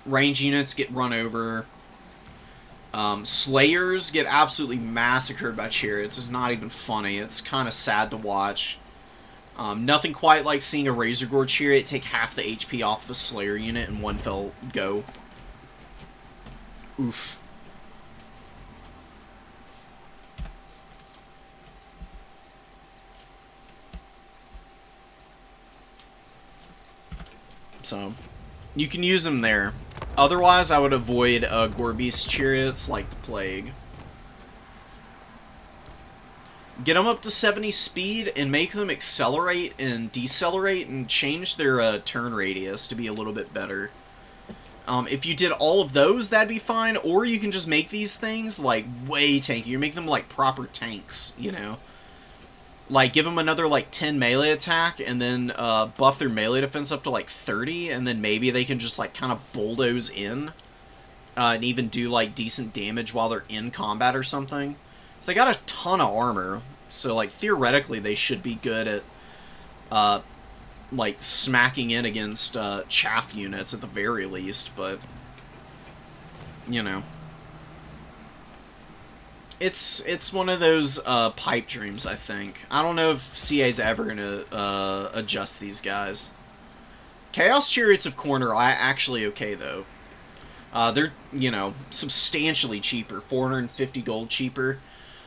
S1: Range units get run over. Slayers get absolutely massacred by chariots. It's not even funny. It's kind of sad to watch. Nothing quite like seeing a Razor Gore chariot take half the HP off of a Slayer unit in one fell go. Oof. So, you can use them there. Otherwise, I would avoid Gorbeast chariots like the plague. Get them up to 70 speed and make them accelerate and decelerate and change their turn radius to be a little bit better. If you did all of those, that'd be fine. Or you can just make these things, like, way tanky. You make them, like, proper tanks, you know? Like, give them another, like, 10 melee attack, and then buff their melee defense up to, like, 30, and then maybe they can just, like, kind of bulldoze in. And even do, like, decent damage while they're in combat or something. So they got a ton of armor. So, like, theoretically, they should be good at, like, smacking in against chaff units at the very least, but, you know. It's one of those pipe dreams, I think. I don't know if CA's ever going to adjust these guys. Chaos Chariots of Khorne are actually okay, though. They're, you know, substantially cheaper, 450 gold cheaper.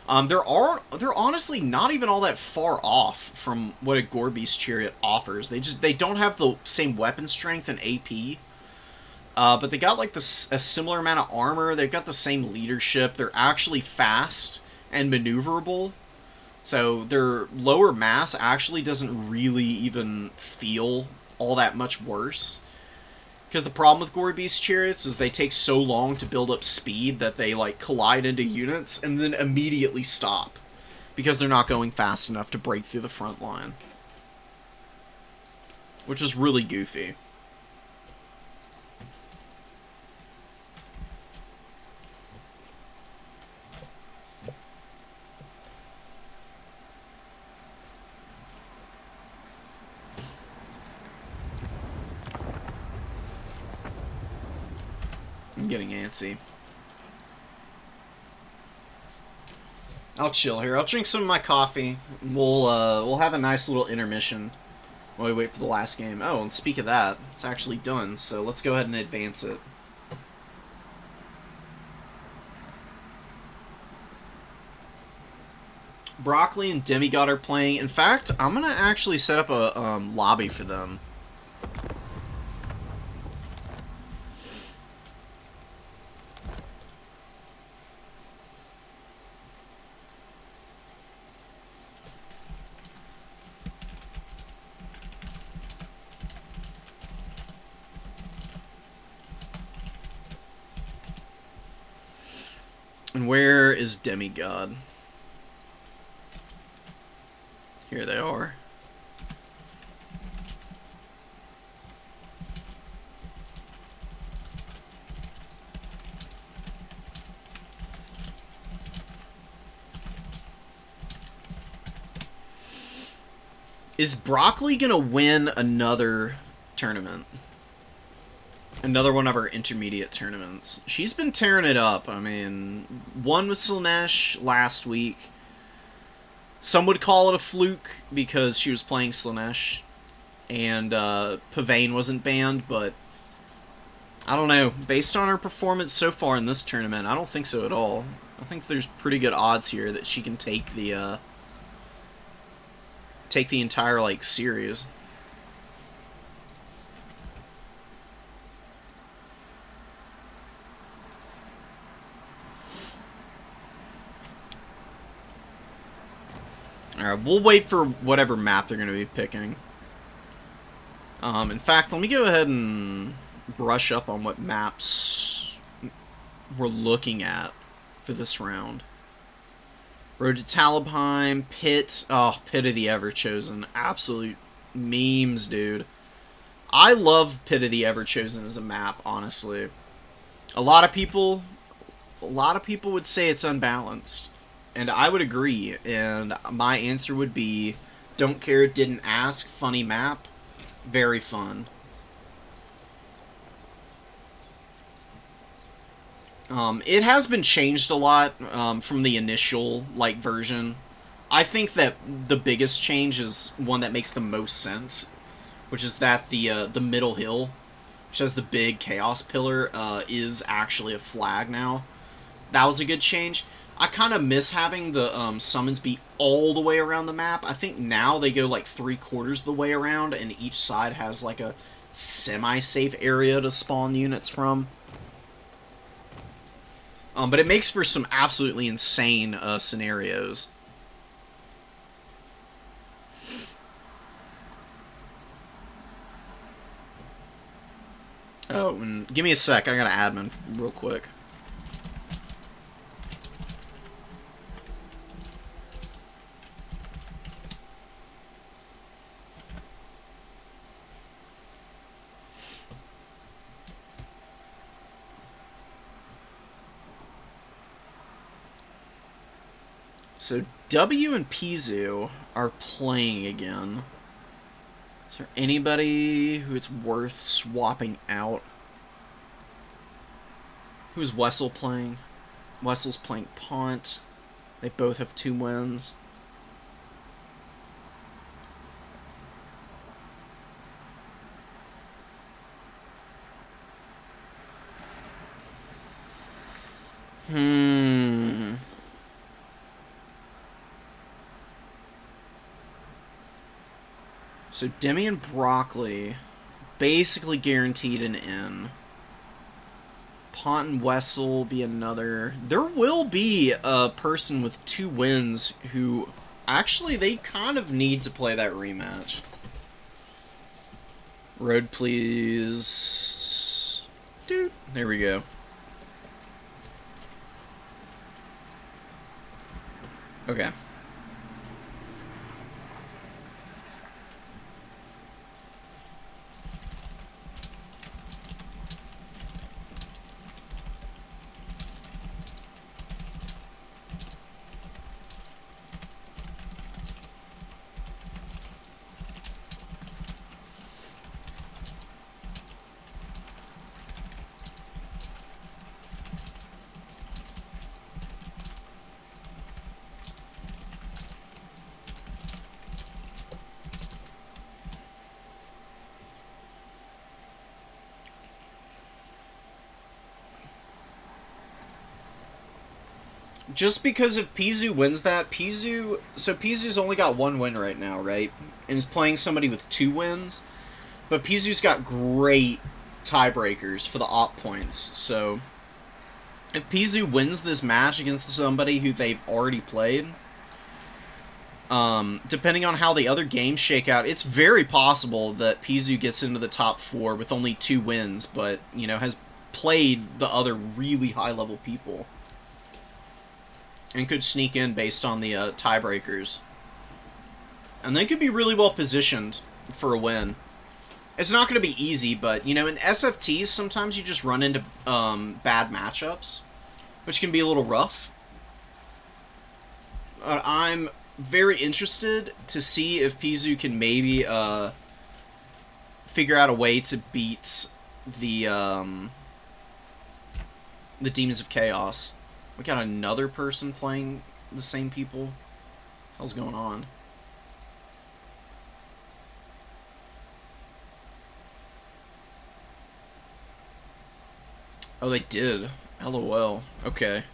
S1: They're honestly not even all that far off from what a Gorbeast chariot offers. They don't have the same weapon strength and AP, but they got like a similar amount of armor. They've got the same leadership. They're actually fast and maneuverable, so their lower mass actually doesn't really even feel all that much worse. Because the problem with Gorbeast chariots is they take so long to build up speed that they, like, collide into units and then immediately stop. Because they're not going fast enough to break through the front line. Which is really goofy. I'm getting antsy. I'll chill here. I'll drink some of my coffee. We'll have a nice little intermission while we wait for the last game. Oh, and speak of that, it's actually done, so let's go ahead and advance it. Broccoli and Demigod are playing. In fact, I'm gonna actually set up a lobby for them. And where is Demigod? Here they are. Is Broccoli gonna win another tournament? Another one of our intermediate tournaments. She's been tearing it up. I mean, won with Slaanesh last week. Some would call it a fluke because she was playing Slaanesh and Pavane wasn't banned, but I don't know. Based on her performance so far in this tournament, I don't think so at all. I think there's pretty good odds here that she can take the entire, like, series. Alright, we'll wait for whatever map they're going to be picking. In fact, let me go ahead and brush up on what maps we're looking at for this round. Road to Talabheim, Pit. Oh, Pit of the Everchosen. Absolute memes, dude. I love Pit of the Everchosen as a map, honestly. A lot of people a lot of people would say it's unbalanced. And I would agree. And my answer would be, don't care, didn't ask, funny map, very fun. It has been changed a lot from the initial version. I think that the biggest change is one that makes the most sense, which is that the middle hill, which has the big chaos pillar, is actually a flag now. That was a good change. I kind of miss having the summons be all the way around the map. I think now they go like 3/4 of the way around, and each side has like a semi-safe area to spawn units from. But it makes for some absolutely insane scenarios. Oh, and give me a sec. I got an admin real quick. So W and Pizu are playing again. Is there anybody who it's worth swapping out? Who's Wessel playing? Wessel's playing Pont. They both have 2 wins. So Demi and Broccoli basically guaranteed an in. Pont and Wessel will be another. There will be a person with 2 wins who actually they kind of need to play that rematch. Road, please. Dude, there we go. Okay. Just because if Pizu wins that, Pizu's only got 1 win right now, right? And is playing somebody with 2 wins. But Pizu's got great tiebreakers for the op points. So if Pizu wins this match against somebody who they've already played, depending on how the other games shake out, it's very possible that Pizu gets into the top 4 with only 2 wins, but, you know, has played the other really high-level people. And could sneak in based on the tiebreakers. And they could be really well positioned for a win. It's not going to be easy, but, you know, in SFTs, sometimes you just run into bad matchups, which can be a little rough. I'm very interested to see if Pizu can maybe figure out a way to beat the Demons of Chaos. We got another person playing the same people. What the hell's going on? Oh, they did. LOL. Okay.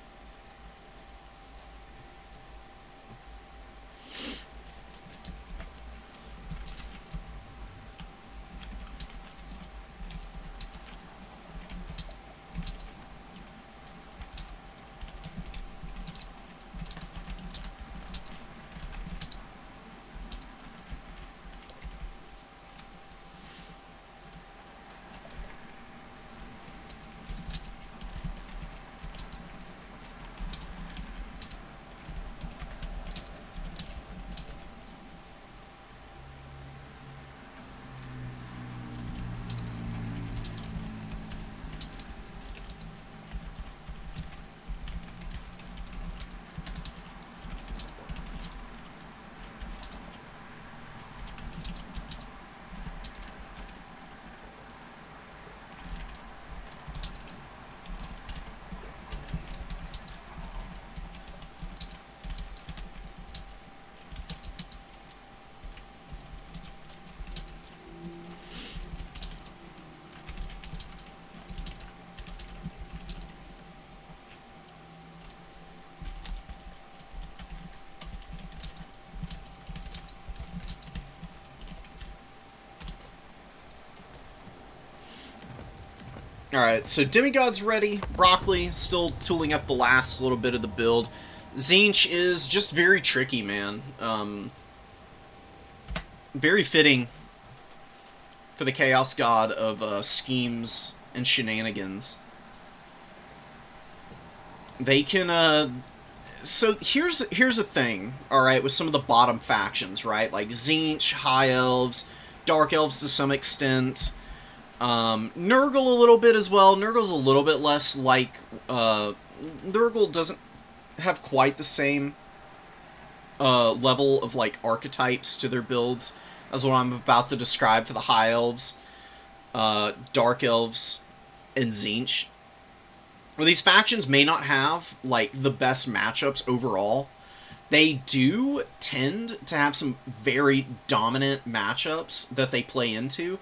S1: Alright, so Demigod's ready. Broccoli still tooling up the last little bit of the build. Tzeentch is just very tricky, man. Very fitting for the Chaos God of schemes and shenanigans. They can, so here's a thing, alright, with some of the bottom factions, right? Like Tzeentch, High Elves, Dark Elves to some extent, Nurgle a little bit as well. Nurgle's a little bit less like, Nurgle doesn't have quite the same level of, like, archetypes to their builds as what I'm about to describe for the High Elves, Dark Elves, and Tzeentch. Where these factions may not have, like, the best matchups overall, they do tend to have some very dominant matchups that they play into.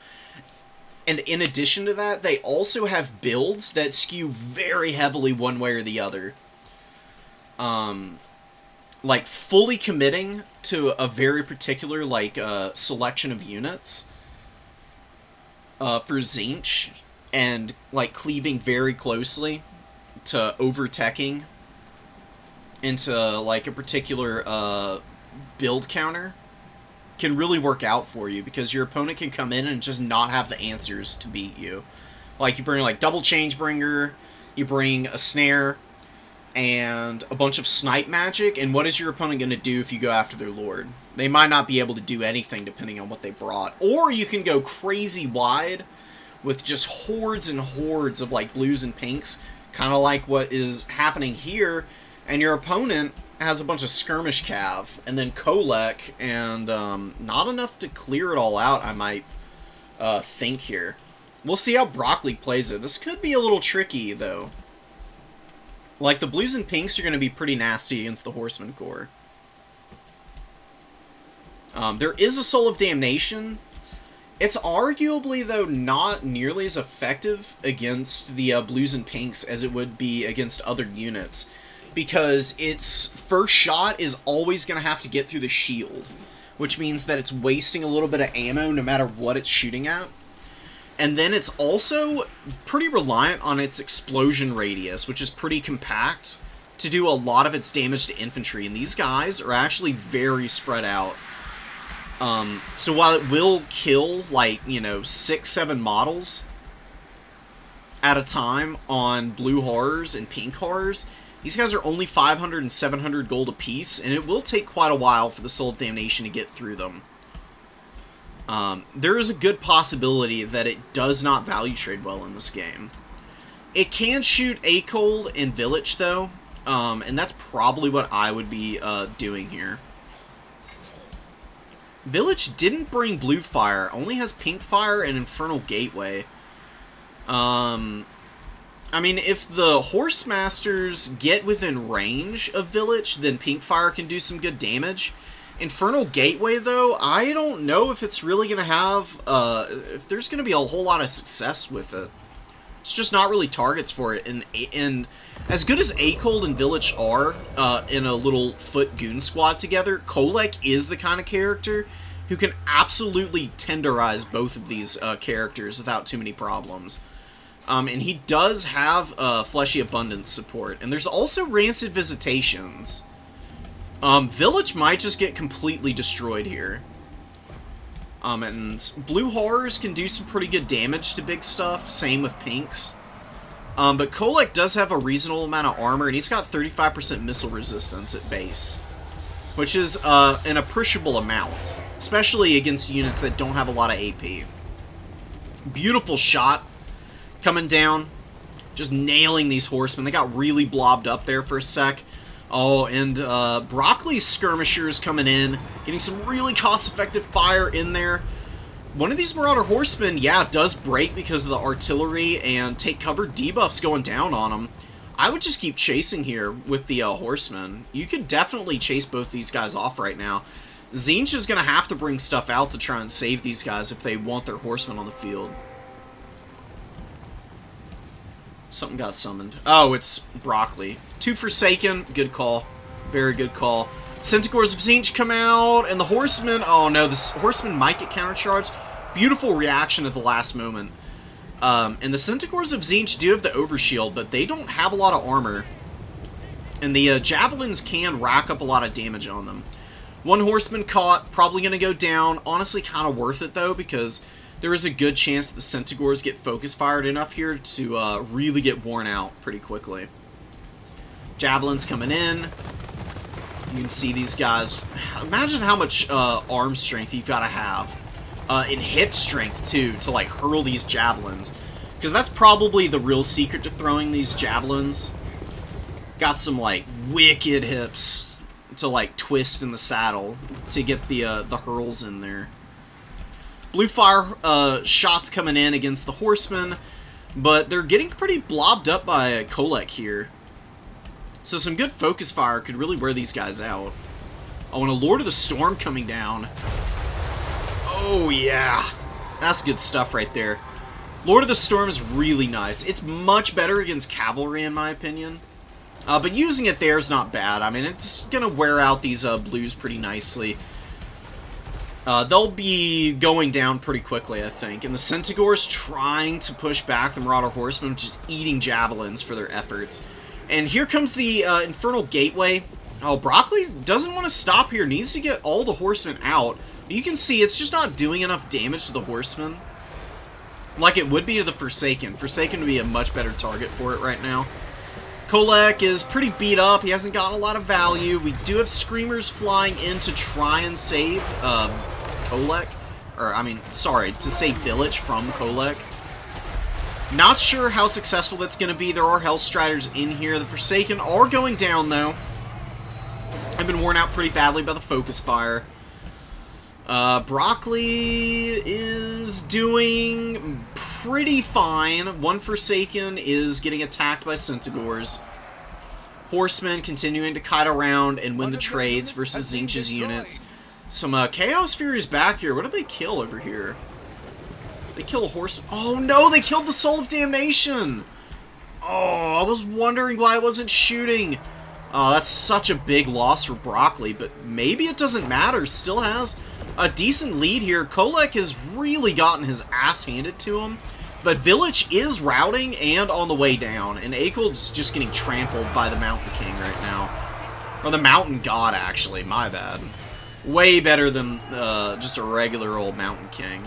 S1: And in addition to that, they also have builds that skew very heavily one way or the other. Like, fully committing to a very particular, like, selection of units for Tzeentch, and, like, cleaving very closely to overteching into, like, a particular build counter can really work out for you, because your opponent can come in and just not have the answers to beat you. Like, you bring, like, double Changebringer, you bring a Snare, and a bunch of snipe magic, and what is your opponent going to do if you go after their lord? They might not be able to do anything depending on what they brought. Or you can go crazy wide with just hordes and hordes of, like, blues and pinks, kind of like what is happening here, and your opponent has a bunch of skirmish cav, and then Kolek, and not enough to clear it all out, I might think here. We'll see how Broccoli plays it. This could be a little tricky, though. Like, the blues and pinks are going to be pretty nasty against the Horseman Corps. There is a Soul of Damnation. It's arguably, though, not nearly as effective against the blues and pinks as it would be against other units, because its first shot is always going to have to get through the shield, which means that it's wasting a little bit of ammo no matter what it's shooting at. And then it's also pretty reliant on its explosion radius, which is pretty compact, to do a lot of its damage to infantry. And these guys are actually very spread out. So while it will kill, like, you know, 6-7 models at a time on blue horrors and pink horrors, these guys are only 500 and 700 gold apiece, and it will take quite a while for the Soul of Damnation to get through them. There is a good possibility that it does not value trade well in this game. It can shoot A-Cold and Village, though, and that's probably what I would be doing here. Village didn't bring Blue Fire, only has Pink Fire and Infernal Gateway. I mean, if the Horsemasters get within range of Village, then Pink Fire can do some good damage. Infernal Gateway, though, I don't know if it's really going to have, if there's going to be a whole lot of success with it. It's just not really targets for it, and as good as A-Cold and Village are in a little foot goon squad together, Kolek is the kind of character who can absolutely tenderize both of these characters without too many problems. And he does have Fleshy Abundance support, and there's also Rancid Visitations. Village might just get completely destroyed here. And Blue Horrors can do some pretty good damage to big stuff, same with Pinks. But Kolek does have a reasonable amount of armor, and he's got 35% missile resistance at base, which is an appreciable amount, especially against units that don't have a lot of AP. Beautiful shot coming down, just nailing these horsemen. They got really blobbed up there for a sec. Oh, and Broccoli's skirmishers coming in, getting some really cost-effective fire in there. One of these Marauder Horsemen, yeah, does break because of the artillery and take cover debuffs going down on them. I would just keep chasing here with the Horsemen. You could definitely chase both these guys off right now. Tzeentch is going to have to bring stuff out to try and save these guys if they want their Horsemen on the field. Something got summoned. Oh, it's Broccoli. 2 Forsaken, good call. Very good call. Centaurs of Tzeentch come out, and the Horsemen, oh no, this Horseman might get countercharged. Beautiful reaction at the last moment. And the Centaurs of Tzeentch do have the overshield, but they don't have a lot of armor. And the javelins can rack up a lot of damage on them. One horseman caught, probably going to go down. Honestly, kind of worth it, though, because there is a good chance that the Centaurs get focus fired enough here to really get worn out pretty quickly. Javelins coming in. You can see these guys. Imagine how much arm strength you've got to have. And hip strength, too, to, like, hurl these javelins. Because that's probably the real secret to throwing these javelins. Got some, like, wicked hips to, like, twist in the saddle to get the hurls in there. Blue fire shots coming in against the horsemen, but they're getting pretty blobbed up by Kolek here. So some good focus fire could really wear these guys out. Oh, and a Lord of the Storm coming down. Oh, yeah. That's good stuff right there. Lord of the Storm is really nice. It's much better against cavalry, in my opinion. But using it there is not bad. I mean, it's going to wear out these blues pretty nicely. They'll be going down pretty quickly, I think. And the Centaurs trying to push back the Marauder Horsemen, just eating javelins for their efforts. And here comes the Infernal Gateway. Oh, Broccoli doesn't want to stop here. Needs to get all the horsemen out. But you can see it's just not doing enough damage to the horsemen like it would be to the Forsaken. Forsaken would be a much better target for it right now. Kolek is pretty beat up. He hasn't gotten a lot of value. We do have Screamers flying in to try and save Kolek. Or, I mean, sorry, to save Village from Kolek. Not sure how successful that's going to be. There are Hellstriders in here. The Forsaken are going down, though. I've been worn out pretty badly by the focus fire. Broccoli is doing pretty fine. One Forsaken is getting attacked by Centaurs. Horsemen continuing to kite around and win the trades versus Tzeentch's units. Some Chaos Furies back here. What did they kill over here? They kill a horse. Oh no, they killed the Soul of Damnation! Oh, I was wondering why it wasn't shooting. Oh, that's such a big loss for Broccoli, but maybe it doesn't matter. Still has a decent lead here. Kolek has really gotten his ass handed to him, but Village is routing and on the way down, and Akel's just getting trampled by the Mountain King right now. Or the Mountain God, actually. My bad. Way better than just a regular old Mountain King.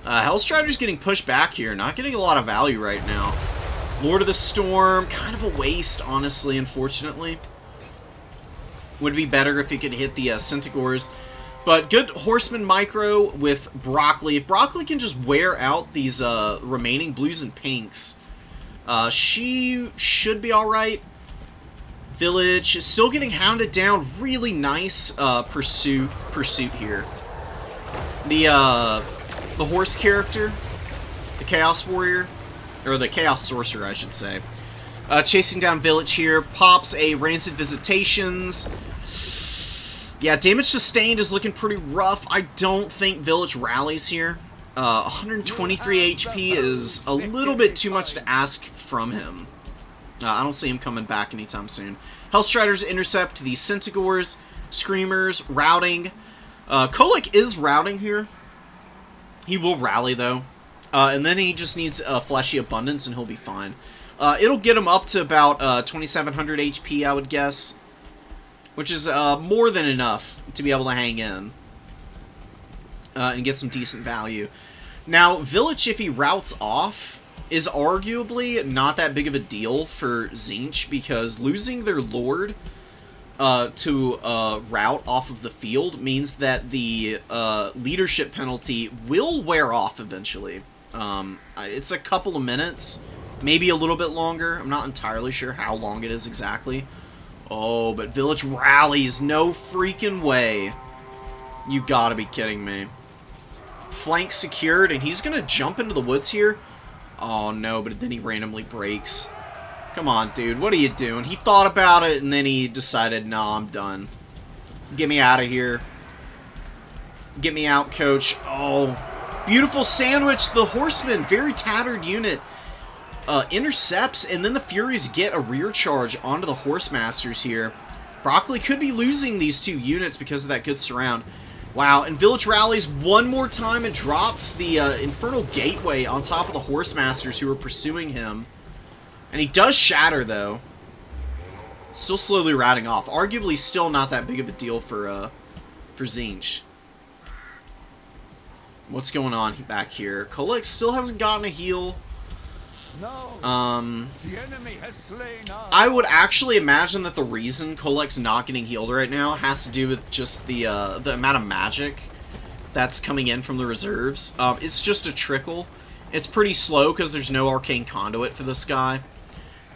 S1: Hellstrider's getting pushed back here. Not getting a lot of value right now. Lord of the Storm, kind of a waste, honestly, unfortunately. Would be better if he could hit the Centaurs. But good Horseman micro with Broccoli. If Broccoli can just wear out these remaining blues and pinks, she should be alright. Village is still getting hounded down. Really nice pursuit here. The horse character, the Chaos Warrior, or the Chaos Sorcerer, I should say, chasing down Village here, pops a Rancid Visitations. Yeah, damage sustained is looking pretty rough. I don't think Village rallies here. 123 HP is a little bit too much to ask from him. I don't see him coming back anytime soon. Hellstriders intercept the Centaurs, Screamers, routing. Kolek is routing here. He will rally, though. And then he just needs a Fleshy Abundance, and he'll be fine. It'll get him up to about 2,700 HP, I would guess. Which is more than enough to be able to hang in. And get some decent value. Now, Village, if he routes off, is arguably not that big of a deal for Tzeentch, because losing their Lord to route off of the field means that the leadership penalty will wear off eventually. It's a couple of minutes, maybe a little bit longer. I'm not entirely sure how long it is exactly. Oh, but Village rallies. No freaking way. You gotta be kidding me. Flank secured, and he's gonna jump into the woods here. Oh no, but then he randomly breaks. Come on, dude. What are you doing? He thought about it, and then he decided, nah, I'm done. Get me out of here. Get me out, coach. Oh, beautiful sandwich. The Horseman, very tattered unit, intercepts, and then the Furies get a rear charge onto the Horsemasters here. Broccoli could be losing these two units because of that good surround. Wow, and Village rallies one more time and drops the Infernal Gateway on top of the Horse Masters who are pursuing him. And he does shatter, though. Still slowly routing off. Arguably still not that big of a deal for Tzeentch. What's going on back here? Kolek still hasn't gotten a heal.
S3: No. The enemy has slain our
S1: I would actually imagine that the reason Kolek's not getting healed right now has to do with just the amount of magic that's coming in from the reserves. It's just a trickle. It's pretty slow because there's no arcane conduit for this guy.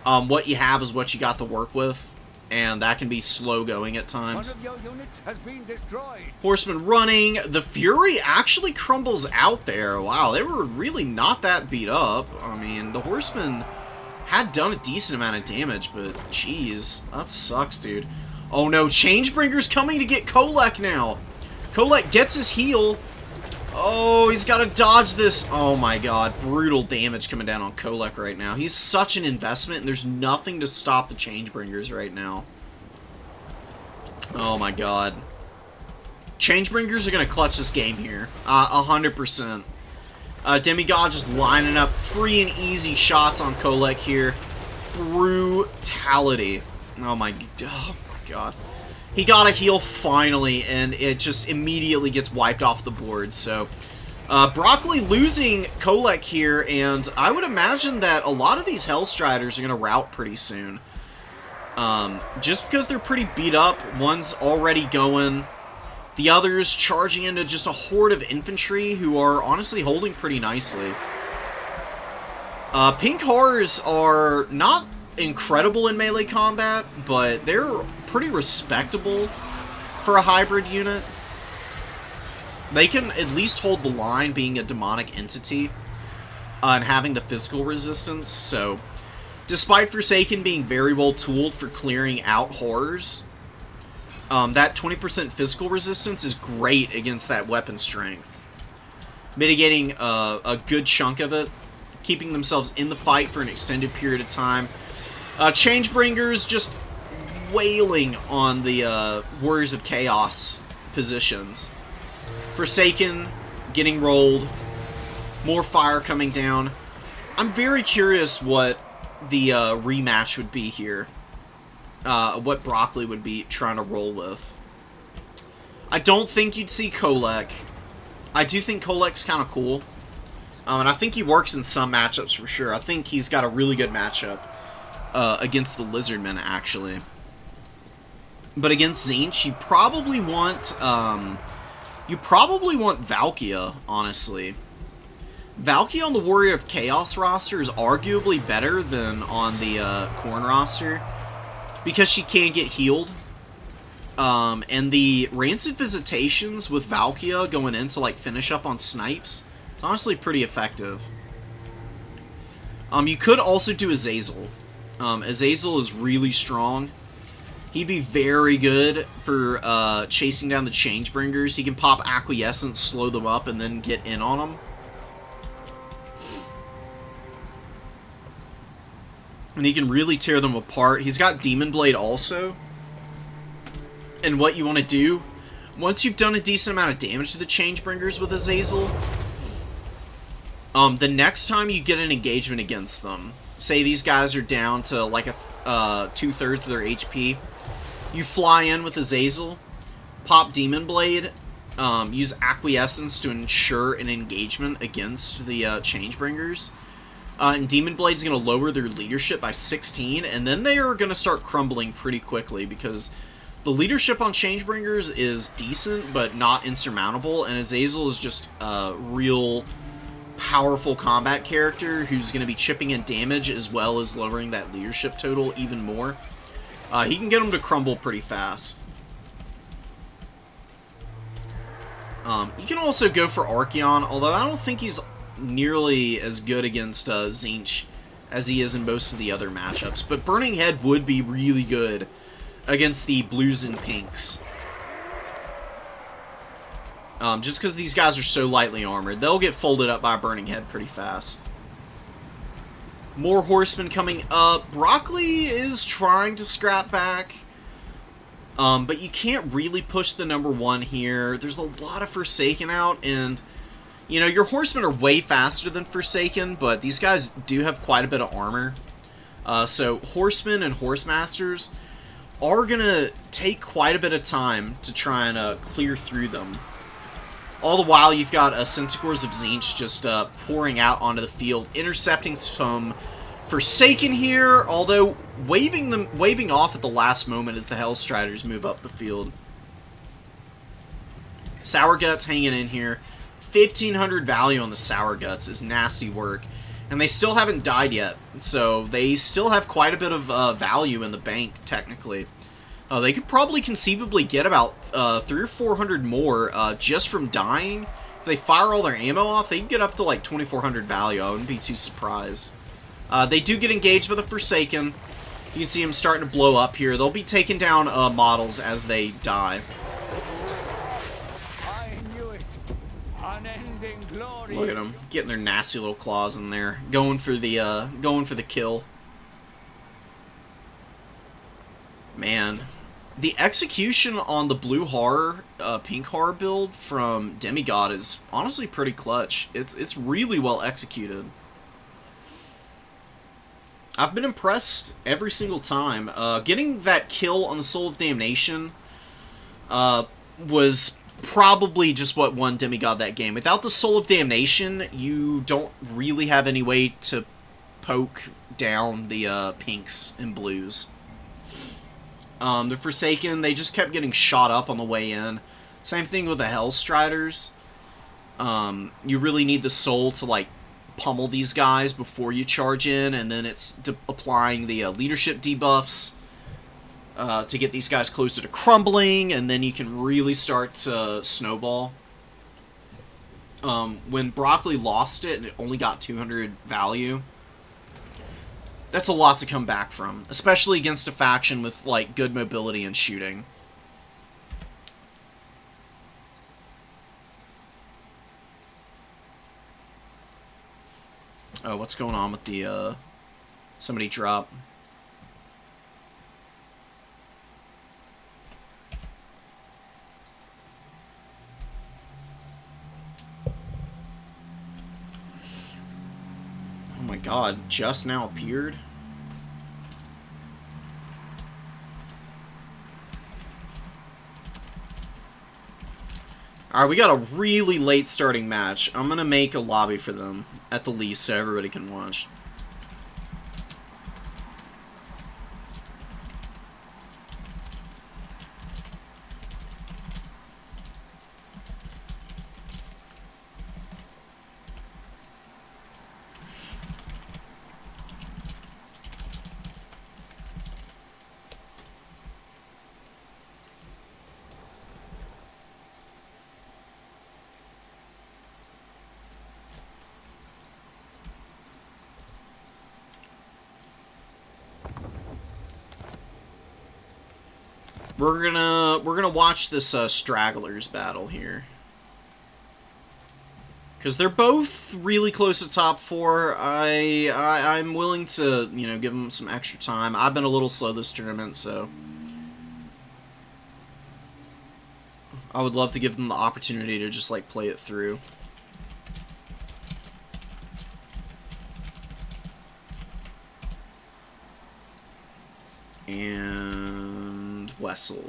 S1: What you have is what you got to work with, and that can be slow going at times.
S3: One of your units has been destroyed.
S1: Horseman running. The Fury actually crumbles out there. Wow, they were really not that beat up. I mean, the Horseman had done a decent amount of damage, but jeez, that sucks, dude. Oh no, Changebringer's coming to get Kolek now. Kolek gets his heal. Oh, he's got to dodge this. Oh my god, brutal damage coming down on Kolek right now. He's such an investment, and there's nothing to stop the Changebringers right now. Oh my god. Changebringers are going to clutch this game here. 100%. Demigod just lining up free and easy shots on Kolek here. Brutality. Oh my god. He got a heal finally, and it just immediately gets wiped off the board. So, Broccoli losing Kolek here, and I would imagine that a lot of these Hellstriders are going to rout pretty soon. Just because they're pretty beat up. One's already going. The other's charging into just a horde of infantry who are honestly holding pretty nicely. Pink Horrors are not incredible in melee combat, but they're pretty respectable for a hybrid unit. They can at least hold the line being a demonic entity and having the physical resistance, so despite Forsaken being very well tooled for clearing out horrors, that 20% physical resistance is great against that weapon strength, mitigating a good chunk of it, keeping themselves in the fight for an extended period of time. Changebringers just wailing on the Warriors of Chaos positions. Forsaken getting rolled. More fire coming down. I'm very curious what the rematch would be here. What Broccoli would be trying to roll with. I don't think you'd see Kolek. I do think Kolek's kind of cool. And I think he works in some matchups for sure. I think he's got a really good matchup against the Lizardmen, actually. But against Tzeentch, you probably want Valkia, honestly. Valkia on the Warrior of Chaos roster is arguably better than on the Khorne roster, because she can get healed. And the Rancid Visitations with Valkia going in to like finish up on snipes, it's honestly pretty effective. You could also do Azazel. Azazel is really strong. He'd be very good for chasing down the Changebringers. He can pop Acquiescence, slow them up, and then get in on them. And he can really tear them apart. He's got Demon Blade also. And what you want to do, once you've done a decent amount of damage to the Changebringers with Azazel, the next time you get an engagement against them, say these guys are down to like a 2/3 of their HP, you fly in with Azazel, pop Demon Blade, use Acquiescence to ensure an engagement against the Changebringers. And Demon Blade's going to lower their leadership by 16, and then they are going to start crumbling pretty quickly, because the leadership on Changebringers is decent, but not insurmountable, and Azazel is just a real powerful combat character who's going to be chipping in damage as well as lowering that leadership total even more. He can get them to crumble pretty fast. You can also go for Archeon, although I don't think he's nearly as good against Tzeentch as he is in most of the other matchups. But Burning Head would be really good against the blues and pinks. Just because these guys are so lightly armored. They'll get folded up by a Burning Head pretty fast. More horsemen coming up. Broccoli is trying to scrap back. But you can't really push the number 1 here. There's a lot of Forsaken out, and, you know, your horsemen are way faster than Forsaken, but these guys do have quite a bit of armor. So horsemen and horsemasters are going to take quite a bit of time to try and clear through them. All the while, you've got Centaurs of Tzeentch just pouring out onto the field, intercepting some Forsaken here, although waving off at the last moment as the Hellstriders move up the field. Sour Guts hanging in here. 1,500 value on the Sour Guts is nasty work. And they still haven't died yet, so they still have quite a bit of value in the bank, technically. They could probably conceivably get about 300 or 400 more just from dying. If they fire all their ammo off, they can get up to like 2,400 value. I wouldn't be too surprised. They do get engaged by the Forsaken. You can see them starting to blow up here. They'll be taking down models as they die.
S3: I knew it. Unending glory.
S1: Look at them getting their nasty little claws in there, going for the kill. Man, the execution on the blue horror, pink horror build from Demigod is honestly pretty clutch. It's really well executed. I've been impressed every single time. Getting that kill on the Soul of Damnation was probably just what won Demigod that game. Without the Soul of Damnation, you don't really have any way to poke down the pinks and blues. The Forsaken, they just kept getting shot up on the way in. Same thing with the Hellstriders. You really need the soul to, like, pummel these guys before you charge in, and then it's applying the leadership debuffs to get these guys closer to crumbling, and then you can really start to snowball. When Broccoli lost it and it only got 200 value, that's a lot to come back from, especially against a faction with, like, good mobility and shooting. Oh, what's going on with the, somebody drop? Oh my god, just now appeared? Alright, we got a really late starting match. I'm gonna make a lobby for them, at the least, so everybody can watch. We're gonna watch this Stragglers battle here, because they're both really close to top 4. I'm willing to, you know, give them some extra time. I've been a little slow this tournament, so I would love to give them the opportunity to just, like, play it through. And Wessel.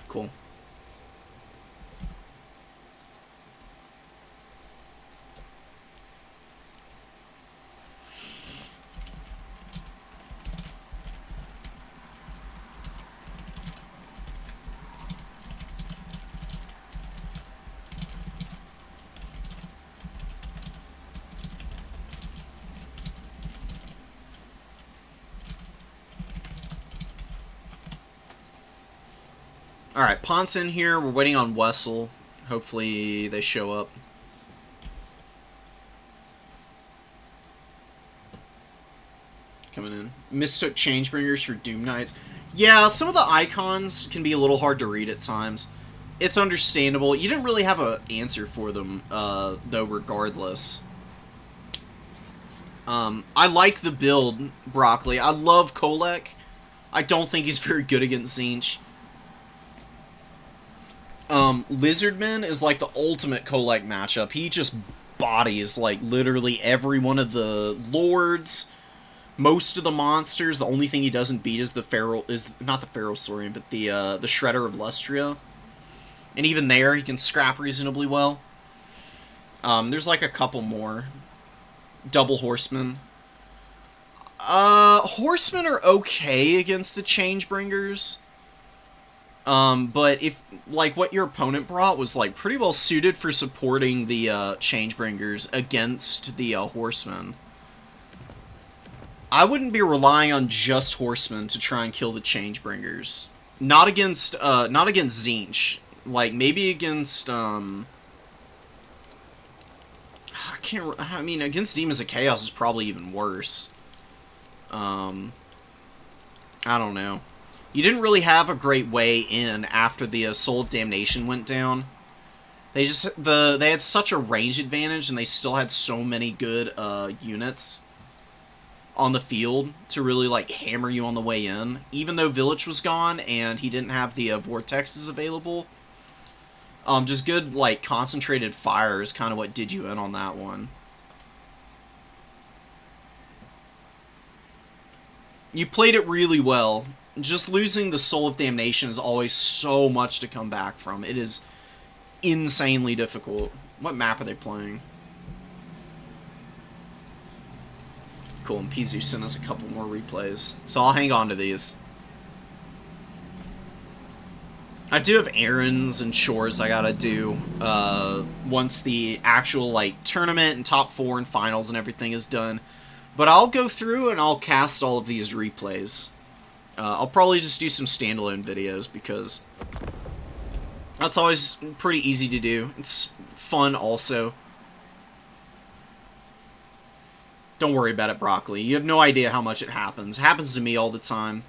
S1: Cool. Alright, Ponce in here. We're waiting on Wessel. Hopefully they show up. coming in. Mistook Changebringers for Doom Knights. Yeah, some of the icons can be a little hard to read at times. It's understandable. You didn't really have an answer for them, though, regardless. I like the build, Broccoli. I love Kolek. I don't think he's very good against Tzeentch. Lizardman is like the ultimate Kolek matchup. He just bodies, like, literally every one of the lords, most of the monsters. The only thing he doesn't beat is the Feral, not the Feral Saurian, but the Shredder of Lustria. And even there, he can scrap reasonably well. There's like a couple more. Double Horsemen. Horsemen are okay against the Changebringers. But if, like, what your opponent brought was, like, pretty well suited for supporting the, Changebringers against the, Horsemen. I wouldn't be relying on just Horsemen to try and kill the Changebringers. Not against Tzeentch. Like, maybe against, I mean, against Demons of Chaos is probably even worse. I don't know. You didn't really have a great way in after the Soul of Damnation went down. They had such a range advantage, and they still had so many good units on the field to really, like, hammer you on the way in. Even though Village was gone and he didn't have the Vortexes available, just good, like, concentrated fire is kind of what did you in on that one. You played it really well. Just losing the Soul of Damnation is always so much to come back from. It is insanely difficult. What map are they playing? Cool, and Pizu sent us a couple more replays. So I'll hang on to these. I do have errands and chores I gotta do once the actual, like, tournament and top 4 and finals and everything is done. But I'll go through and I'll cast all of these replays. I'll probably just do some standalone videos because that's always pretty easy to do. It's fun also. Don't worry about it, Broccoli. You have no idea how much it happens. It happens to me all the time.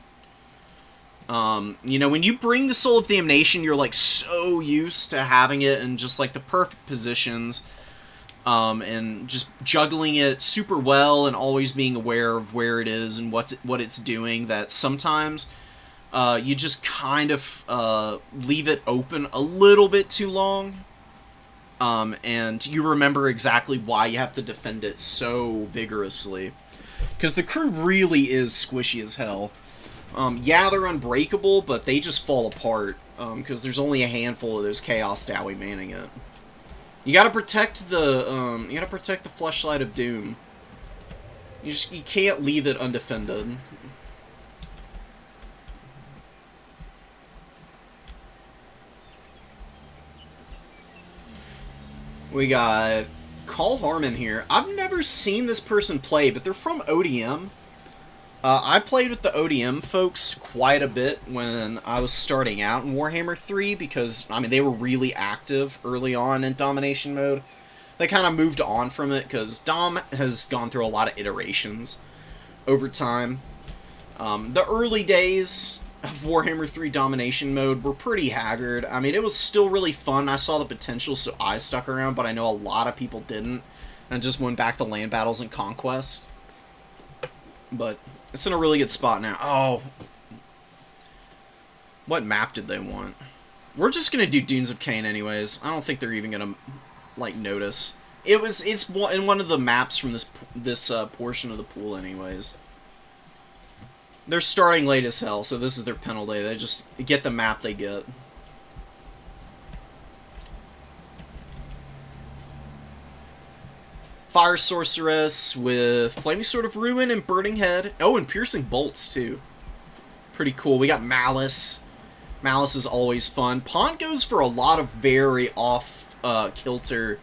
S1: You know, when you bring the Soul of Damnation, you're, like, so used to having it in just, like, the perfect positions. And just juggling it super well and always being aware of where it is and what it's doing, that sometimes you just kind of leave it open a little bit too long. And you remember exactly why you have to defend it so vigorously. Because the crew really is squishy as hell. Yeah, they're unbreakable, but they just fall apart. Because there's only a handful of those Chaos Dowie manning it. You gotta protect the Fleshlight of Doom. You can't leave it undefended. We got Call Harmon here. I've never seen this person play, but they're from ODM. I played with the ODM folks quite a bit when I was starting out in Warhammer 3 because, I mean, they were really active early on in Domination mode. They kind of moved on from it because Dom has gone through a lot of iterations over time. The early days of Warhammer 3 Domination mode were pretty haggard. I mean, it was still really fun. I saw the potential, so I stuck around, but I know a lot of people didn't and just went back to land battles and Conquest. But it's in a really good spot now. Oh. What map did they want? We're just going to do Dunes of Cain anyways. I don't think they're even going to, like, notice. It's in one of the maps from this portion of the pool anyways. They're starting late as hell, so this is their penalty. They just get the map they get. Fire Sorceress with Flaming Sword of Ruin and Burning Head. Oh, and Piercing Bolts, too. Pretty cool. We got Malice. Malice is always fun. Pond goes for a lot of very off-kilter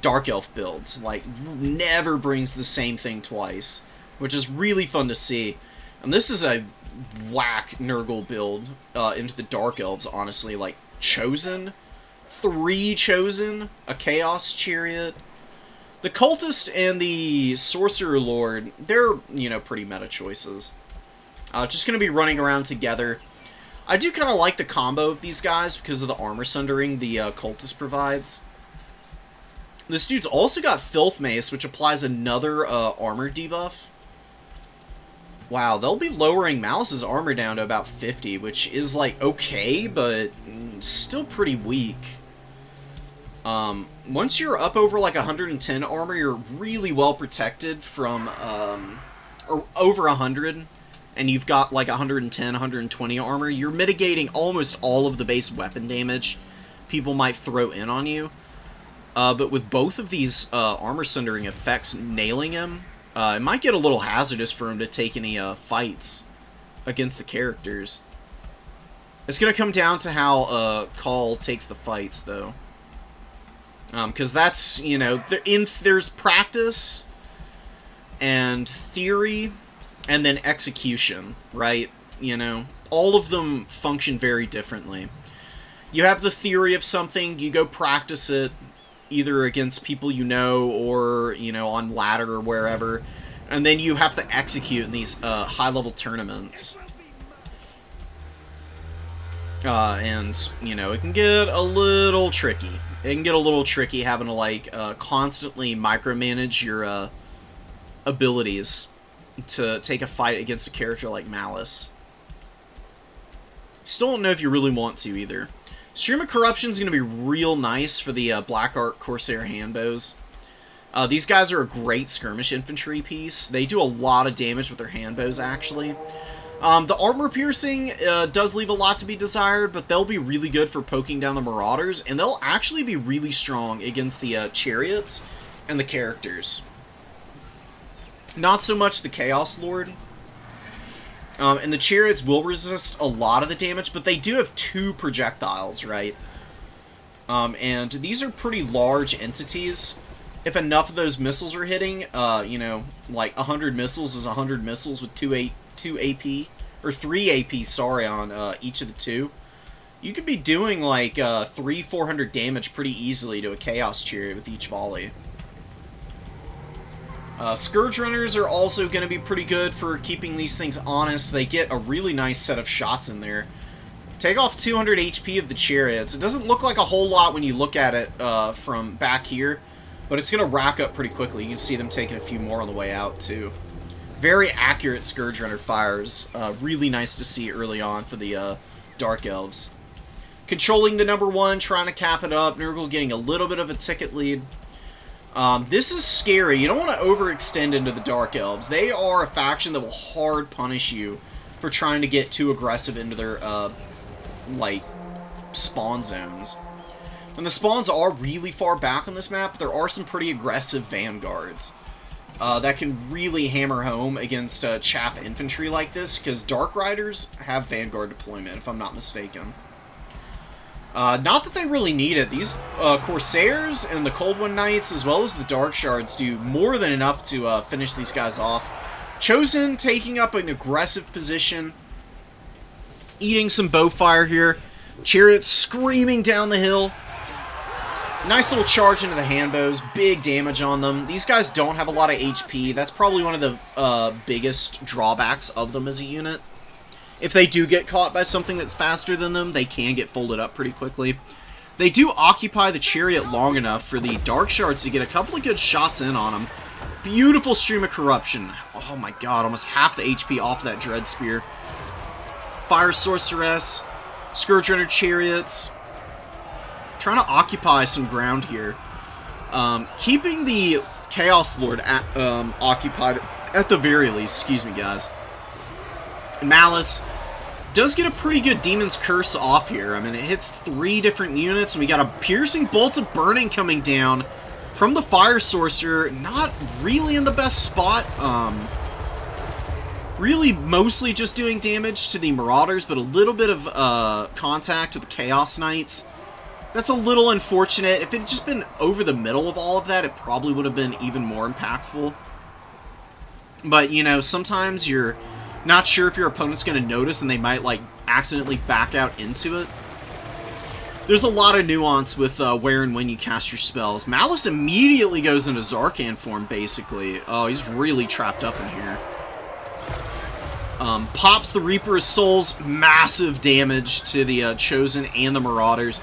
S1: Dark Elf builds. Like, never brings the same thing twice, which is really fun to see. And this is a whack Nurgle build into the Dark Elves, honestly. Like, Chosen, 3 Chosen, a Chaos Chariot, The Cultist and the Sorcerer Lord, they're, you know, pretty meta choices. Just going to be running around together. I do kind of like the combo of these guys because of the armor sundering the Cultist provides. This dude's also got Filth Mace, which applies another armor debuff. Wow, they'll be lowering Malice's armor down to about 50, which is, like, okay, but still pretty weak. Once you're up over, like, 110 armor, you're really well protected from, or over 100, and you've got, like, 110, 120 armor. You're mitigating almost all of the base weapon damage people might throw in on you. But with both of these armor sundering effects nailing him, it might get a little hazardous for him to take any fights against the characters. It's going to come down to how Call takes the fights, though. Because that's, you know, there's practice and theory and then execution, right? You know, all of them function very differently. You have the theory of something, you go practice it, either against people you know or, you know, on ladder or wherever, and then you have to execute in these high-level tournaments. And, you know, it can get a little tricky. It can get a little tricky having to, like, constantly micromanage your abilities to take a fight against a character like Malice. Still don't know if you really want to, either. Stream of Corruption is going to be real nice for the Black Art Corsair handbows. These guys are a great skirmish infantry piece. They do a lot of damage with their handbows, actually. The armor piercing does leave a lot to be desired, but they'll be really good for poking down the Marauders, and they'll actually be really strong against the chariots and the characters. Not so much the Chaos Lord. And the chariots will resist a lot of the damage, but they do have 2 projectiles, right? And these are pretty large entities. If enough of those missiles are hitting, you know, like 100 missiles is 100 missiles with 2 AP, or 3 AP, sorry, on each of the 2. You could be doing like 300-400 damage pretty easily to a Chaos Chariot with each volley. Scourge Runners are also going to be pretty good for keeping these things honest. They get a really nice set of shots in there. Take off 200 HP of the chariots. It doesn't look like a whole lot when you look at it from back here, but it's going to rack up pretty quickly. You can see them taking a few more on the way out, too. Very accurate Scourge Runner fires. Really nice to see early on for the Dark Elves. Controlling the number 1, trying to cap it up. Nurgle getting a little bit of a ticket lead. This is scary. You don't want to overextend into the Dark Elves. They are a faction that will hard punish you for trying to get too aggressive into their, like, spawn zones. And the spawns are really far back on this map, but there are some pretty aggressive vanguards that can really hammer home against chaff infantry like this, because Dark Riders have vanguard deployment, if I'm not mistaken. Not that they really need it. These Corsairs and the Cold One Knights, as well as the Dark Shards, do more than enough to finish these guys off. Chosen taking up an aggressive position, eating some bow fire here. Chariots screaming down the hill. Nice little charge into the handbows. Big damage on them. These guys don't have a lot of HP. That's probably one of the biggest drawbacks of them as a unit. If they do get caught by something that's faster than them, they can get folded up pretty quickly. They do occupy the chariot long enough for the Dark Shards to get a couple of good shots in on them. Beautiful Stream of Corruption. Oh my god, almost half the HP off of that Dread Spear. Fire Sorceress, Scourge Runner Chariots. Trying to occupy some ground here. Keeping the Chaos Lord occupied at the very least. Excuse me, guys. Malice does get a pretty good Demon's Curse off here. I mean, it hits 3 different units, and we got a Piercing Bolt of Burning coming down from the Fire Sorcerer. Not really in the best spot. Really mostly just doing damage to the Marauders, but a little bit of contact with the Chaos Knights. That's a little unfortunate. If it had just been over the middle of all of that, it probably would have been even more impactful. But, you know, sometimes you're not sure if your opponent's going to notice and they might, like, accidentally back out into it. there's a lot of nuance with where and when you cast your spells. Malice immediately goes into Zarkan form, basically. Oh, he's really trapped up in here. Pops the Reaper of Souls, massive damage to the Chosen and the Marauders.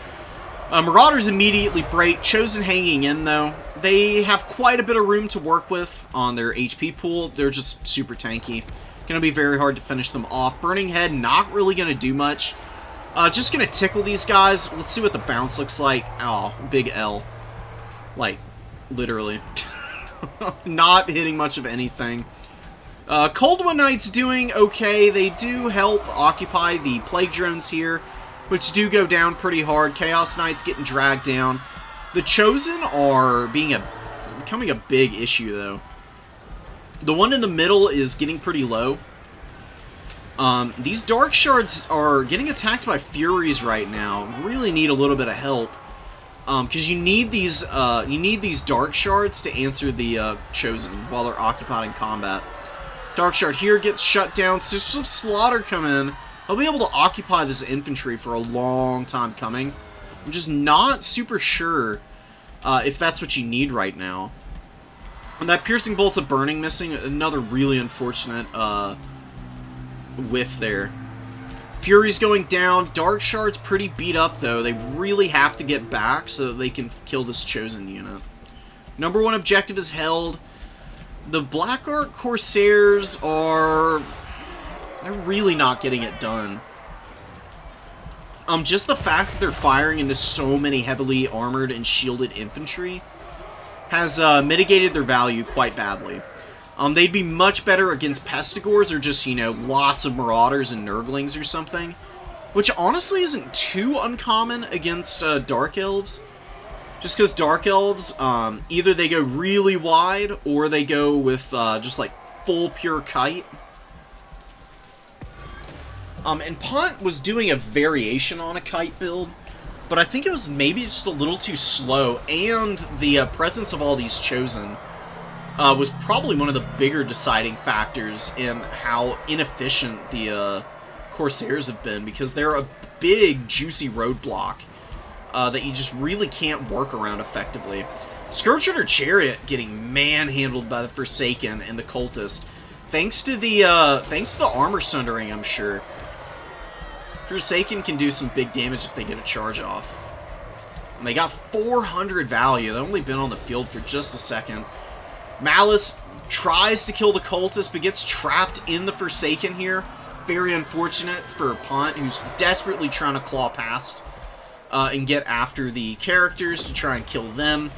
S1: Marauders immediately break. Chosen hanging in, though. They have quite a bit of room to work with on their HP pool. They're just super tanky. Going to be very hard to finish them off. Burning Head, not really going to do much. Just going to tickle these guys. Let's see what the bounce looks like. Oh, big L. Like, literally. Not hitting much of anything. Cold One Knight's doing okay. They do help occupy the Plague Drones here, which do go down pretty hard. Chaos Knight's getting dragged down. The Chosen are becoming a big issue, though. The one in the middle is getting pretty low. These Dark Shards are getting attacked by Furies right now. Really need a little bit of help. Because you need these Dark Shards to answer the Chosen while they're occupied in combat. Dark Shard here gets shut down. Sisters of Slaughter come in. They'll be able to occupy this infantry for a long time coming. I'm just not super sure if that's what you need right now. And that Piercing Bolt's of Burning missing. Another really unfortunate whiff there. Fury's going down. Dark Shard's pretty beat up, though. They really have to get back so that they can kill this Chosen unit. Number 1 objective is held. The Black Ark Corsairs are... they're really not getting it done. Just the fact that they're firing into so many heavily armored and shielded infantry has mitigated their value quite badly. They'd be much better against Pestigors or just, you know, lots of Marauders and Nurglings or something. Which honestly isn't too uncommon against Dark Elves. Just because Dark Elves, either they go really wide or they go with just like full pure kite. And Punt was doing a variation on a kite build, but I think it was maybe just a little too slow, and the presence of all these Chosen was probably one of the bigger deciding factors in how inefficient the Corsairs have been, because they're a big, juicy roadblock that you just really can't work around effectively. Scourge-Rider Chariot getting manhandled by the Forsaken and the Cultist, thanks to the armor sundering, I'm sure. Forsaken can do some big damage if they get a charge off. And they got 400 value. They've only been on the field for just a second. Malice tries to kill the Cultist, but gets trapped in the Forsaken here. Very unfortunate for Punt, who's desperately trying to claw past and get after the characters to try and kill them.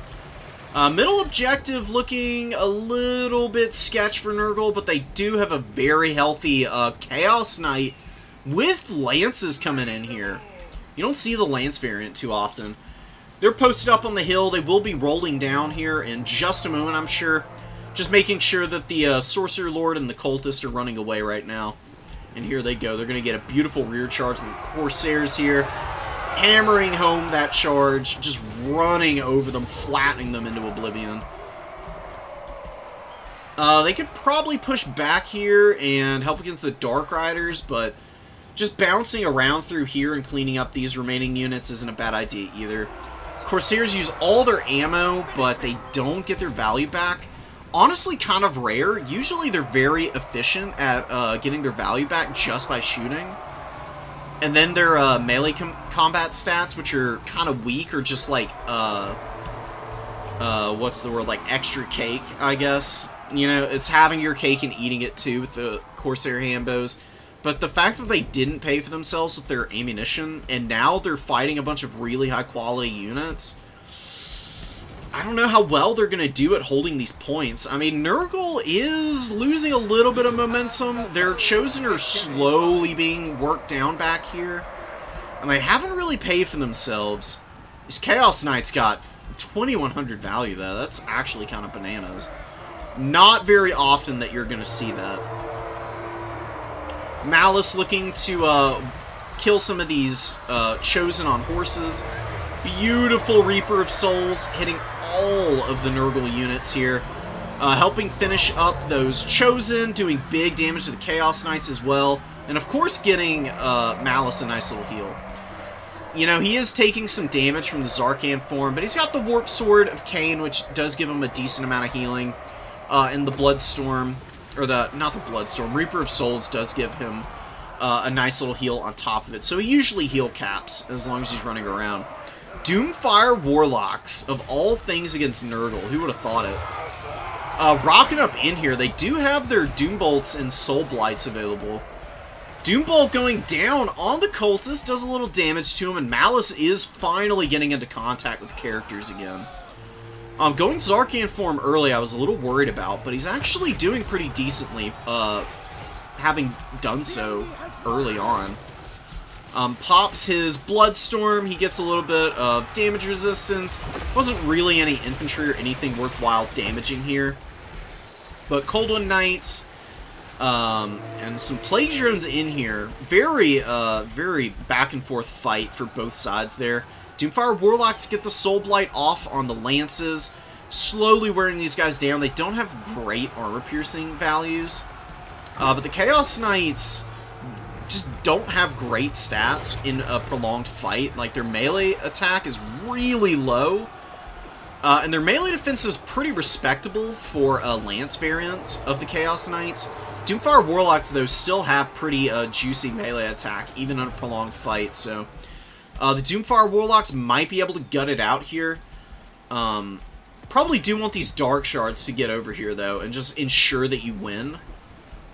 S1: Middle objective looking a little bit sketch for Nurgle, but they do have a very healthy Chaos Knight with lances coming in here. You don't see the lance variant too often. They're posted up on the hill. They will be rolling down here in just a moment, I'm sure. Just making sure that the Sorcerer Lord and the Cultist are running away right now. And here they go. They're going to get a beautiful rear charge from the Corsairs here. Hammering home that charge. Just running over them, flattening them into oblivion. They could probably push back here and help against the Dark Riders, but just bouncing around through here and cleaning up these remaining units isn't a bad idea either. Corsairs use all their ammo, but they don't get their value back. Honestly, kind of rare. Usually they're very efficient at getting their value back just by shooting. And then their melee combat stats, which are kind of weak, or just like, what's the word, like extra cake, I guess. You know, it's having your cake and eating it too with the Corsair handbows. But the fact that they didn't pay for themselves with their ammunition, and now they're fighting a bunch of really high-quality units, I don't know how well they're going to do at holding these points. I mean, Nurgle is losing a little bit of momentum. Their Chosen are slowly being worked down back here, and they haven't really paid for themselves. These Chaos Knights got 2,100 value, though. That's actually kind of bananas. Not very often that you're going to see that. Malice looking to kill some of these Chosen on horses. Beautiful Reaper of Souls hitting all of the Nurgle units here. Helping finish up those Chosen, doing big damage to the Chaos Knights as well. And of course getting Malice a nice little heal. You know, he is taking some damage from the Zarkan form, but he's got the Warp Sword of Cain, which does give him a decent amount of healing. And the Bloodstorm, or not the Bloodstorm, Reaper of Souls does give him a nice little heal on top of it. So he usually heal caps as long as he's running around. Doomfire Warlocks, of all things against Nurgle. Who would have thought it? Rocking up in here, they do have their Doombolts and Soul Blights available. Doombolt going down on the Cultist does a little damage to him, and Malice is finally getting into contact with the characters again. Going Zarkan form early I was a little worried about, but he's actually doing pretty decently, having done so early on. Pops his Bloodstorm, he gets a little bit of damage resistance. Wasn't really any infantry or anything worthwhile damaging here. But Cold Wind Knights, and some Plague Drones in here. Very back and forth fight for both sides there. Doomfire Warlocks get the Soul Blight off on the Lances, slowly wearing these guys down. They don't have great armor-piercing values, but the Chaos Knights just don't have great stats in a prolonged fight. Like, their melee attack is really low, and their melee defense is pretty respectable for a Lance variant of the Chaos Knights. Doomfire Warlocks, though, still have pretty juicy melee attack, even in a prolonged fight, so the Doomfire Warlocks might be able to gut it out here. Probably do want these Dark Shards to get over here, though, and just ensure that you win.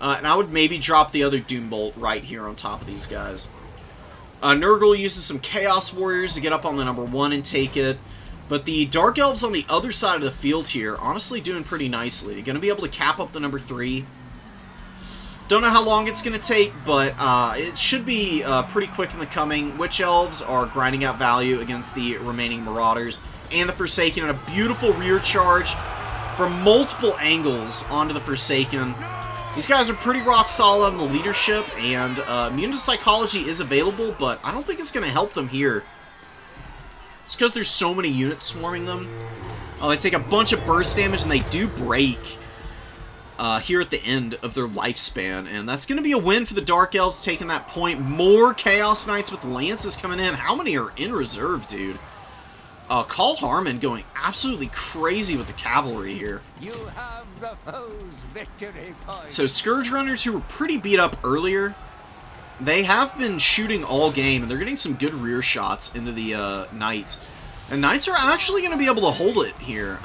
S1: And I would maybe drop the other Doombolt right here on top of these guys. Nurgle uses some Chaos Warriors to get up on the number 1 and take it. But the Dark Elves on the other side of the field here, honestly doing pretty nicely. Going to be able to cap up the number 3. Don't know how long it's going to take, but it should be pretty quick in the coming. Witch Elves are grinding out value against the remaining Marauders. And the Forsaken, and a beautiful rear charge from multiple angles onto the Forsaken. These guys are pretty rock solid on the leadership, and Immune to Psychology is available, but I don't think it's going to help them here. It's because there's so many units swarming them. They take a bunch of burst damage, and they do break here at the end of their lifespan, and that's going to be a win for the Dark Elves, taking that point. More Chaos Knights with Lances coming in. How many are in reserve, dude? Call Harmon going absolutely crazy with the cavalry here.
S3: You have the foe's victory point.
S1: So Scourge Runners, who were pretty beat up earlier, they have been shooting all game, and they're getting some good rear shots into the Knights. And Knights are actually going to be able to hold it here.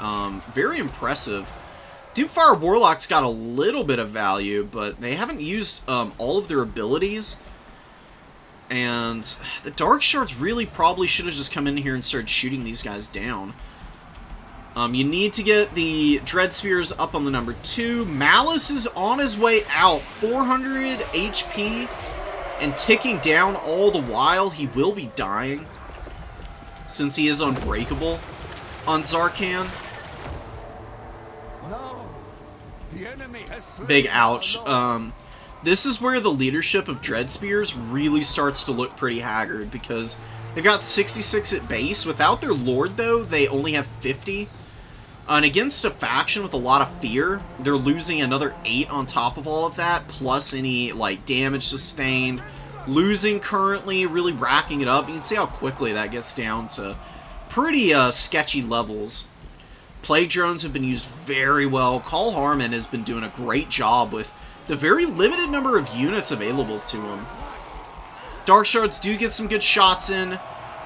S1: Very impressive. Doomfire Warlocks got a little bit of value, but they haven't used all of their abilities. And the Dark Shards really probably should have just come in here and started shooting these guys down. You need to get the Dread Spears up on the number 2. Malice is on his way out. 400 HP and ticking down all the while. He will be dying since he is unbreakable on Zarkan.
S3: No, the enemy has slain
S1: Big ouch.
S3: our Lord.
S1: This is where the leadership of Dread Spears really starts to look pretty haggard, because they've got 66 at base. Without their Lord, though, they only have 50. And against a faction with a lot of fear, they're losing another 8 on top of all of that, plus any, like, damage sustained. Losing currently, really racking it up. You can see how quickly that gets down to pretty sketchy levels. Plague Drones have been used very well. Call Harmon has been doing a great job with the very limited number of units available to him. Dark Shards do get some good shots in.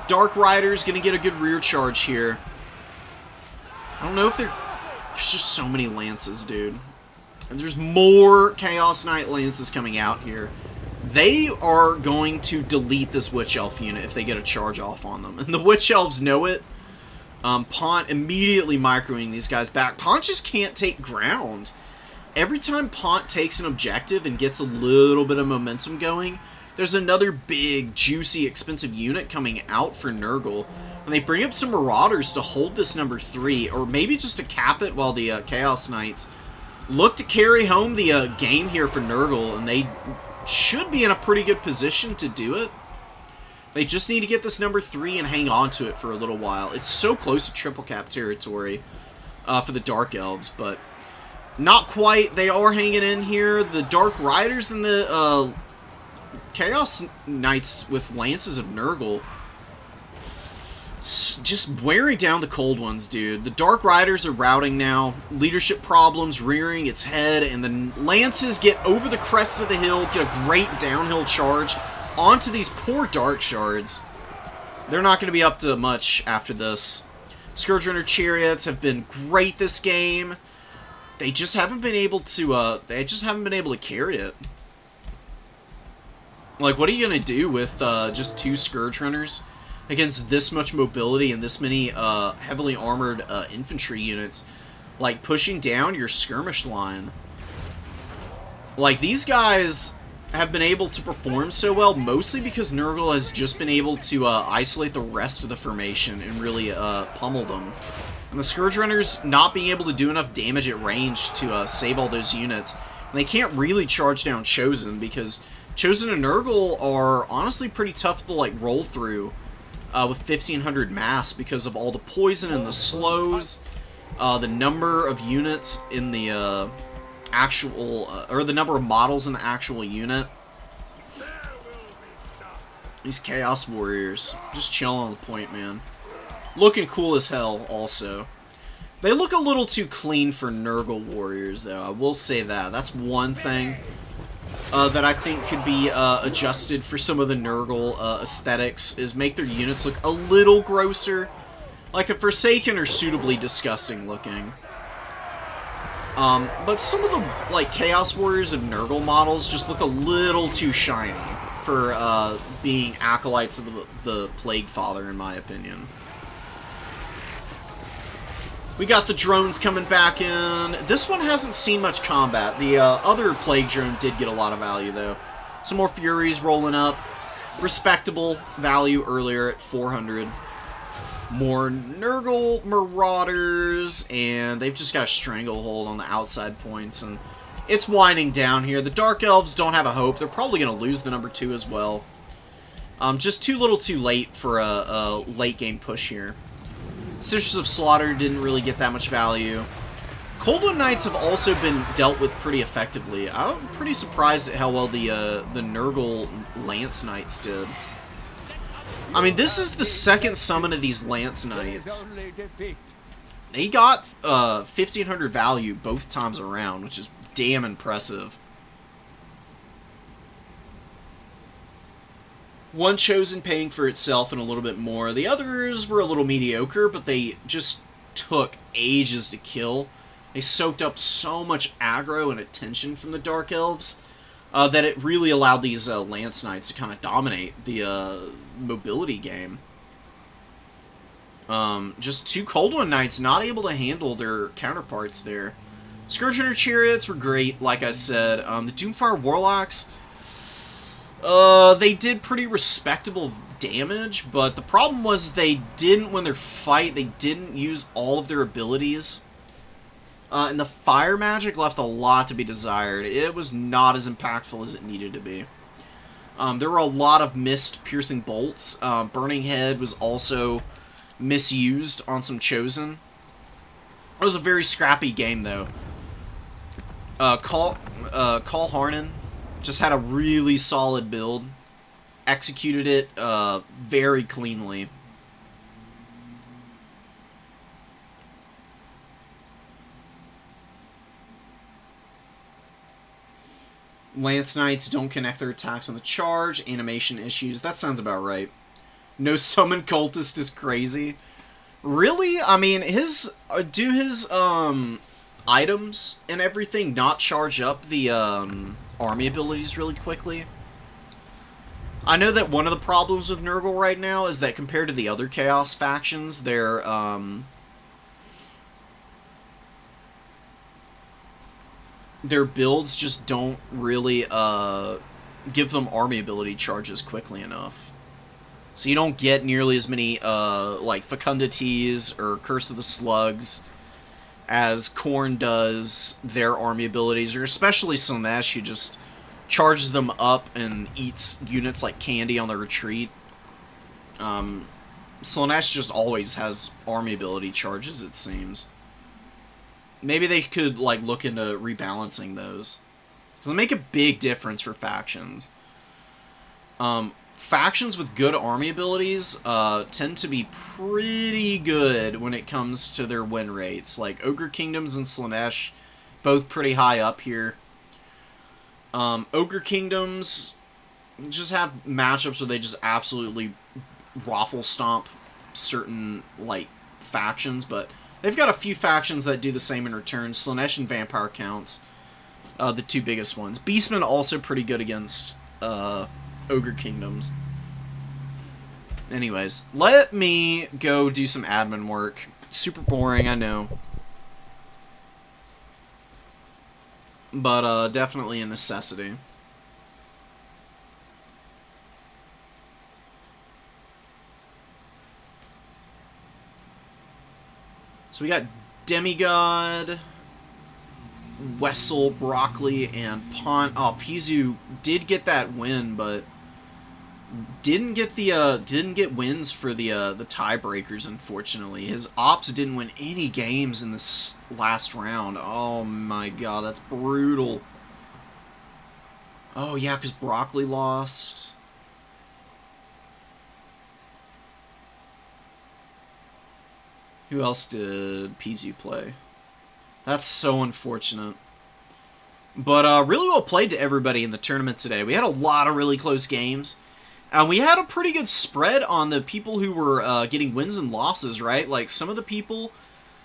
S1: Dark Rider's going to get a good rear charge here. I don't know if there's just so many Lances, dude. And there's more Chaos Knight Lances coming out here. They are going to delete this Witch Elf unit if they get a charge off on them. And the Witch Elves know it. Pont immediately microing these guys back. Pont just can't take ground. Every time Pont takes an objective and gets a little bit of momentum going, there's another big, juicy, expensive unit coming out for Nurgle. And they bring up some Marauders to hold this number 3, or maybe just to cap it while the Chaos Knights look to carry home the game here for Nurgle, and they should be in a pretty good position to do it. They just need to get this number 3 and hang on to it for a little while. It's so close to triple cap territory for the Dark Elves, but not quite. They are hanging in here. The Dark Riders and the Chaos Knights with Lances of Nurgle just wearing down the cold ones, dude. The Dark Riders are routing now. Leadership problems, rearing its head, and the Lances get over the crest of the hill, get a great downhill charge onto these poor Dark Shards. They're not going to be up to much after this. Scourge Runner Chariots have been great this game. They just haven't been able to carry it. Like, what are you going to do with just 2 Scourge Runners against this much mobility and this many heavily armored infantry units? Like, pushing down your skirmish line. Like, these guys have been able to perform so well, mostly because Nurgle has just been able to isolate the rest of the formation and really pummel them. And the Scourge Runners not being able to do enough damage at range to save all those units. And they can't really charge down Chosen, because Chosen and Nurgle are honestly pretty tough to, like, roll through with 1,500 mass because of all the poison and the slows, the number of units in the actual, or the number of models in the actual unit. These Chaos Warriors, just chilling on the point, man. Looking cool as hell, also. They look a little too clean for Nurgle Warriors, though, I will say that. That's one thing that I think could be adjusted for some of the Nurgle aesthetics, is make their units look a little grosser. Like, the Forsaken are suitably disgusting looking. But some of the, like, Chaos Warriors of Nurgle models just look a little too shiny for being acolytes of the Plague Father, in my opinion. We got the drones coming back in. This one hasn't seen much combat. The other Plague drone did get a lot of value, though. Some more Furies rolling up. Respectable value earlier at 400. More Nurgle Marauders, and they've just got a stranglehold on the outside points, and it's winding down here. The Dark Elves don't have a hope. They're probably going to lose the number 2 as well. Just too little too late for a late game push here. Sisters of Slaughter didn't really get that much value. Coldwood Knights have also been dealt with pretty effectively. I'm pretty surprised at how well the Nurgle Lance Knights did. I mean, this is the second summon of these Lance Knights. They got 1,500 value both times around, which is damn impressive. One Chosen paying for itself and a little bit more. The others were a little mediocre, but they just took ages to kill. They soaked up so much aggro and attention from the Dark Elves that it really allowed these Lance Knights to kind of dominate the mobility game. Just 2 Coldwood Knights not able to handle their counterparts there. Scourge Runner Chariots were great, like I said. The Doomfire Warlocks, they did pretty respectable damage, but the problem was they didn't, when they fight, they didn't use all of their abilities. And the fire magic left a lot to be desired. It was not as impactful as it needed to be. There were a lot of missed piercing bolts. Burning Head was also misused on some Chosen. It was a very scrappy game, though. Call Harnan just had a really solid build. Executed it very cleanly. Lance Knights don't connect their attacks on the charge. Animation issues. That sounds about right. No Summon Cultist is crazy. Really? I mean, do his items and everything not charge up the army abilities really quickly? I know that one of the problems with Nurgle right now is that compared to the other Chaos factions, their builds just don't really give them army ability charges quickly enough. So you don't get nearly as many like Fecundities or Curse of the Slugs as Khorne does their army abilities, or especially Slaanesh, who just charges them up and eats units like candy on the retreat. Slaanesh just always has army ability charges, it seems. Maybe they could like look into rebalancing those. It'll make a big difference for factions. factions with good army abilities tend to be pretty good when it comes to their win rates. Like Ogre Kingdoms and Slaanesh, both pretty high up here. Ogre Kingdoms just have matchups where they just absolutely raffle stomp certain, like, factions, but they've got a few factions that do the same in return. Slaanesh and Vampire Counts, the two biggest ones. Beastmen also pretty good against Ogre Kingdoms. Anyways, let me go do some admin work. Super boring, I know. But definitely a necessity. So we got Demigod, Wessel, Broccoli, and Pont. Oh, Pizu did get that win, but didn't get wins for the tiebreakers. Unfortunately, his ops didn't win any games in this last round. Oh my god, that's brutal. Oh yeah, because Broccoli lost. Who else did Pizu play? That's so unfortunate. But really well played to everybody in the tournament today. We had a lot of really close games. And we had a pretty good spread on the people who were getting wins and losses, right? Like, some of the people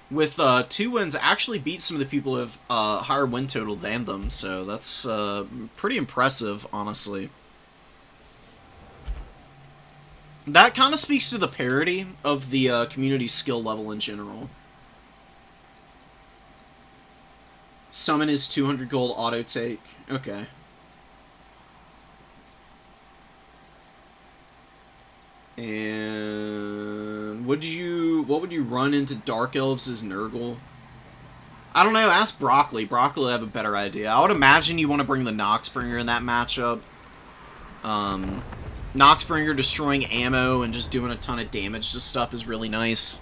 S1: with 2 wins actually beat some of the people who have higher win total than them. So that's pretty impressive, honestly. That kind of speaks to the parity of the community skill level in general. Summon is 200 gold auto take. Okay. And what would you run into Dark Elves as Nurgle? I don't know, ask Broccoli. Broccoli will have a better idea. I would imagine you want to bring the Noxbringer in that matchup. Noxbringer destroying ammo and just doing a ton of damage to stuff is really nice.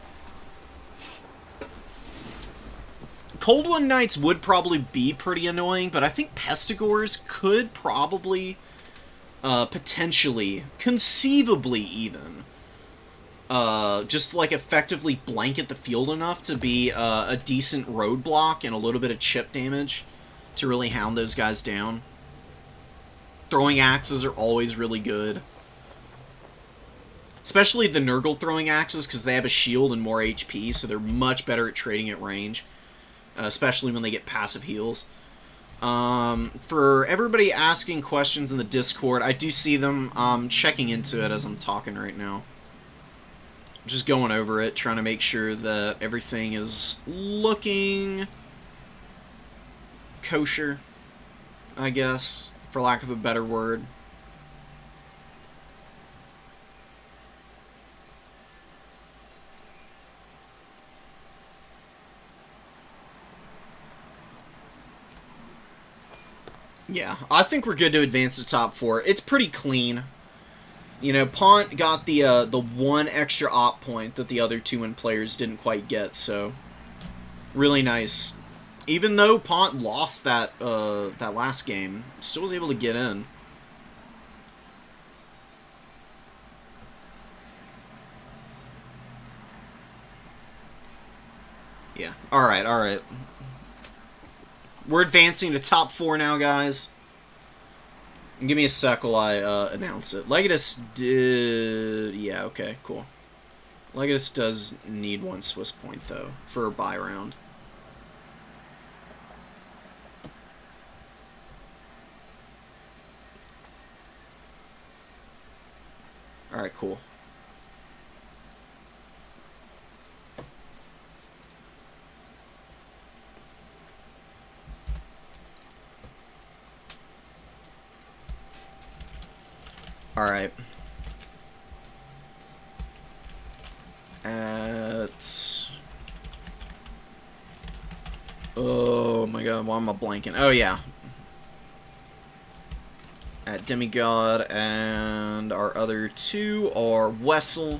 S1: Cold One Knights would probably be pretty annoying, but I think Pestigores could probably, potentially, conceivably even, just like effectively blanket the field enough to be a decent roadblock and a little bit of chip damage to really hound those guys down. Throwing axes are always really good. Especially the Nurgle throwing axes, because they have a shield and more HP, so they're much better at trading at range. Especially when they get passive heals. For everybody asking questions in the Discord, I do see them. Checking into it as I'm talking right now. Just going over it, trying to make sure that everything is looking kosher, I guess, for lack of a better word. Yeah, I think we're good to advance to top 4. It's pretty clean. You know, Pont got the one extra op point that the other 2 players didn't quite get, so really nice. Even though Pont lost that that last game, still was able to get in. Yeah, alright, alright. We're advancing to top 4 now, guys. And give me a sec while I announce it. Legatus did... Yeah, okay, cool. Legatus does need 1 Swiss point, though, for a bye round. Alright, cool. Alright. Oh my god, why am I blanking? Oh yeah. At Demigod, and our other 2 are Wessel.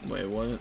S1: Wait, what?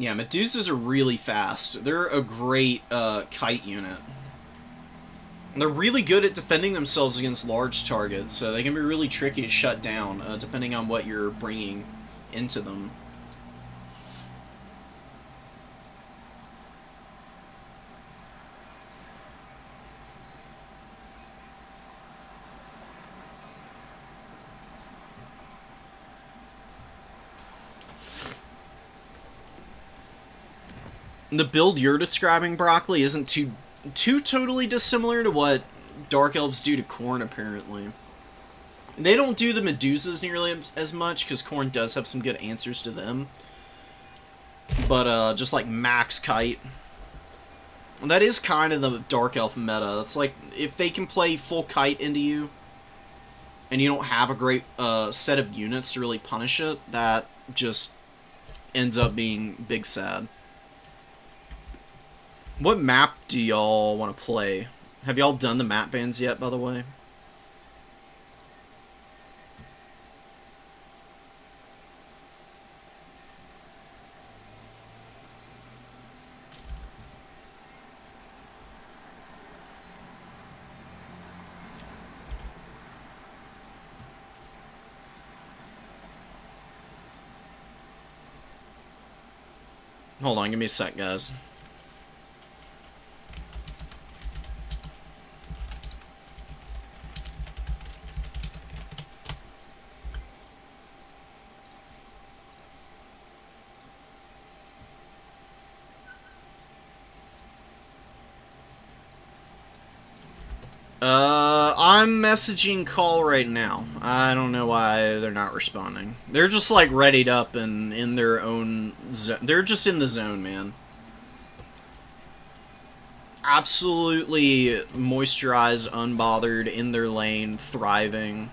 S1: Yeah, Medusas are really fast. They're a great kite unit. They're really good at defending themselves against large targets, so they can be really tricky to shut down, depending on what you're bringing into them. The build you're describing, Broccoli, isn't too totally dissimilar to what Dark Elves do to Khorne, apparently. They don't do the Medusas nearly as much, because Khorne does have some good answers to them. But, just like Max Kite. That is kind of the Dark Elf meta. It's like, if they can play full Kite into you, and you don't have a great set of units to really punish it, that just ends up being big sad. What map do y'all want to play? Have y'all done the map bans yet, by the way? Hold on, give me a sec, guys. I'm messaging Call right now. I don't know why they're not responding. They're just like readied up and in their own zone. They're just in the zone, man. Absolutely moisturized, unbothered, in their lane, thriving.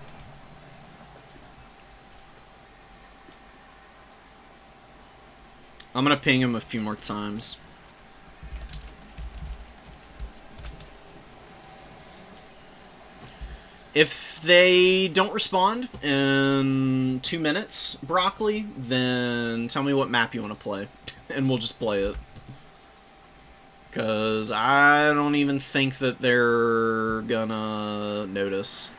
S1: I'm gonna ping him a few more times. If they don't respond in 2 minutes, Broccoli, then tell me what map you want to play, and we'll just play it. Because I don't even think that they're gonna notice.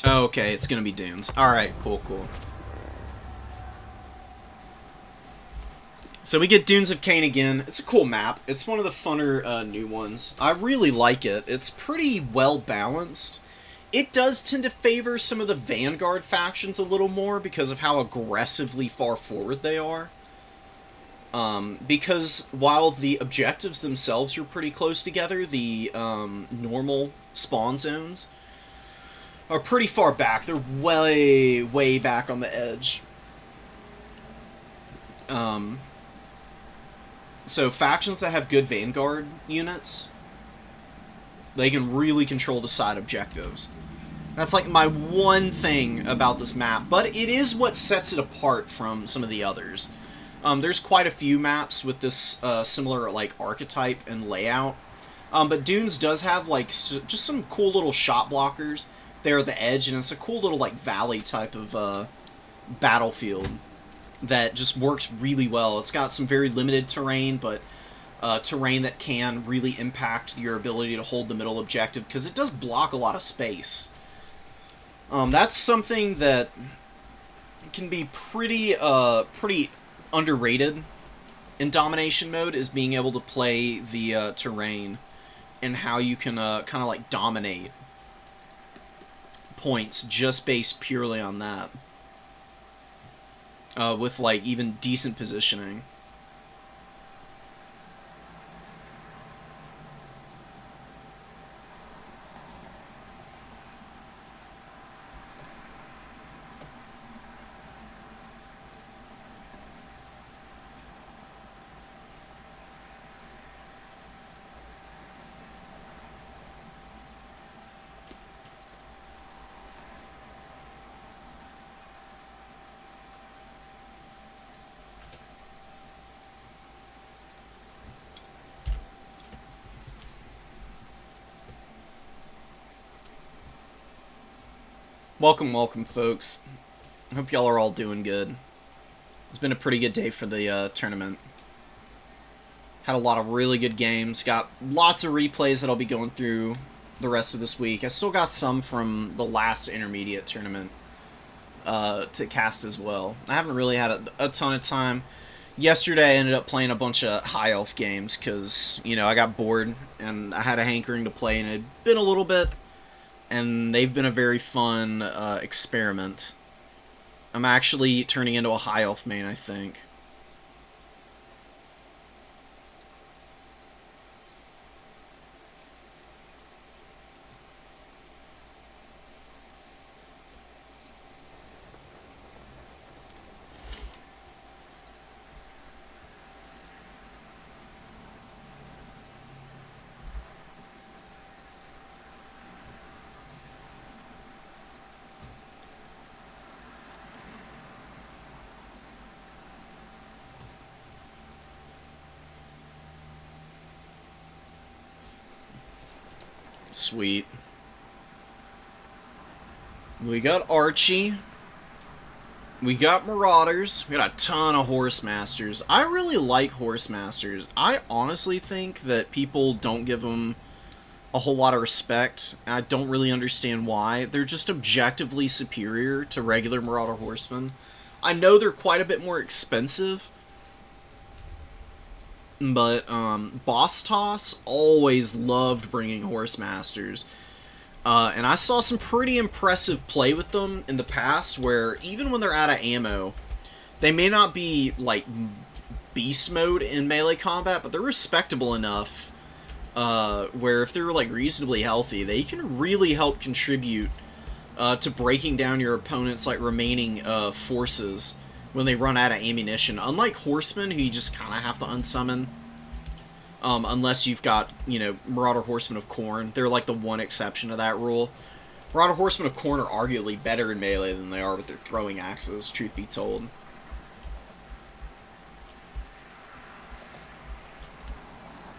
S1: Oh, okay, it's gonna be dunes. Alright, cool, cool. So we get Dunes of Cain again. It's a cool map. It's one of the funner new ones. I really like it. It's pretty well balanced. It does tend to favor some of the Vanguard factions a little more because of how aggressively far forward they are. Because while the objectives themselves are pretty close together, the normal spawn zones are pretty far back. They're way, way back on the edge. So factions that have good Vanguard units, they can really control the side objectives. That's like my one thing about this map, but it is what sets it apart from some of the others. There's quite a few maps with this similar like archetype and layout, but Dunes does have like just some cool little shot blockers there at the edge, and it's a cool little like valley type of battlefield that just works really well. It's got some very limited terrain, but terrain that can really impact your ability to hold the middle objective, because it does block a lot of space. That's something that can be pretty underrated in domination mode, is being able to play the terrain and how you can kind of like dominate points just based purely on that. With like even decent positioning. Welcome, welcome, folks. I hope y'all are all doing good. It's been a pretty good day for the tournament. Had a lot of really good games. Got lots of replays that I'll be going through the rest of this week. I still got some from the last intermediate tournament to cast as well. I haven't really had a ton of time. Yesterday I ended up playing a bunch of high elf games because, you know, I got bored and I had a hankering to play, and it had been a little bit, and they've been a very fun experiment. I'm actually turning into a high elf main, I think. Sweet. We got Archie. We got Marauders. We got a ton of Horse Masters. I really like Horse Masters. I honestly think that people don't give them a whole lot of respect. I don't really understand why. They're just objectively superior to regular Marauder Horsemen. I know they're quite a bit more expensive, but Boss Toss always loved bringing Horse Masters. And I saw some pretty impressive play with them in the past, where even when they're out of ammo, they may not be, like, beast mode in melee combat, but they're respectable enough where if they're, like, reasonably healthy, they can really help contribute to breaking down your opponent's, like, remaining forces when they run out of ammunition. Unlike Horsemen, who you just kind of have to unsummon, unless you've got, you know, Marauder Horsemen of Khorne. They're like the one exception to that rule. Marauder Horsemen of Khorne are arguably better in melee than they are with their throwing axes, truth be told.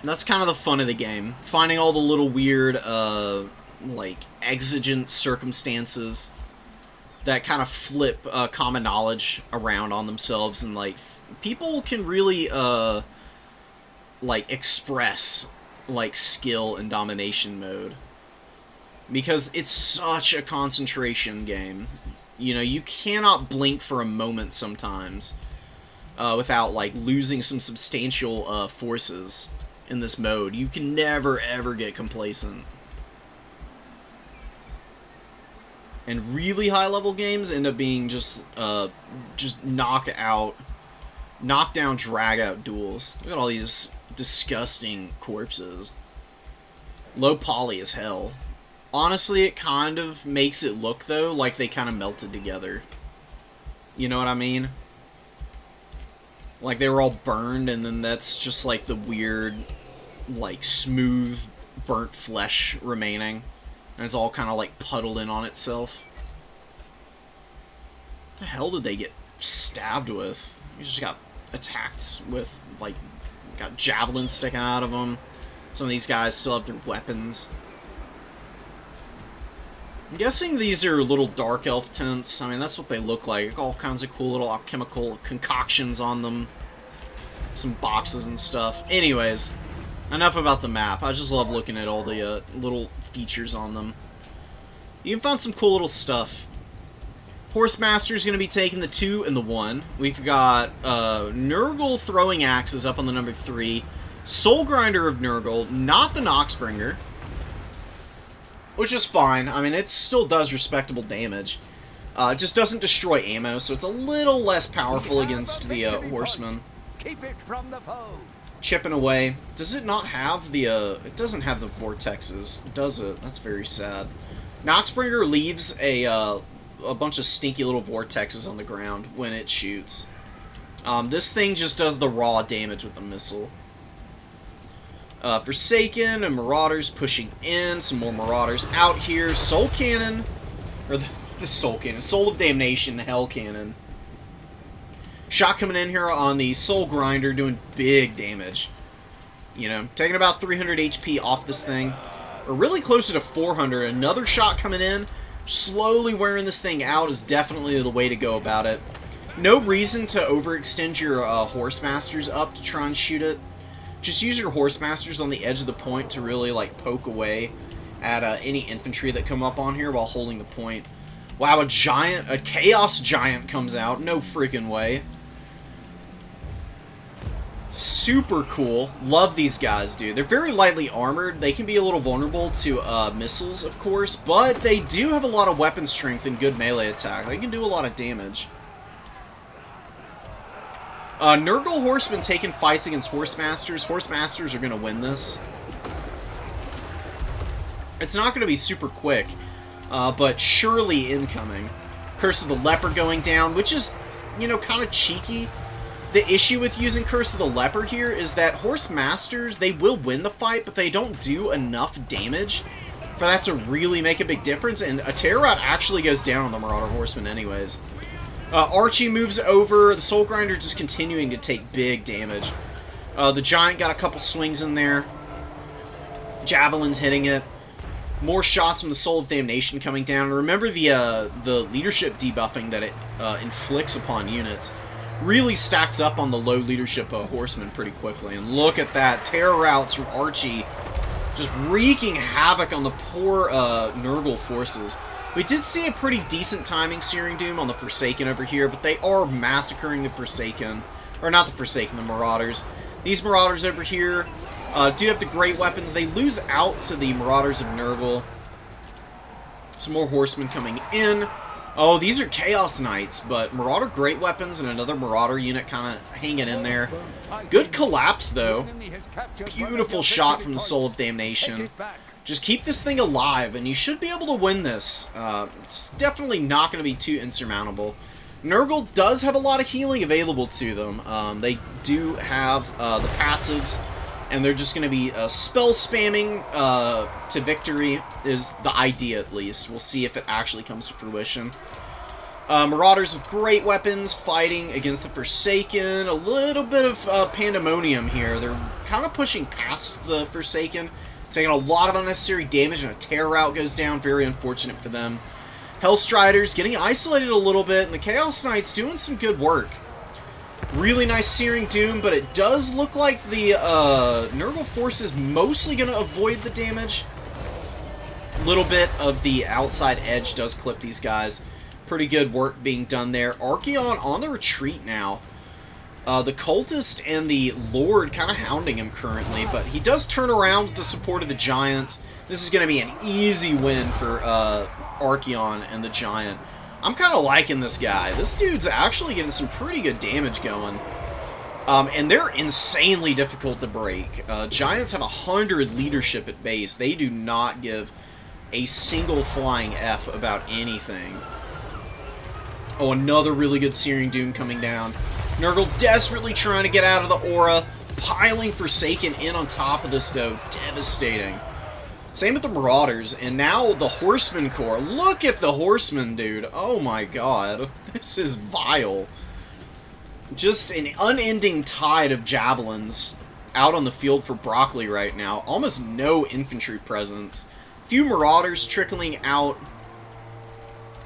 S1: And that's kind of the fun of the game. Finding all the little weird, like, exigent circumstances that kind of flip common knowledge around on themselves, and, like, people can really, like, express, like, skill in domination mode. Because it's such a concentration game. You know, you cannot blink for a moment sometimes without, like, losing some substantial forces in this mode. You can never, ever get complacent. And really high-level games end up being just knockdown, drag-out duels. Look at all these disgusting corpses. Low poly as hell. Honestly, it kind of makes it look, though, like they kind of melted together. You know what I mean? Like they were all burned, and then that's just like the weird, like, smooth, burnt flesh remaining. And it's all kind of like puddled in on itself. What the hell did they get stabbed with? You just got attacked with, like, got javelins sticking out of them. Some of these guys still have their weapons. I'm guessing these are little dark elf tents. I mean, that's what they look like. All kinds of cool little alchemical concoctions on them. Some boxes and stuff. Anyways, enough about the map. I just love looking at all the little features on them. You can find some cool little stuff. Horsemaster's going to be taking the 2 and the 1. We've got Nurgle throwing axes up on the number 3. Soul Grinder of Nurgle, not the Noxbringer. Which is fine. I mean, it still does respectable damage. It just doesn't destroy ammo, so it's a little less powerful against the Horsemen.
S3: Keep it from the foe.
S1: Chipping away. Does it not have the, it doesn't have the vortexes, does it? That's very sad. Noxbringer leaves a bunch of stinky little vortexes on the ground when it shoots. This thing just does the raw damage with the missile. Forsaken and Marauders pushing in. Some more Marauders out here. Soul Cannon. Or the Soul Cannon. Soul of Damnation, Hell Cannon. Shot coming in here on the Soul Grinder, doing big damage. You know, taking about 300 HP off this thing. Or really closer to 400. Another shot coming in. Slowly wearing this thing out is definitely the way to go about it. No reason to overextend your Horse Masters up to try and shoot it. Just use your Horse Masters on the edge of the point to really like poke away at any infantry that come up on here while holding the point. Wow, a Chaos Giant comes out. No freaking way. Super cool. Love these guys, dude. They're very lightly armored. They can be a little vulnerable to missiles, of course, but they do have a lot of weapon strength and good melee attack. They can do a lot of damage. Nurgle Horsemen taking fights against Horse Masters. Horse Masters are going to win this. It's not going to be super quick, but surely incoming. Curse of the Leper going down, which is, you know, kind of cheeky. The issue with using Curse of the Leper here is that Horse Masters, they will win the fight, but they don't do enough damage for that to really make a big difference, and a Terror Rout actually goes down on the Marauder Horseman anyways. Archie moves over, the Soul Grinder just continuing to take big damage. The Giant got a couple swings in there. Javelin's hitting it. More shots from the Soul of Damnation coming down. Remember the leadership debuffing that it inflicts upon units really stacks up on the low leadership horsemen pretty quickly. And look at that. Terror Routs from Archie just wreaking havoc on the poor Nurgle forces. We did see a pretty decent timing Searing Doom on the Forsaken over here, but they are massacring the Forsaken. Or not the Forsaken, the Marauders. These Marauders over here do have the great weapons. They lose out to the Marauders of Nurgle. Some more horsemen coming in. Oh, these are Chaos Knights, but Marauder great weapons and another Marauder unit kind of hanging in there. Good collapse, though. Beautiful shot from the Soul of Damnation. Just keep this thing alive, and you should be able to win this. It's definitely not going to be too insurmountable. Nurgle does have a lot of healing available to them. They do have the passives, and they're just going to be spell spamming to victory is the idea, at least. We'll see if it actually comes to fruition. Marauders with great weapons fighting against the Forsaken. A little bit of pandemonium here. They're kind of pushing past the Forsaken, taking a lot of unnecessary damage, and a Terror Rout goes down. Very unfortunate for them. Hellstriders getting isolated a little bit, and the Chaos Knights doing some good work. Really nice Searing Doom, but it does look like the Nurgle force is mostly going to avoid the damage. A little bit of the outside edge does clip these guys. Pretty good work being done there. Archaon on the retreat now. The Cultist and the Lord kind of hounding him currently, but he does turn around with the support of the Giant. This is going to be an easy win for Archaon and the Giant. I'm kind of liking this guy. This dude's actually getting some pretty good damage going. And they're insanely difficult to break. Giants have 100 leadership at base. They do not give a single flying F about anything. Oh, another really good Searing Doom coming down. Nurgle desperately trying to get out of the aura. Piling Forsaken in on top of this, though. Devastating. Same with the Marauders, and now the Horseman Corps. Look at the Horsemen, dude. Oh my god. This is vile. Just an unending tide of Javelins out on the field for Broccoli right now. Almost no infantry presence. Few Marauders trickling out.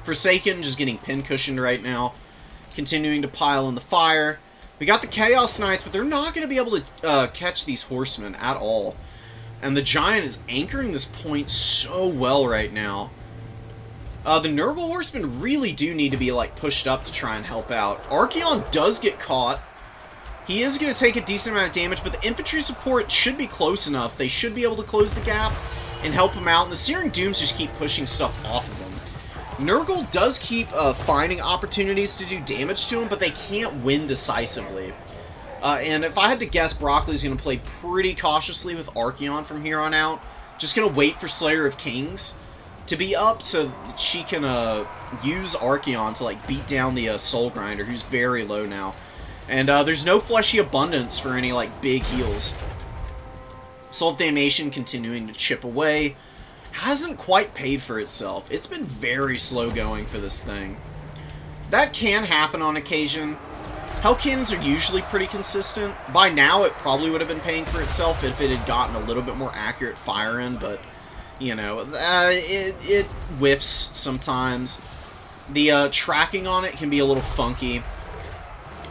S1: Forsaken just getting pin-cushioned right now. Continuing to pile in the fire. We got the Chaos Knights, but they're not going to be able to catch these Horsemen at all. And the Giant is anchoring this point so well right now. The Nurgle Horsemen really do need to be like pushed up to try and help out. Archaon does get caught. He is going to take a decent amount of damage, but the infantry support should be close enough. They should be able to close the gap and help him out. And the Searing Dooms just keep pushing stuff off of him. Nurgle does keep finding opportunities to do damage to him, but they can't win decisively. And if I had to guess, Broccoli's going to play pretty cautiously with Archaon from here on out. Just going to wait for Slayer of Kings to be up so that she can use Archaon to like beat down the Soul Grinder, who's very low now. And there's no Fleshy Abundance for any like big heals. Soul of Damnation continuing to chip away. Hasn't quite paid for itself. It's been very slow going for this thing. That can happen on occasion. Hell Cannons are usually pretty consistent. By now, it probably would have been paying for itself if it had gotten a little bit more accurate fire in, but You know, it whiffs sometimes. The tracking on it can be a little funky,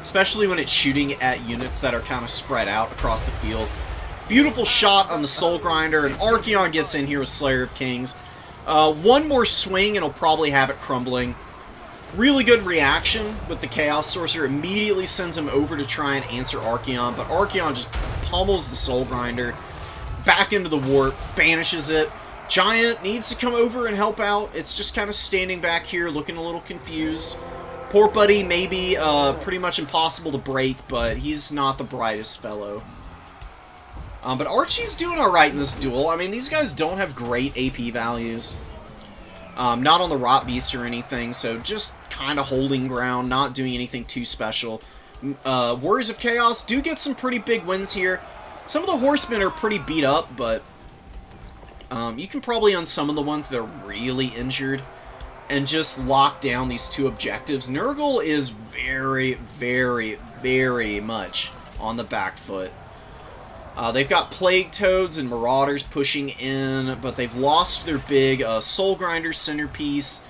S1: especially when it's shooting at units that are kind of spread out across the field. Beautiful shot on the Soul Grinder, and Archeon gets in here with Slayer of Kings. One more swing and he'll probably have it crumbling. Really good reaction with the Chaos Sorcerer. Immediately sends him over to try and answer Archeon, but Archeon just pummels the Soul Grinder. Back into the warp, banishes it. Giant needs to come over and help out. It's just kind of standing back here looking a little confused. Poor buddy may be pretty much impossible to break, but he's not the brightest fellow. But Archie's doing alright in this duel. I mean, these guys don't have great AP values. Not on the Rot Beast or anything, so just kind of holding ground, not doing anything too special. Warriors of Chaos do get some pretty big wins here. Some of the Horsemen are pretty beat up, but you can probably unsummon the ones that are really injured and just lock down these two objectives. Nurgle is very, very, very much on the back foot. They've got Plague Toads and Marauders pushing in, but they've lost their big Soul Grinder centerpiece.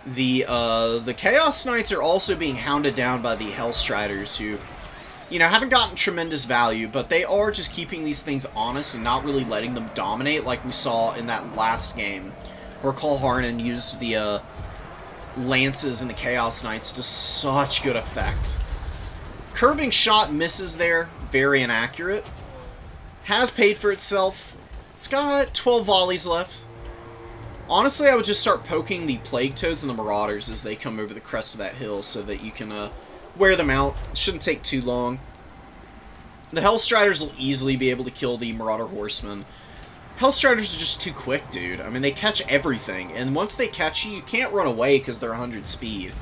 S1: The Chaos Knights are also being hounded down by the Hellstriders, who, you know, haven't gotten tremendous value, but they are just keeping these things honest and not really letting them dominate like we saw in that last game, where Cole Harnan used the Lances and the Chaos Knights to such good effect. Curving shot misses there, very inaccurate. Has paid for itself. It's got 12 volleys left. Honestly, I would just start poking the Plague Toads and the Marauders as they come over the crest of that hill so that you can wear them out. It shouldn't take too long. The Hellstriders will easily be able to kill the Marauder Horsemen. Hellstriders are just too quick, dude. I mean, they catch everything, and once they catch you, you can't run away because they're 100 speed.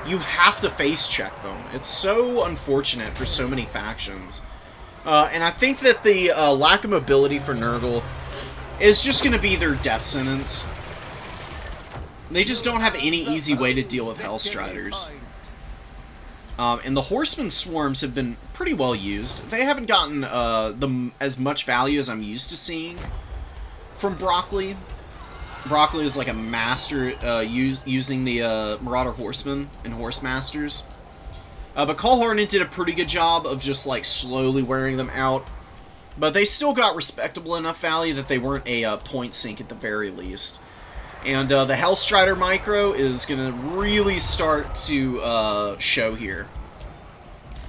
S1: You have to face check them. It's so unfortunate for so many factions. And I think that the lack of mobility for Nurgle is just going to be their death sentence. They just don't have any easy way to deal with Hellstriders. And the Horseman Swarms have been pretty well used. They haven't gotten as much value as I'm used to seeing from Broccoli. Broccoli is like a master using the Marauder Horsemen and Horse Masters. But Cole Harnan did a pretty good job of just, like, slowly wearing them out. But they still got respectable enough value that they weren't a point sink at the very least. And the Hellstrider Micro is going to really start to show here.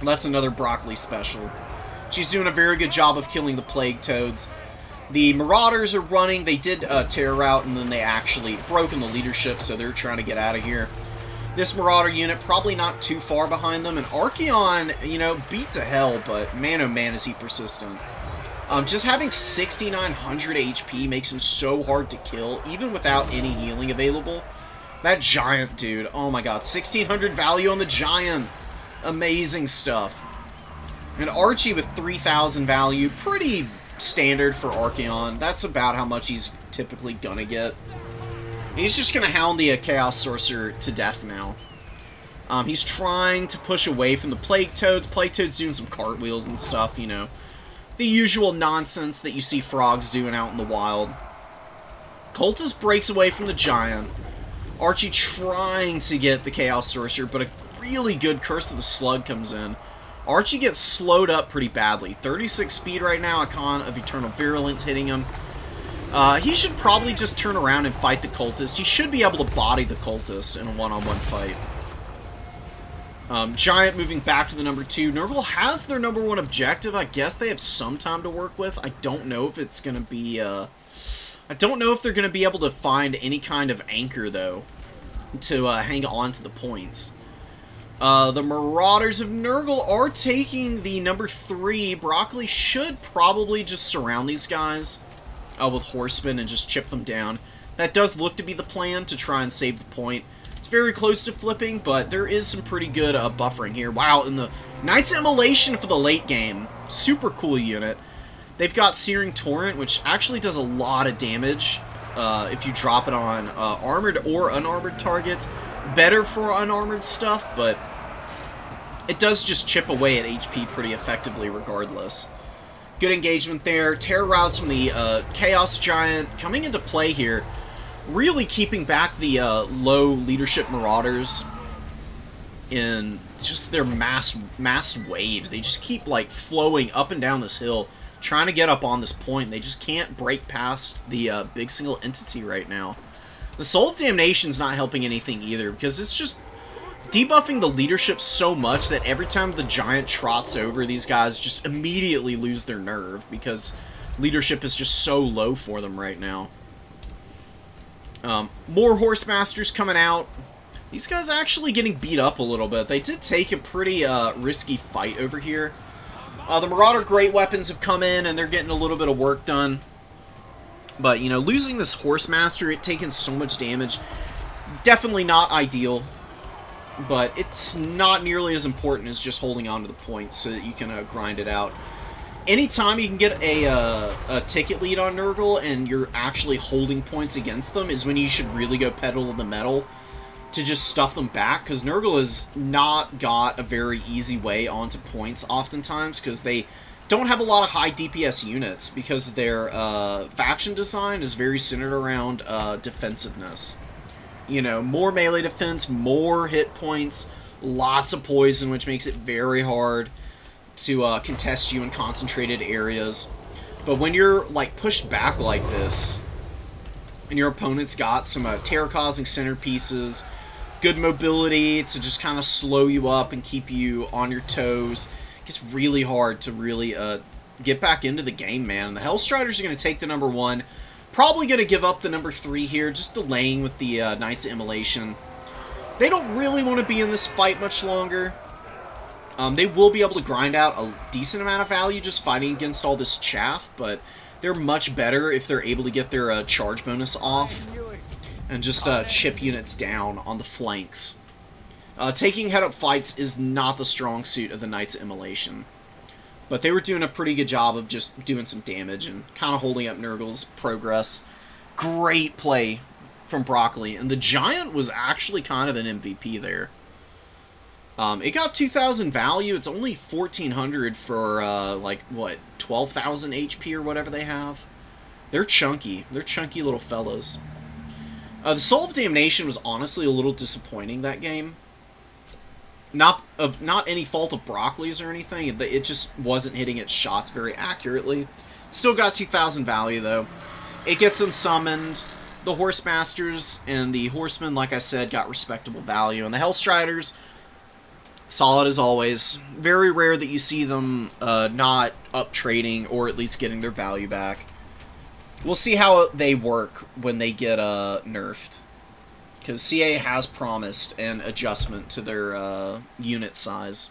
S1: That's another Broccoli special. She's doing a very good job of killing the Plague Toads. The Marauders are running. They did tear out, and then they actually broke in the leadership, so they're trying to get out of here. This Marauder unit probably not too far behind them, and Archeon, you know, beat to hell, but man oh man is he persistent. Just having 6,900 HP makes him so hard to kill, even without any healing available. That Giant, dude, oh my god, 1,600 value on the Giant. Amazing stuff. And Archie with 3,000 value, pretty standard for Archeon. That's about how much he's typically gonna get. He's just going to hound the Chaos Sorcerer to death now. He's trying to push away from the Plague Toads. Plague Toads doing some cartwheels and stuff, you know. The usual nonsense that you see frogs doing out in the wild. Cultist breaks away from the Giant. Archie trying to get the Chaos Sorcerer, but a really good Curse of the Slug comes in. Archie gets slowed up pretty badly. 36 speed right now, Icon of Eternal Virulence hitting him. He should probably just turn around and fight the Cultist. He should be able to body the Cultist in a one-on-one fight. Giant moving back to the number 2. Nurgle has their number 1 objective. I guess they have some time to work with. I don't know if it's going to be, I don't know if they're going to be able to find any kind of anchor, though, to hang on to the points. The Marauders of Nurgle are taking the number 3. Broccoli should probably just surround these guys with Horsemen and just chip them down. That does look to be the plan, to try and save the point. It's very close to flipping, but there is some pretty good buffering here. Wow, and the Knight's Immolation for the late game. Super cool unit. They've got Searing Torrent, which actually does a lot of damage if you drop it on armored or unarmored targets. Better for unarmored stuff, but it does just chip away at HP pretty effectively regardless. Good engagement there. Terror routes from the Chaos Giant coming into play here. Really keeping back the low leadership Marauders in just their mass waves. They just keep like flowing up and down this hill, trying to get up on this point. They just can't break past the big single entity right now. The Soul of Damnation's not helping anything either, because it's just debuffing the leadership so much that every time the Giant trots over, these guys just immediately lose their nerve, because leadership is just so low for them right now. More Horsemasters coming out. These guys actually getting beat up a little bit. They did take a pretty risky fight over here. The Marauder Great Weapons have come in, and they're getting a little bit of work done. But, you know, losing this Horsemaster, it taking so much damage, definitely not ideal. But it's not nearly as important as just holding on to the points so that you can grind it out. Anytime you can get a ticket lead on Nurgle and you're actually holding points against them is when you should really go pedal to the metal to just stuff them back, because Nurgle has not got a very easy way onto points oftentimes, because they don't have a lot of high DPS units, because their faction design is very centered around defensiveness. You know, more melee defense, more hit points, lots of poison, which makes it very hard to contest you in concentrated areas. But when you're like pushed back like this, and your opponent's got some terror-causing centerpieces, good mobility to just kind of slow you up and keep you on your toes, it gets really hard to really get back into the game, man. And the Hellstriders are going to take the number 1. Probably going to give up the number 3 here, just delaying with the Knights of Immolation. They don't really want to be in this fight much longer. They will be able to grind out a decent amount of value just fighting against all this chaff, but they're much better if they're able to get their charge bonus off and just chip units down on the flanks. Taking head-up fights is not the strong suit of the Knights of Immolation, but they were doing a pretty good job of just doing some damage and kind of holding up Nurgle's progress. Great play from Broccoli, and the Giant was actually kind of an MVP there. It got 2,000 value. It's only 1,400 for, like, what, 12,000 HP or whatever they have. They're chunky. They're chunky little fellas. The Soul of Damnation was honestly a little disappointing that game. Not any fault of Broccoli's or anything. It just wasn't hitting its shots very accurately. Still got 2,000 value, though. It gets unsummoned. The Horsemasters and the Horsemen, like I said, got respectable value. And the Hellstriders, solid as always. Very rare that you see them not up trading or at least getting their value back. We'll see how they work when they get nerfed, because CA has promised an adjustment to their unit size.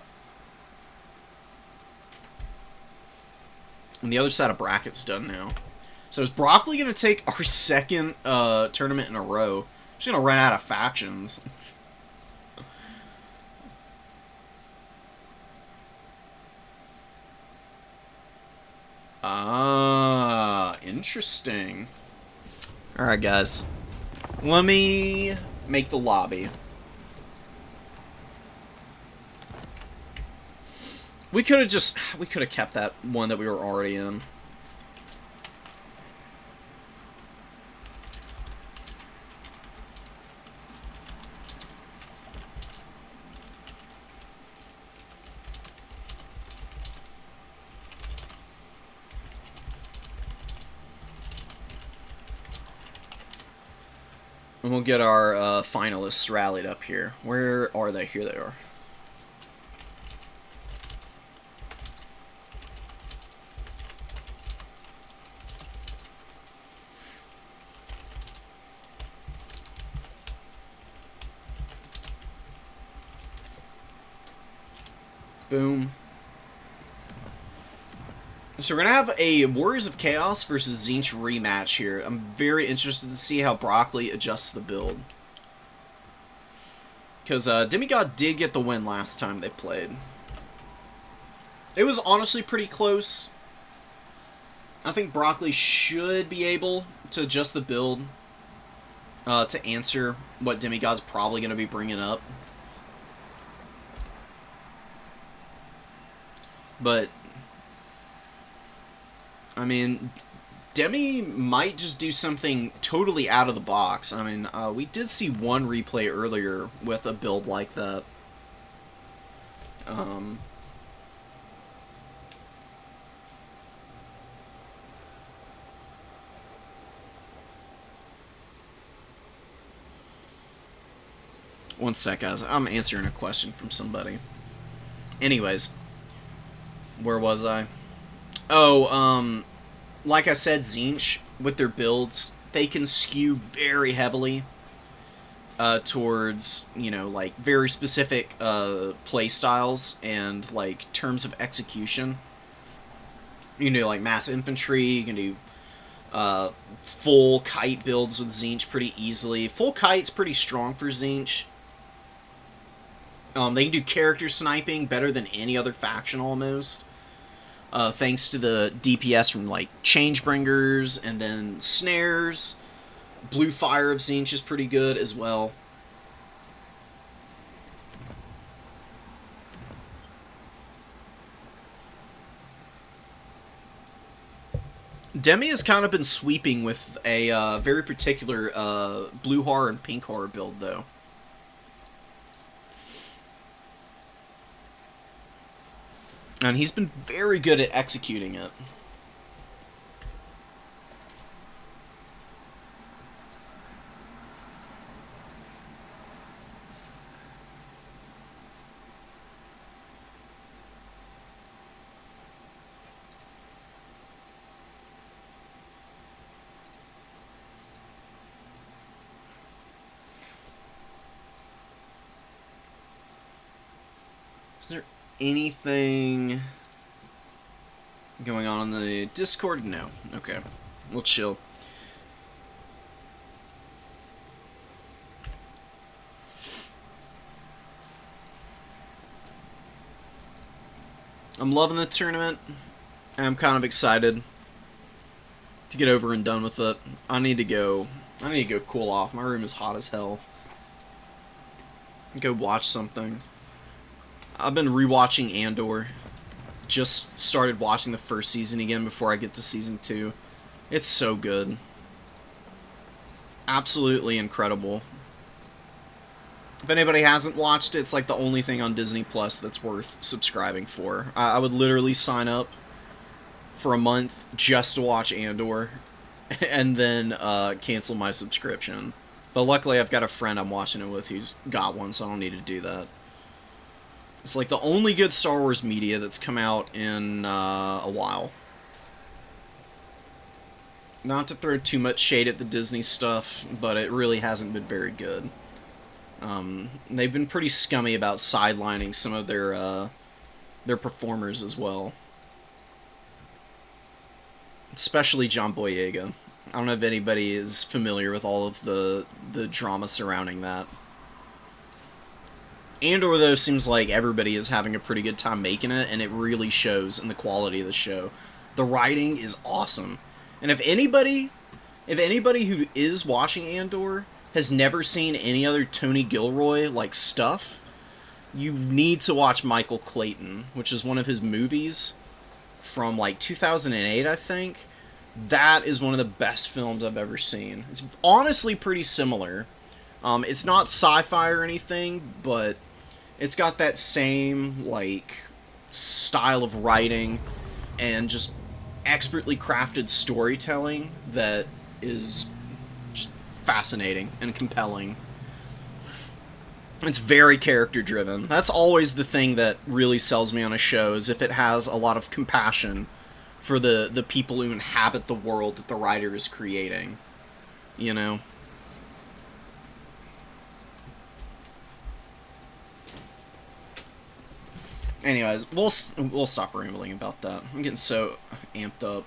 S1: And the other side of bracket's done now. So is Broccoli going to take our second tournament in a row? She's going to run out of factions. Ah, interesting. Alright, guys. Let me make the lobby. We could have kept that one that we were already in. And we'll get our finalists rallied up here. Where are they? Here they are. Boom. So we're going to have a Warriors of Chaos versus Tzeentch rematch here. I'm very interested to see how Broccoli adjusts the build. Because Demigod did get the win last time they played. It was honestly pretty close. I think Broccoli should be able to adjust the build to answer what Demigod's probably going to be bringing up. But I mean, Demi might just do something totally out of the box. I mean, we did see one replay earlier with a build like that. One sec, guys. I'm answering a question from somebody. Anyways, where was I? Oh, like I said, Tzeentch, with their builds, they can skew very heavily towards, you know, like, very specific play styles and, like, terms of execution. You can do, like, mass infantry, you can do full kite builds with Tzeentch pretty easily. Full kite's pretty strong for Tzeentch. They can do character sniping better than any other faction, almost. Thanks to the DPS from, like, Changebringers and then Snares. Blue Fire of Tzeentch is pretty good as well. Demi has kind of been sweeping with a very particular blue horror and pink horror build, though. And he's been very good at executing it. Is there anything going on in the Discord? No. Okay. We'll chill. I'm loving the tournament. I'm kind of excited to get over and done with it. I need to go cool off. My room is hot as hell. Go watch something. I've been rewatching Andor. Just started watching the first season again before I get to season 2. It's so good. Absolutely incredible. If anybody hasn't watched it, it's like the only thing on Disney Plus that's worth subscribing for. I would literally sign up for a month just to watch Andor and then cancel my subscription. But luckily I've got a friend I'm watching it with who's got one, so I don't need to do that. It's like the only good Star Wars media that's come out in a while. Not to throw too much shade at the Disney stuff, but it really hasn't been very good. They've been pretty scummy about sidelining some of their performers as well. Especially John Boyega. I don't know if anybody is familiar with all of the drama surrounding that. Andor, though, seems like everybody is having a pretty good time making it, and it really shows in the quality of the show. The writing is awesome. And if anybody who is watching Andor has never seen any other Tony Gilroy, like, stuff, you need to watch Michael Clayton, which is one of his movies from, like, 2008, I think. That is one of the best films I've ever seen. It's honestly pretty similar. It's not sci-fi or anything, but it's got that same, like, style of writing and just expertly crafted storytelling that is just fascinating and compelling. It's very character-driven. That's always the thing that really sells me on a show, is if it has a lot of compassion for the people who inhabit the world that the writer is creating. You know? Anyways, we'll stop rambling about that. I'm getting so amped up.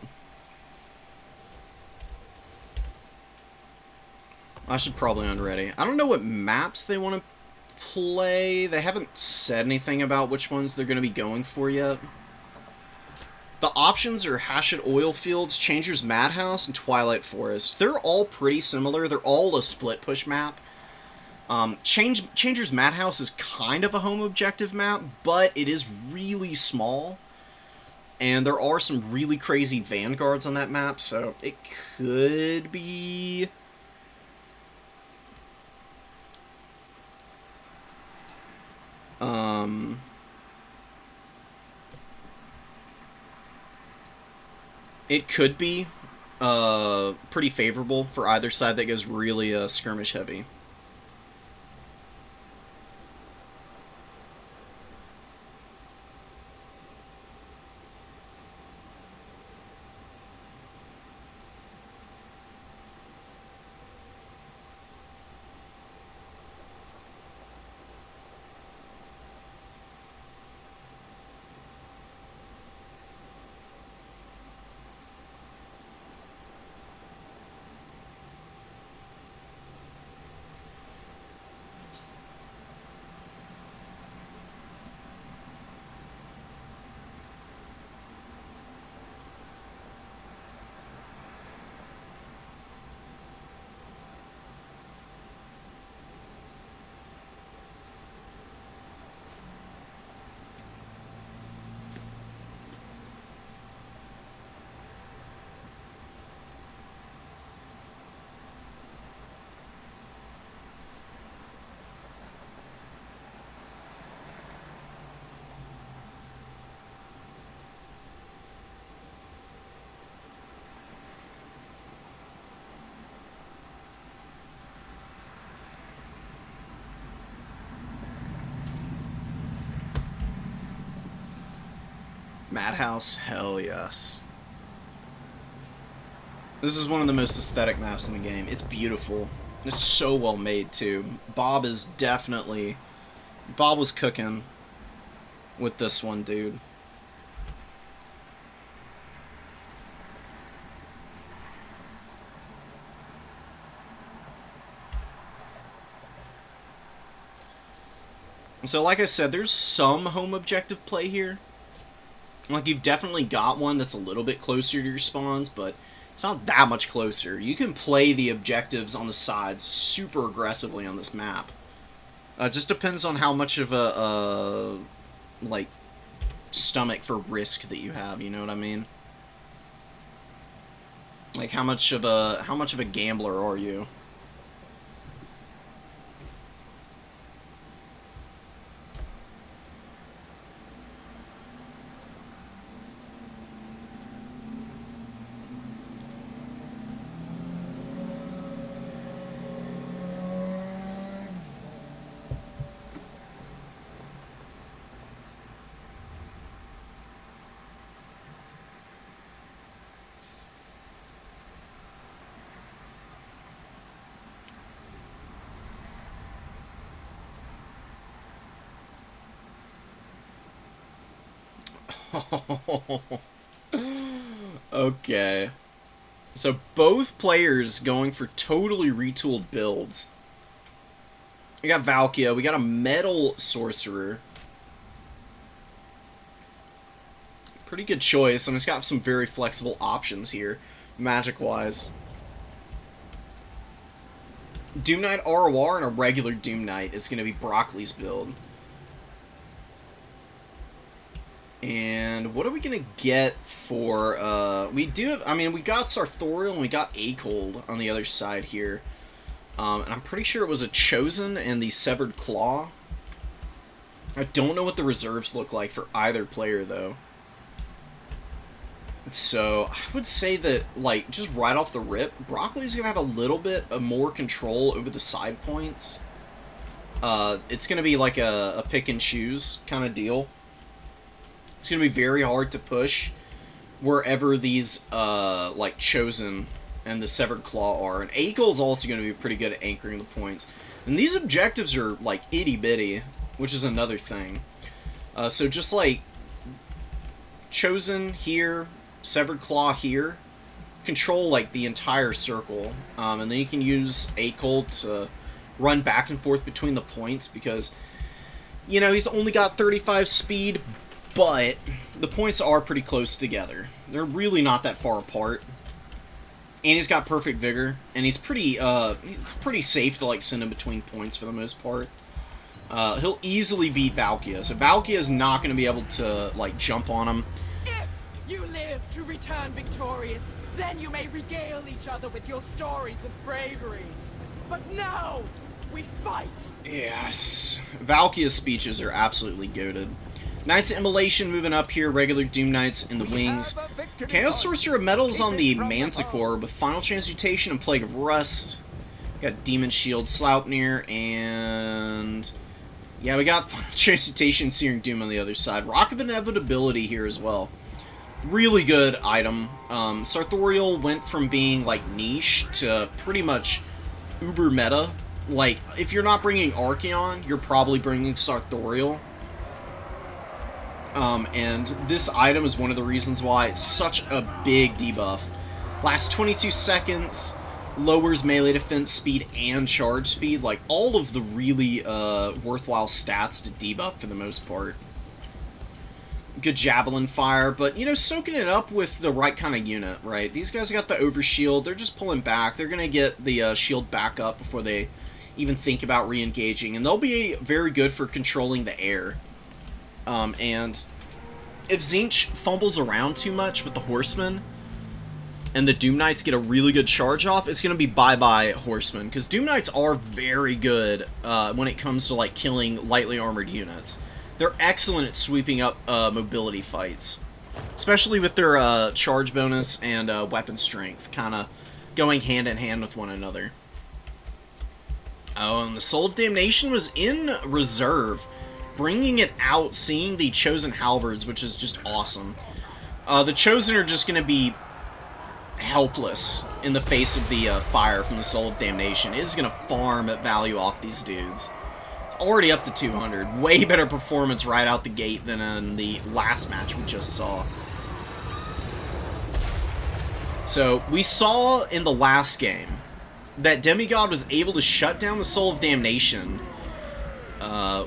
S1: I should probably unready. I don't know what maps they want to play. They haven't said anything about which ones they're going to be going for yet. The options are Hashit Oil Fields, Changer's Madhouse, and Twilight Forest. They're all pretty similar. They're all a split push map. Changer's Madhouse is kind of a home objective map, but it is really small. And there are some really crazy vanguards on that map, so it could be... It could be pretty favorable for either side that goes really skirmish heavy. Madhouse? Hell yes. This is one of the most aesthetic maps in the game. It's beautiful. It's so well made, too. Bob is definitely... Bob was cooking with this one, dude. So, like I said, there's some home objective play here. Like, you've definitely got one that's a little bit closer to your spawns, but it's not that much closer. You can play the objectives on the sides super aggressively on this map. It just depends on how much of a, like, stomach for risk that you have, you know what I mean? Like, how much of a gambler are you? Okay. So both players going for totally retooled builds. We got Valkia, we got a metal sorcerer. Pretty good choice. I mean, it's got some very flexible options here, magic-wise. Doom Knight ROR and a regular Doom Knight is going to be Broccoli's build. And what are we going to get for, we do have, I mean, we got Sartorial and we got Acold on the other side here. And I'm pretty sure it was a Chosen and the Severed Claw. I don't know what the reserves look like for either player, though. So, I would say that, like, just right off the rip, Broccoli's going to have a little bit of more control over the side points. It's going to be like a pick and choose kind of deal. It's going to be very hard to push wherever these, like, Chosen and the Severed Claw are. And Acold's also going to be pretty good at anchoring the points. And these objectives are, like, itty-bitty, which is another thing. So just, like, Chosen here, Severed Claw here, control, like, the entire circle. And then you can use Acold to run back and forth between the points because, you know, he's only got 35 speed, but the points are pretty close together. They're really not that far apart. And he's got perfect vigor, and he's pretty safe to, like, send him between points for the most part. He'll easily beat Valkia, so Valkia is not going to be able to, like, jump on him.
S2: to return victorious. Then you may regale each other with your stories of bravery. But now, we fight!
S1: Yes. Valkia's speeches are absolutely goated. Knights of Immolation moving up here, regular Doom Knights in the wings. Chaos Sorcerer of Metals on the Manticore with Final Transmutation and Plague of Rust. Got Demon Shield Sleipnir, and yeah, we got Final Transmutation Searing Doom on the other side. Rock of Inevitability here as well. Really good item. Sartorial went from being like niche to pretty much uber meta. Like, if you're not bringing Archeon, you're probably bringing Sartorial. And this item is one of the reasons why it's such a big debuff. Lasts 22 seconds, lowers melee defense speed and charge speed. Like, all of the really worthwhile stats to debuff for the most part. Good Javelin Fire, but, you know, soaking it up with the right kind of unit, right? These guys got the Overshield, they're just pulling back. They're going to get the shield back up before they even think about re-engaging, and they'll be very good for controlling the air. And if Tzeentch fumbles around too much with the Horsemen, and the Doom Knights get a really good charge off, it's going to be bye-bye Horsemen, because Doom Knights are very good when it comes to, like, killing lightly armored units. They're excellent at sweeping up mobility fights, especially with their charge bonus and weapon strength, kind of going hand in hand with one another. Oh, and the Soul of Damnation was in reserve, bringing it out, seeing the Chosen Halberds, which is just awesome. The Chosen are just going to be helpless in the face of the fire from the Soul of Damnation. It is going to farm value off these dudes. Already up to 200. Way better performance right out the gate than in the last match we just saw. So, we saw in the last game that Demigod was able to shut down the Soul of Damnation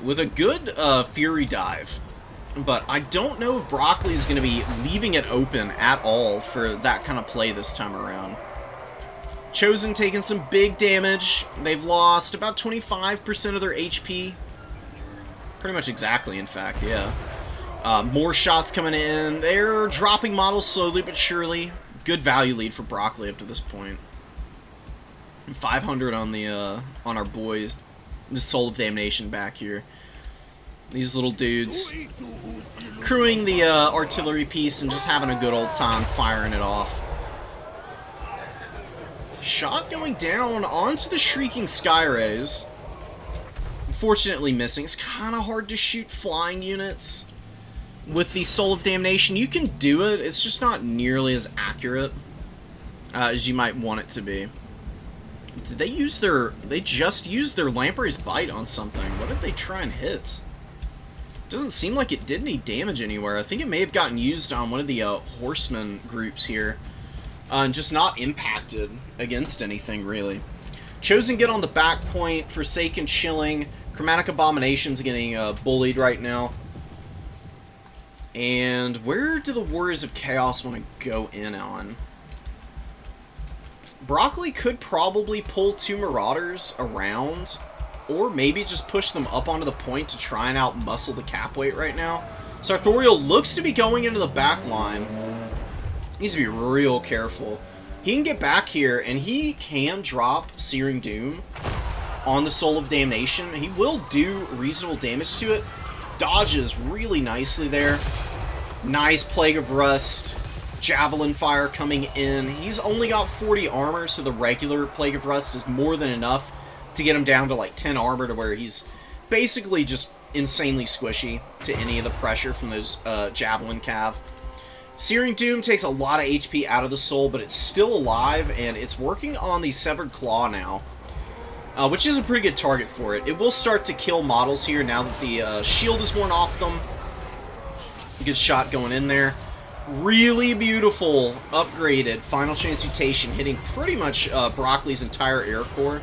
S1: with a good Fury Dive. But I don't know if Broccoli is going to be leaving it open at all for that kind of play this time around. Chosen taking some big damage. They've lost about 25% of their HP. Pretty much exactly, in fact, yeah. More shots coming in. They're dropping models slowly but surely. Good value lead for Broccoli up to this point. 500 on the on our boys. The Soul of Damnation back here. These little dudes crewing the artillery piece and just having a good old time firing it off. Shot going down onto the Shrieking Skyrays. Unfortunately missing. It's kind of hard to shoot flying units with the Soul of Damnation. You can do it, it's just not nearly as accurate as you might want it to be. Did they use their... They just used their Lamprey's Bite on something. What did they try and hit? Doesn't seem like it did any damage anywhere. I think it may have gotten used on one of the horseman groups here. And just not impacted against anything, really. Chosen get on the back point. Forsaken chilling. Chromatic Abomination's getting bullied right now. And where do the Warriors of Chaos want to go in on? Broccoli could probably pull two Marauders around, or maybe just push them up onto the point to try and out-muscle the cap weight right now. Sartorial looks to be going into the back line. Needs to be real careful. He can get back here, and he can drop Searing Doom on the Soul of Damnation. He will do reasonable damage to it. Dodges really nicely there. Nice Plague of Rust. Javelin Fire coming in. He's only got 40 armor, so the regular Plague of Rust is more than enough to get him down to like 10 armor, to where he's basically just insanely squishy to any of the pressure from those Javelin Cav. Searing Doom takes a lot of HP out of the soul, but it's still alive, and it's working on the Severed Claw now, which is a pretty good target for it. It will start to kill models here now that the shield is worn off them. Good shot going in there. Really beautiful, upgraded Final Transmutation, hitting pretty much Broccoli's entire air core.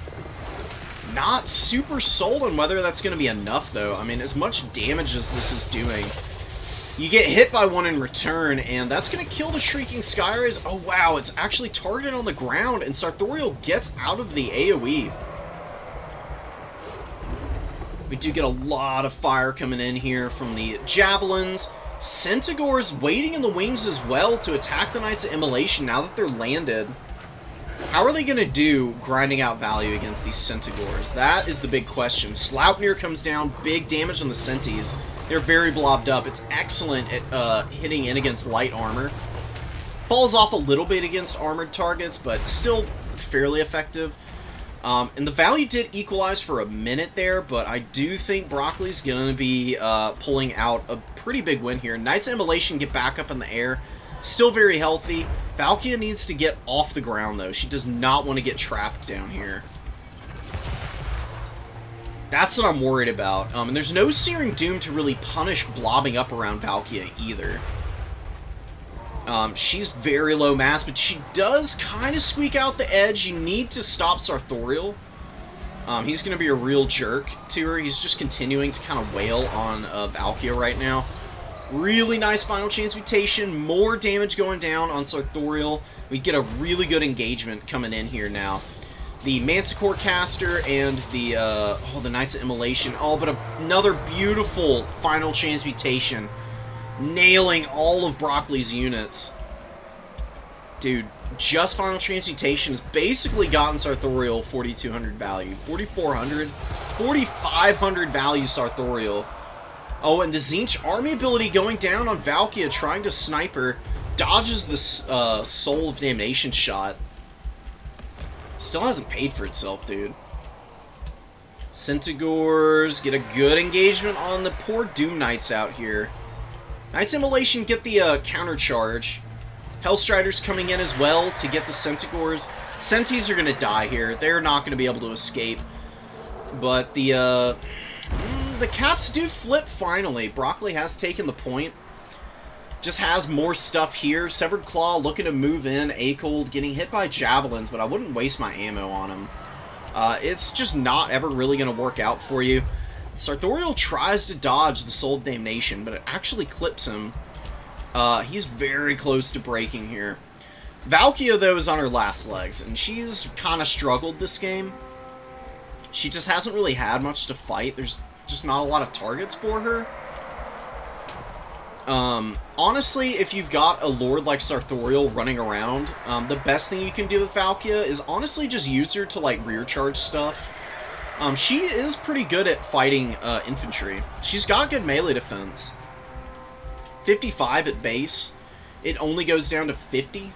S1: Not super sold on whether that's going to be enough, though. I mean, as much damage as this is doing, you get hit by one in return, and that's going to kill the Shrieking Skyrays. Oh, wow, it's actually targeted on the ground, and Sartorial gets out of the AoE. We do get a lot of fire coming in here from the Javelins. Centaur's waiting in the wings as well to attack the Knights of Immolation now that they're landed. How are they going to do grinding out value against these Centaurs? That is the big question. Sloupnir comes down, big damage on the Centis. They're very blobbed up. It's excellent at hitting in against light armor. Falls off a little bit against armored targets, but still fairly effective. And the value did equalize for a minute there, but I do think Broccoli's going to be pulling out a pretty big win here. Knights of Immolation get back up in the air. Still very healthy. Valkia needs to get off the ground, though. She does not want to get trapped down here. That's what I'm worried about. And there's no Searing Doom to really punish blobbing up around Valkia either. She's very low mass, but she does kind of squeak out the edge. You need to stop Sartorial. He's going to be a real jerk to her. He's just continuing to kind of wail on Valkia right now. Really nice Final Chance Mutation. More damage going down on Sartorial. We get a really good engagement coming in here now. The Manticore Caster and the Knights of Immolation. Oh, but another beautiful Final Chance Mutation. Nailing all of Broccoli's units. Dude, just Final Transmutation has basically gotten Sartorial 4,200 value. 4,400? 4,500 value Sartorial. Oh, and the Tzeentch army ability going down on Valkia, trying to snipe her. Dodges this Soul of Damnation shot. Still hasn't paid for itself, dude. Centaurs get a good engagement on the poor Doom Knights out here. Knights Immolation get the counter charge. Hellstriders coming in as well to get the Centaurs. Centis are going to die here. They're not going to be able to escape. But the caps do flip finally. Broccoli has taken the point. Just has more stuff here. Severed Claw looking to move in. Acold getting hit by javelins, but I wouldn't waste my ammo on him. It's just not ever really going to work out for you. Sartorial tries to dodge the Soul of Damnation, but it actually clips him. He's very close to breaking here. Valkia, though, is on her last legs, and she's kind of struggled this game. She just hasn't really had much to fight. There's just not a lot of targets for her. Honestly, if you've got a Lord like Sartorial running around, the best thing you can do with Valkia is honestly just use her to, like, rear charge stuff. She is pretty good at fighting infantry. She's got good melee defense. 55 at base. It only goes down to 50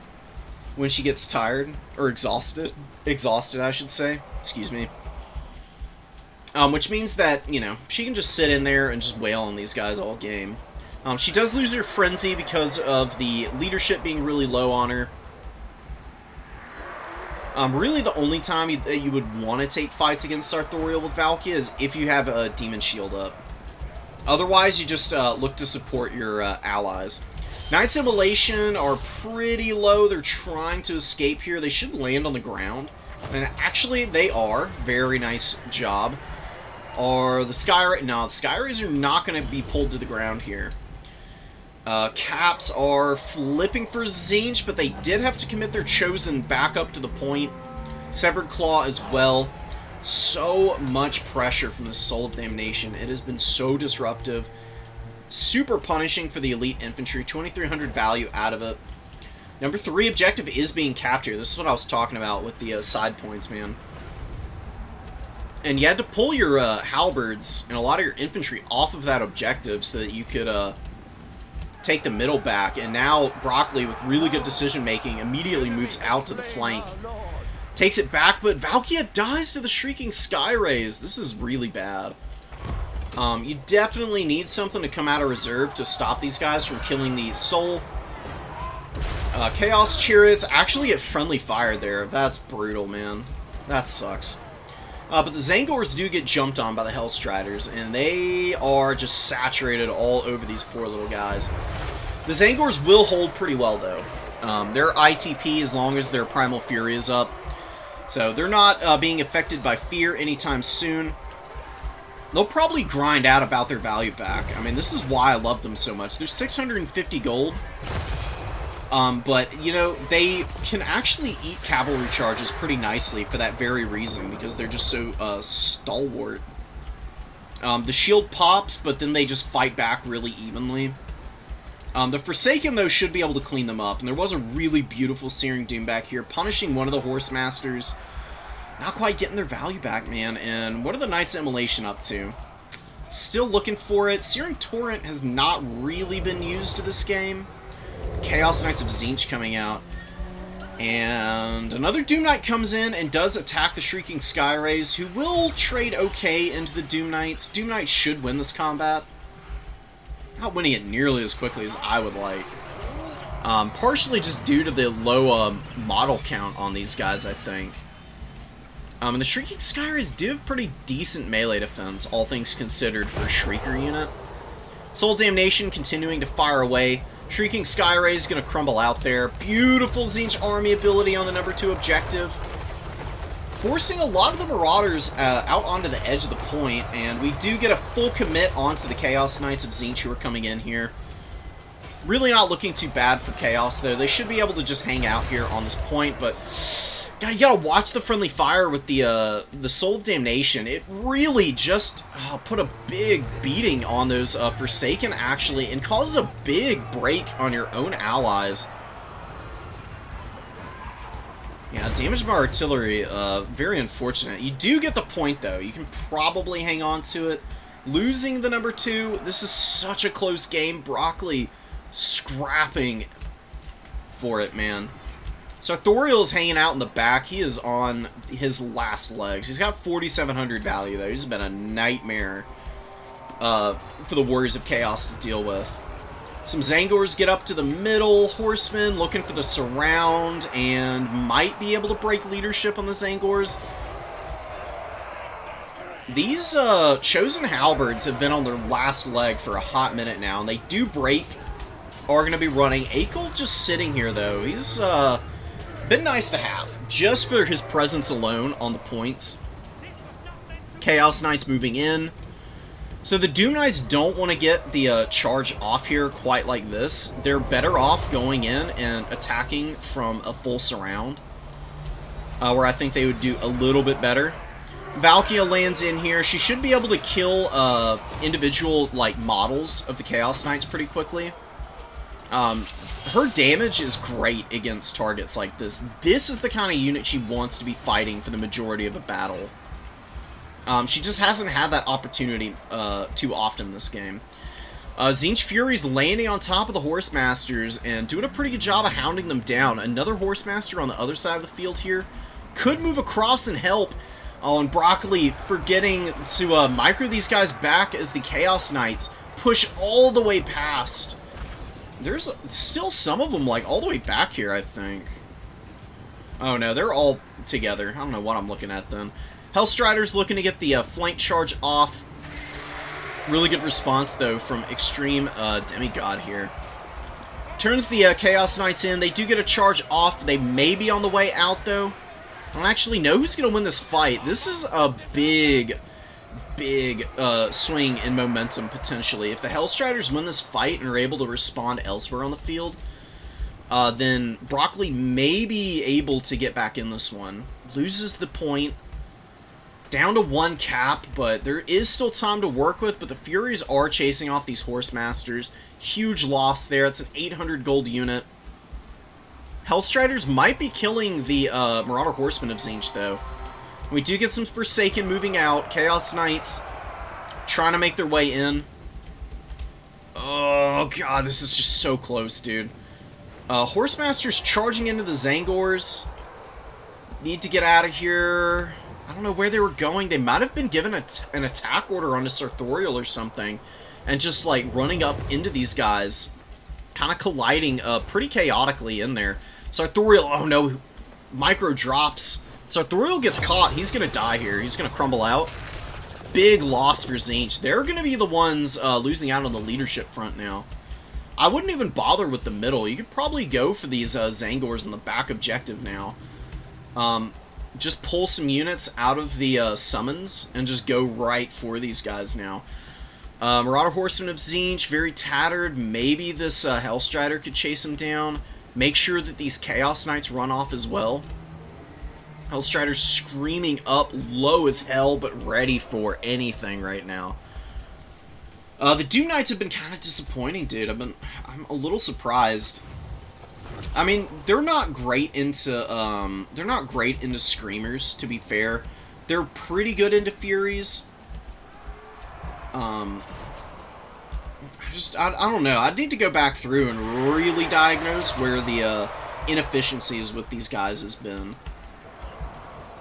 S1: when she gets tired, or exhausted. Exhausted, I should say. Excuse me. Which means that, you know, she can just sit in there and just wail on these guys all game. She does lose her Frenzy because of the leadership being really low on her. Really the only time you would want to take fights against Sartorial with Valkia is if you have a Demon Shield up. Otherwise, you just look to support your allies. Knights Immolation are pretty low. They're trying to escape here. They should land on the ground. And actually, they are. Very nice job. Are the Skyrays... No, the Skyrays are not going to be pulled to the ground here. Caps are flipping for Tzeentch, but they did have to commit their Chosen back up to the point. Severed Claw as well. So much pressure from the Soul of Damnation. It has been so disruptive. Super punishing for the elite infantry. 2,300 value out of it. Number 3 objective is being captured. This is what I was talking about with the side points, man. And you had to pull your halberds and a lot of your infantry off of that objective so that you could take the middle back. And now Broccoli, with really good decision-making, immediately moves out to the flank. Takes it back, but Valkia dies to the Shrieking Skyrays. This is really bad. You definitely need something to come out of reserve to stop these guys from killing the Soul. Chaos Chariots actually get friendly fire there. That's brutal, man. That sucks. But the Zangors do get jumped on by the Hellstriders, and they are just saturated all over these poor little guys. The Zangors will hold pretty well, though. They're ITP as long as their Primal Fury is up. So they're not being affected by fear anytime soon. They'll probably grind out about their value back. I mean, this is why I love them so much. They're 650 gold. But, you know, they can actually eat cavalry charges pretty nicely for that very reason, because they're just so stalwart. The shield pops, but then they just fight back really evenly. The Forsaken, though, should be able to clean them up. And there was a really beautiful Searing Doom back here, punishing one of the Horse Masters. Not quite getting their value back, man. And what are the Knights of Immolation up to? Still looking for it. Searing Torrent has not really been used to this game. Chaos Knights of Tzeentch coming out. And another Doom Knight comes in and does attack the Shrieking Skyrays, who will trade okay into the Doom Knights. Doom Knights should win this combat. Not winning it nearly as quickly as I would like. Partially just due to the low model count on these guys, I think. And the Shrieking Skyrays do have pretty decent melee defense, all things considered, for a Shrieker unit. Soul Damnation continuing to fire away. Shrieking Skyray is going to crumble out there. Beautiful Tzeentch army ability on the number 2 objective. Forcing a lot of the Marauders out onto the edge of the point, and we do get a full commit onto the Chaos Knights of Tzeentch who are coming in here. Really not looking too bad for Chaos, though. They should be able to just hang out here on this point, but you gotta watch the friendly fire with the Soul of Damnation. It really just put a big beating on those Forsaken, actually, and causes a big break on your own allies. Yeah, damage by artillery, very unfortunate. You do get the point, though. You can probably hang on to it. Losing the number 2, this is such a close game. Broccoli scrapping for it, man. Sartorial's hanging out in the back. He is on his last legs. He's got 4,700 value, though. He's been a nightmare for the Warriors of Chaos to deal with. Some Zangors get up to the middle. Horsemen looking for the surround and might be able to break leadership on the Zangors. These Chosen Halberds have been on their last leg for a hot minute now, and they do break. Are going to be running. Akel just sitting here, though. He's been nice to have, just for his presence alone on the points. Chaos Knights moving in. So the Doom Knights don't want to get the charge off here quite like this. They're better off going in and attacking from a full surround, where I think they would do a little bit better. Valkia lands in here. She should be able to kill individual models of the Chaos Knights pretty quickly. Her damage is great against targets like this. This is the kind of unit she wants to be fighting for the majority of a battle. She just hasn't had that opportunity too often this game. Tzeentch Fury's landing on top of the Horse Masters and doing a pretty good job of hounding them down. Another Horse Master on the other side of the field here could move across and help. And Broccoli forgetting to micro these guys back as the Chaos Knights push all the way past. There's still some of them, all the way back here, I think. Oh, no, they're all together. I don't know what I'm looking at, then. Hellstrider's looking to get the flank charge off. Really good response, though, from Extreme Demigod here. Turns the Chaos Knights in. They do get a charge off. They may be on the way out, though. I don't actually know who's going to win this fight. This is a big swing in momentum, potentially. If the Hellstriders win this fight and are able to respond elsewhere on the field, then Broccoli may be able to get back in this one. Loses the point. Down to 1 cap, but there is still time to work with, but the Furies are chasing off these Horse Masters. Huge loss there. It's an 800 gold unit. Hellstriders might be killing the Marauder Horsemen of Tzeentch, though. We do get some Forsaken moving out. Chaos Knights trying to make their way in. Oh, God, this is just so close, dude. Horsemasters charging into the Zangors. Need to get out of here. I don't know where they were going. They might have been given an attack order on a Sartorial or something, and just, running up into these guys. Kind of colliding pretty chaotically in there. Sartorial, oh no, micro drops. Sartorial gets caught. He's going to die here. He's going to crumble out. Big loss for Tzeentch. They're going to be the ones losing out on the leadership front now. I wouldn't even bother with the middle. You could probably go for these Zangors in the back objective now. Just pull some units out of the summons and just go right for these guys now. Marauder Horseman of Tzeentch, very tattered. Maybe this Hellstrider could chase him down. Make sure that these Chaos Knights run off as well. Hellstrider's screaming up low as hell, but ready for anything right now. The Doom Knights have been kind of disappointing, dude. I'm a little surprised. I mean, they're not great into screamers, to be fair. They're pretty good into Furies. I don't know. I need to go back through and really diagnose where the inefficiencies with these guys has been.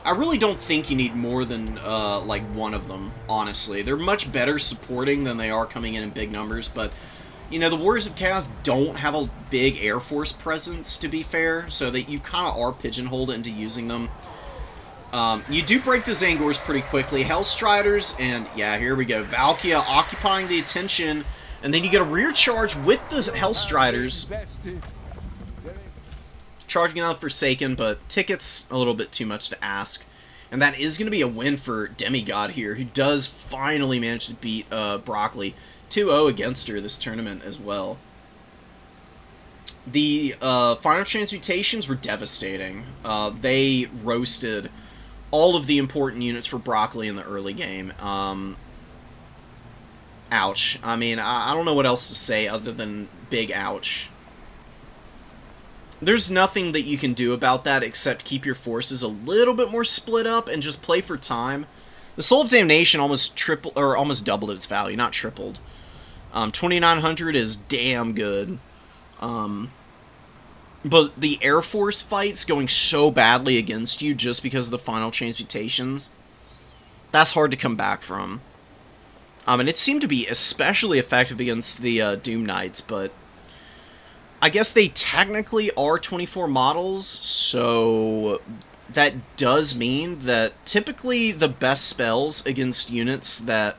S1: I really don't think you need more than, like, one of them, honestly. They're much better supporting than they are coming in big numbers, but, you know, the Warriors of Chaos don't have a big Air Force presence, to be fair, so that you kind of are pigeonholed into using them. You do break the Zangors pretty quickly. Hellstriders, and, yeah, here we go. Valkia occupying the attention, and then you get a rear charge with the Hellstriders. Charging out Forsaken, but Ticket's a little bit too much to ask. And that is going to be a win for Demigod here, who does finally manage to beat Broccoli 2-0 against her this tournament as well. The final transmutations were devastating. They roasted all of the important units for Broccoli in the early game. Ouch. I mean, I don't know what else to say other than big ouch. There's nothing that you can do about that except keep your forces a little bit more split up and just play for time. The Soul of Damnation almost doubled its value, not tripled. 2,900 is damn good. But the Air Force fights going so badly against you just because of the final transmutations, that's hard to come back from. And it seemed to be especially effective against the Doom Knights, but I guess they technically are 24 models, so that does mean that typically the best spells against units that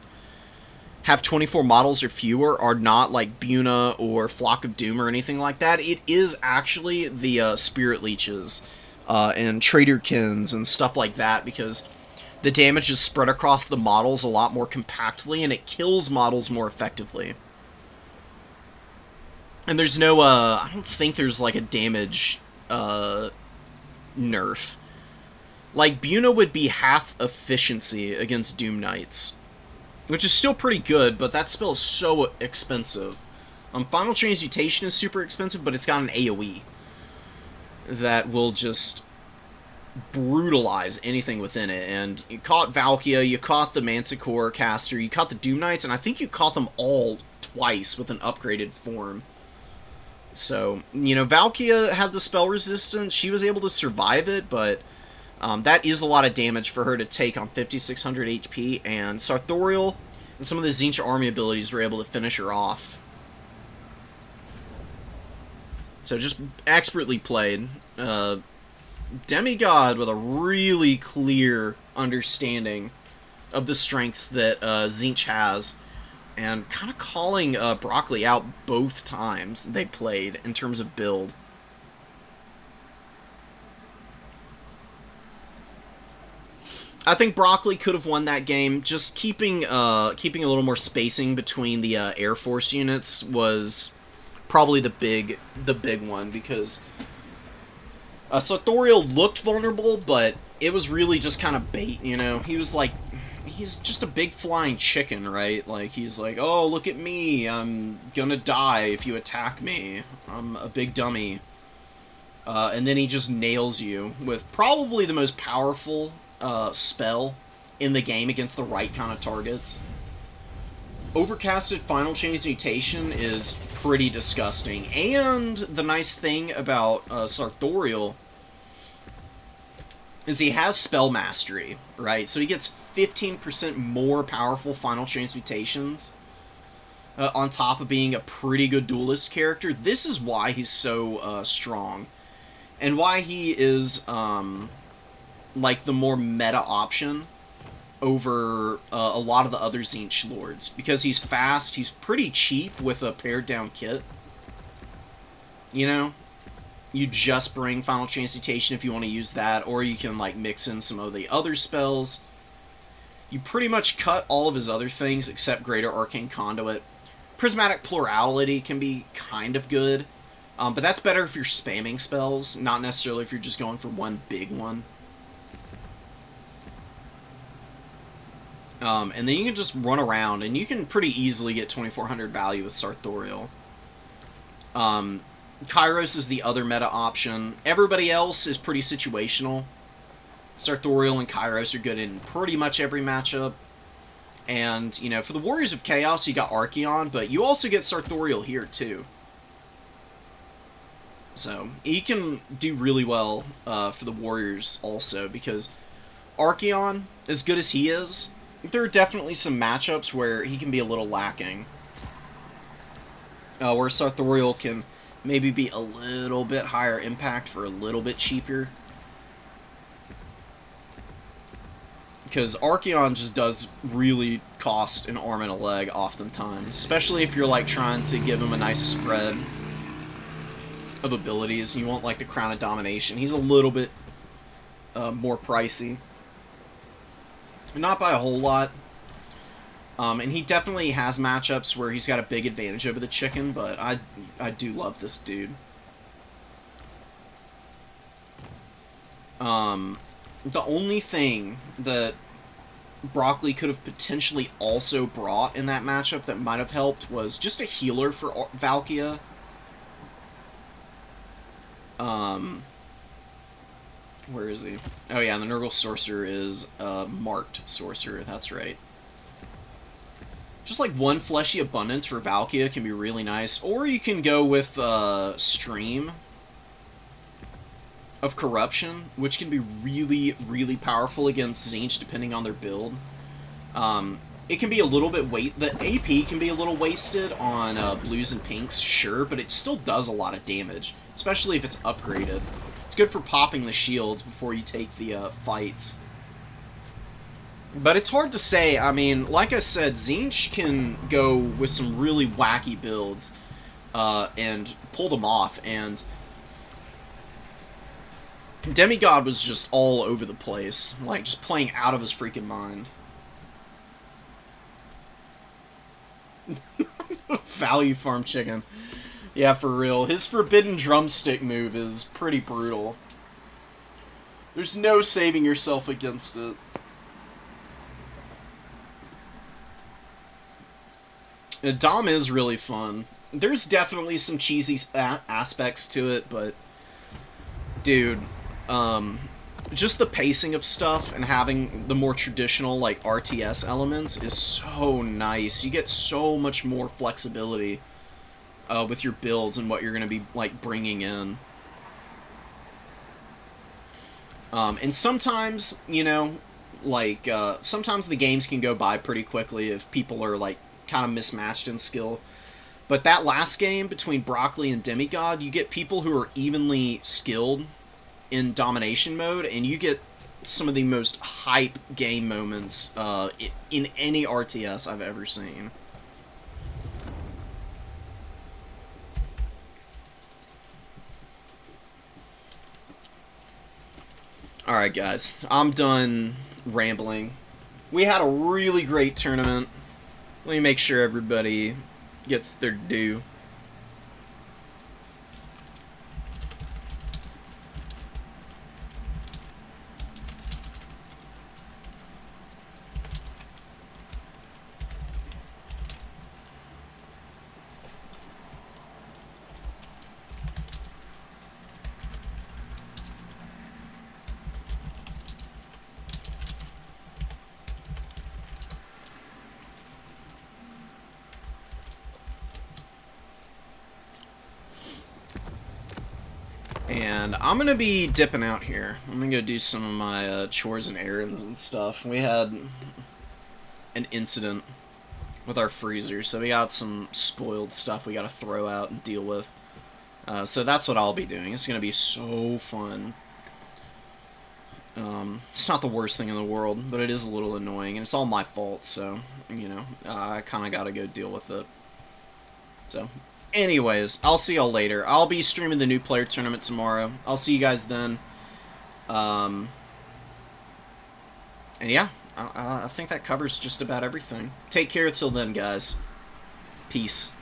S1: have 24 models or fewer are not like Buna or Flock of Doom or anything like that. It is actually the Spirit Leeches and Traderkins and stuff like that, because the damage is spread across the models a lot more compactly and it kills models more effectively. And there's no, I don't think there's, like, a damage, nerf. Like, Buna would be half efficiency against Doom Knights, which is still pretty good, but that spell is so expensive. Final Transmutation is super expensive, but it's got an AoE that will just brutalize anything within it. And you caught Valkia, you caught the Manticore caster, you caught the Doom Knights, and I think you caught them all twice with an upgraded form. So, you know, Valkia had the spell resistance. She was able to survive it, but that is a lot of damage for her to take on 5,600 HP, and Sartorial and some of the Tzeentch army abilities were able to finish her off. So just expertly played. Demigod with a really clear understanding of the strengths that Tzeentch has, and kind of calling Broccoli out both times they played in terms of build. I think Broccoli could have won that game. Just keeping a little more spacing between the Air Force units was probably the big one, because Sartorial looked vulnerable, but it was really just kind of bait, you know? He's just a big flying chicken, right? Like, he's like, oh, look at me, I'm gonna die if you attack me. I'm a big dummy. And then he just nails you with probably the most powerful spell in the game against the right kind of targets. Overcasted Final Transmutation is pretty disgusting. And the nice thing about Sartorial is he has Spell Mastery, right? So he gets 15% more powerful Final Transmutations on top of being a pretty good duelist character. This is why he's so strong, and why he is like the more meta option over a lot of the other Tzeentch lords, because he's fast, he's pretty cheap with a pared down kit. You know? You just bring Final Transmutation if you want to use that, or you can, like, mix in some of the other spells. You pretty much cut all of his other things except Greater Arcane Conduit. Prismatic Plurality can be kind of good, but that's better if you're spamming spells, not necessarily if you're just going for one big one. And then you can just run around, and you can pretty easily get 2400 value with Sartorial. Kairos is the other meta option. Everybody else is pretty situational. Sartorial and Kairos are good in pretty much every matchup. And, you know, for the Warriors of Chaos, you got Archeon, but you also get Sartorial here, too. So, he can do really well for the Warriors also, because Archeon, as good as he is, there are definitely some matchups where he can be a little lacking. Where Sartorial can maybe be a little bit higher impact for a little bit cheaper. Because Archeon just does really cost an arm and a leg oftentimes. Especially if you're like trying to give him a nice spread of abilities and you want like the Crown of Domination. He's a little bit more pricey. Not by a whole lot. And he definitely has matchups where he's got a big advantage over the chicken, but I do love this dude. The only thing that Broccoli could have potentially also brought in that matchup that might have helped was just a healer for Valkia. Where is he? Oh yeah, the Nurgle Sorcerer is marked Sorcerer, that's right. Just like one Fleshy Abundance for Valkia can be really nice, or you can go with Stream of Corruption, which can be really, really powerful against Tzeentch depending on their build. It can be a little bit the AP can be a little wasted on blues and pinks, sure, but it still does a lot of damage, especially if it's upgraded. It's good for popping the shields before you take the fights. But it's hard to say. I mean, like I said, Tzeentch can go with some really wacky builds and pull them off, and Demigod was just all over the place, like just playing out of his freaking mind. Value farm chicken. Yeah, for real. His forbidden drumstick move is pretty brutal. There's no saving yourself against it. Dom is really fun. There's definitely some cheesy aspects to it, but dude, just the pacing of stuff and having the more traditional like RTS elements is so nice. You get so much more flexibility with your builds and what you're going to be like bringing in. And sometimes, you know, like sometimes the games can go by pretty quickly if people are like kind of mismatched in skill. But that last game between Broccoli and Demigod, you get people who are evenly skilled in domination mode, and you get some of the most hype game moments in any RTS I've ever seen. Alright guys, I'm done rambling. We had a really great tournament. Let me make sure everybody gets their due. And I'm gonna be dipping out here. I'm gonna go do some of my chores and errands and stuff. We had an incident with our freezer, so we got some spoiled stuff we gotta throw out and deal with. So that's what I'll be doing. It's gonna be so fun. It's not the worst thing in the world, but it is a little annoying, and it's all my fault, so, you know, I kinda gotta go deal with it. So, anyways, I'll see y'all later. I'll be streaming the new player tournament tomorrow. I'll see you guys then. And yeah, I think that covers just about everything. Take care till then, guys. Peace.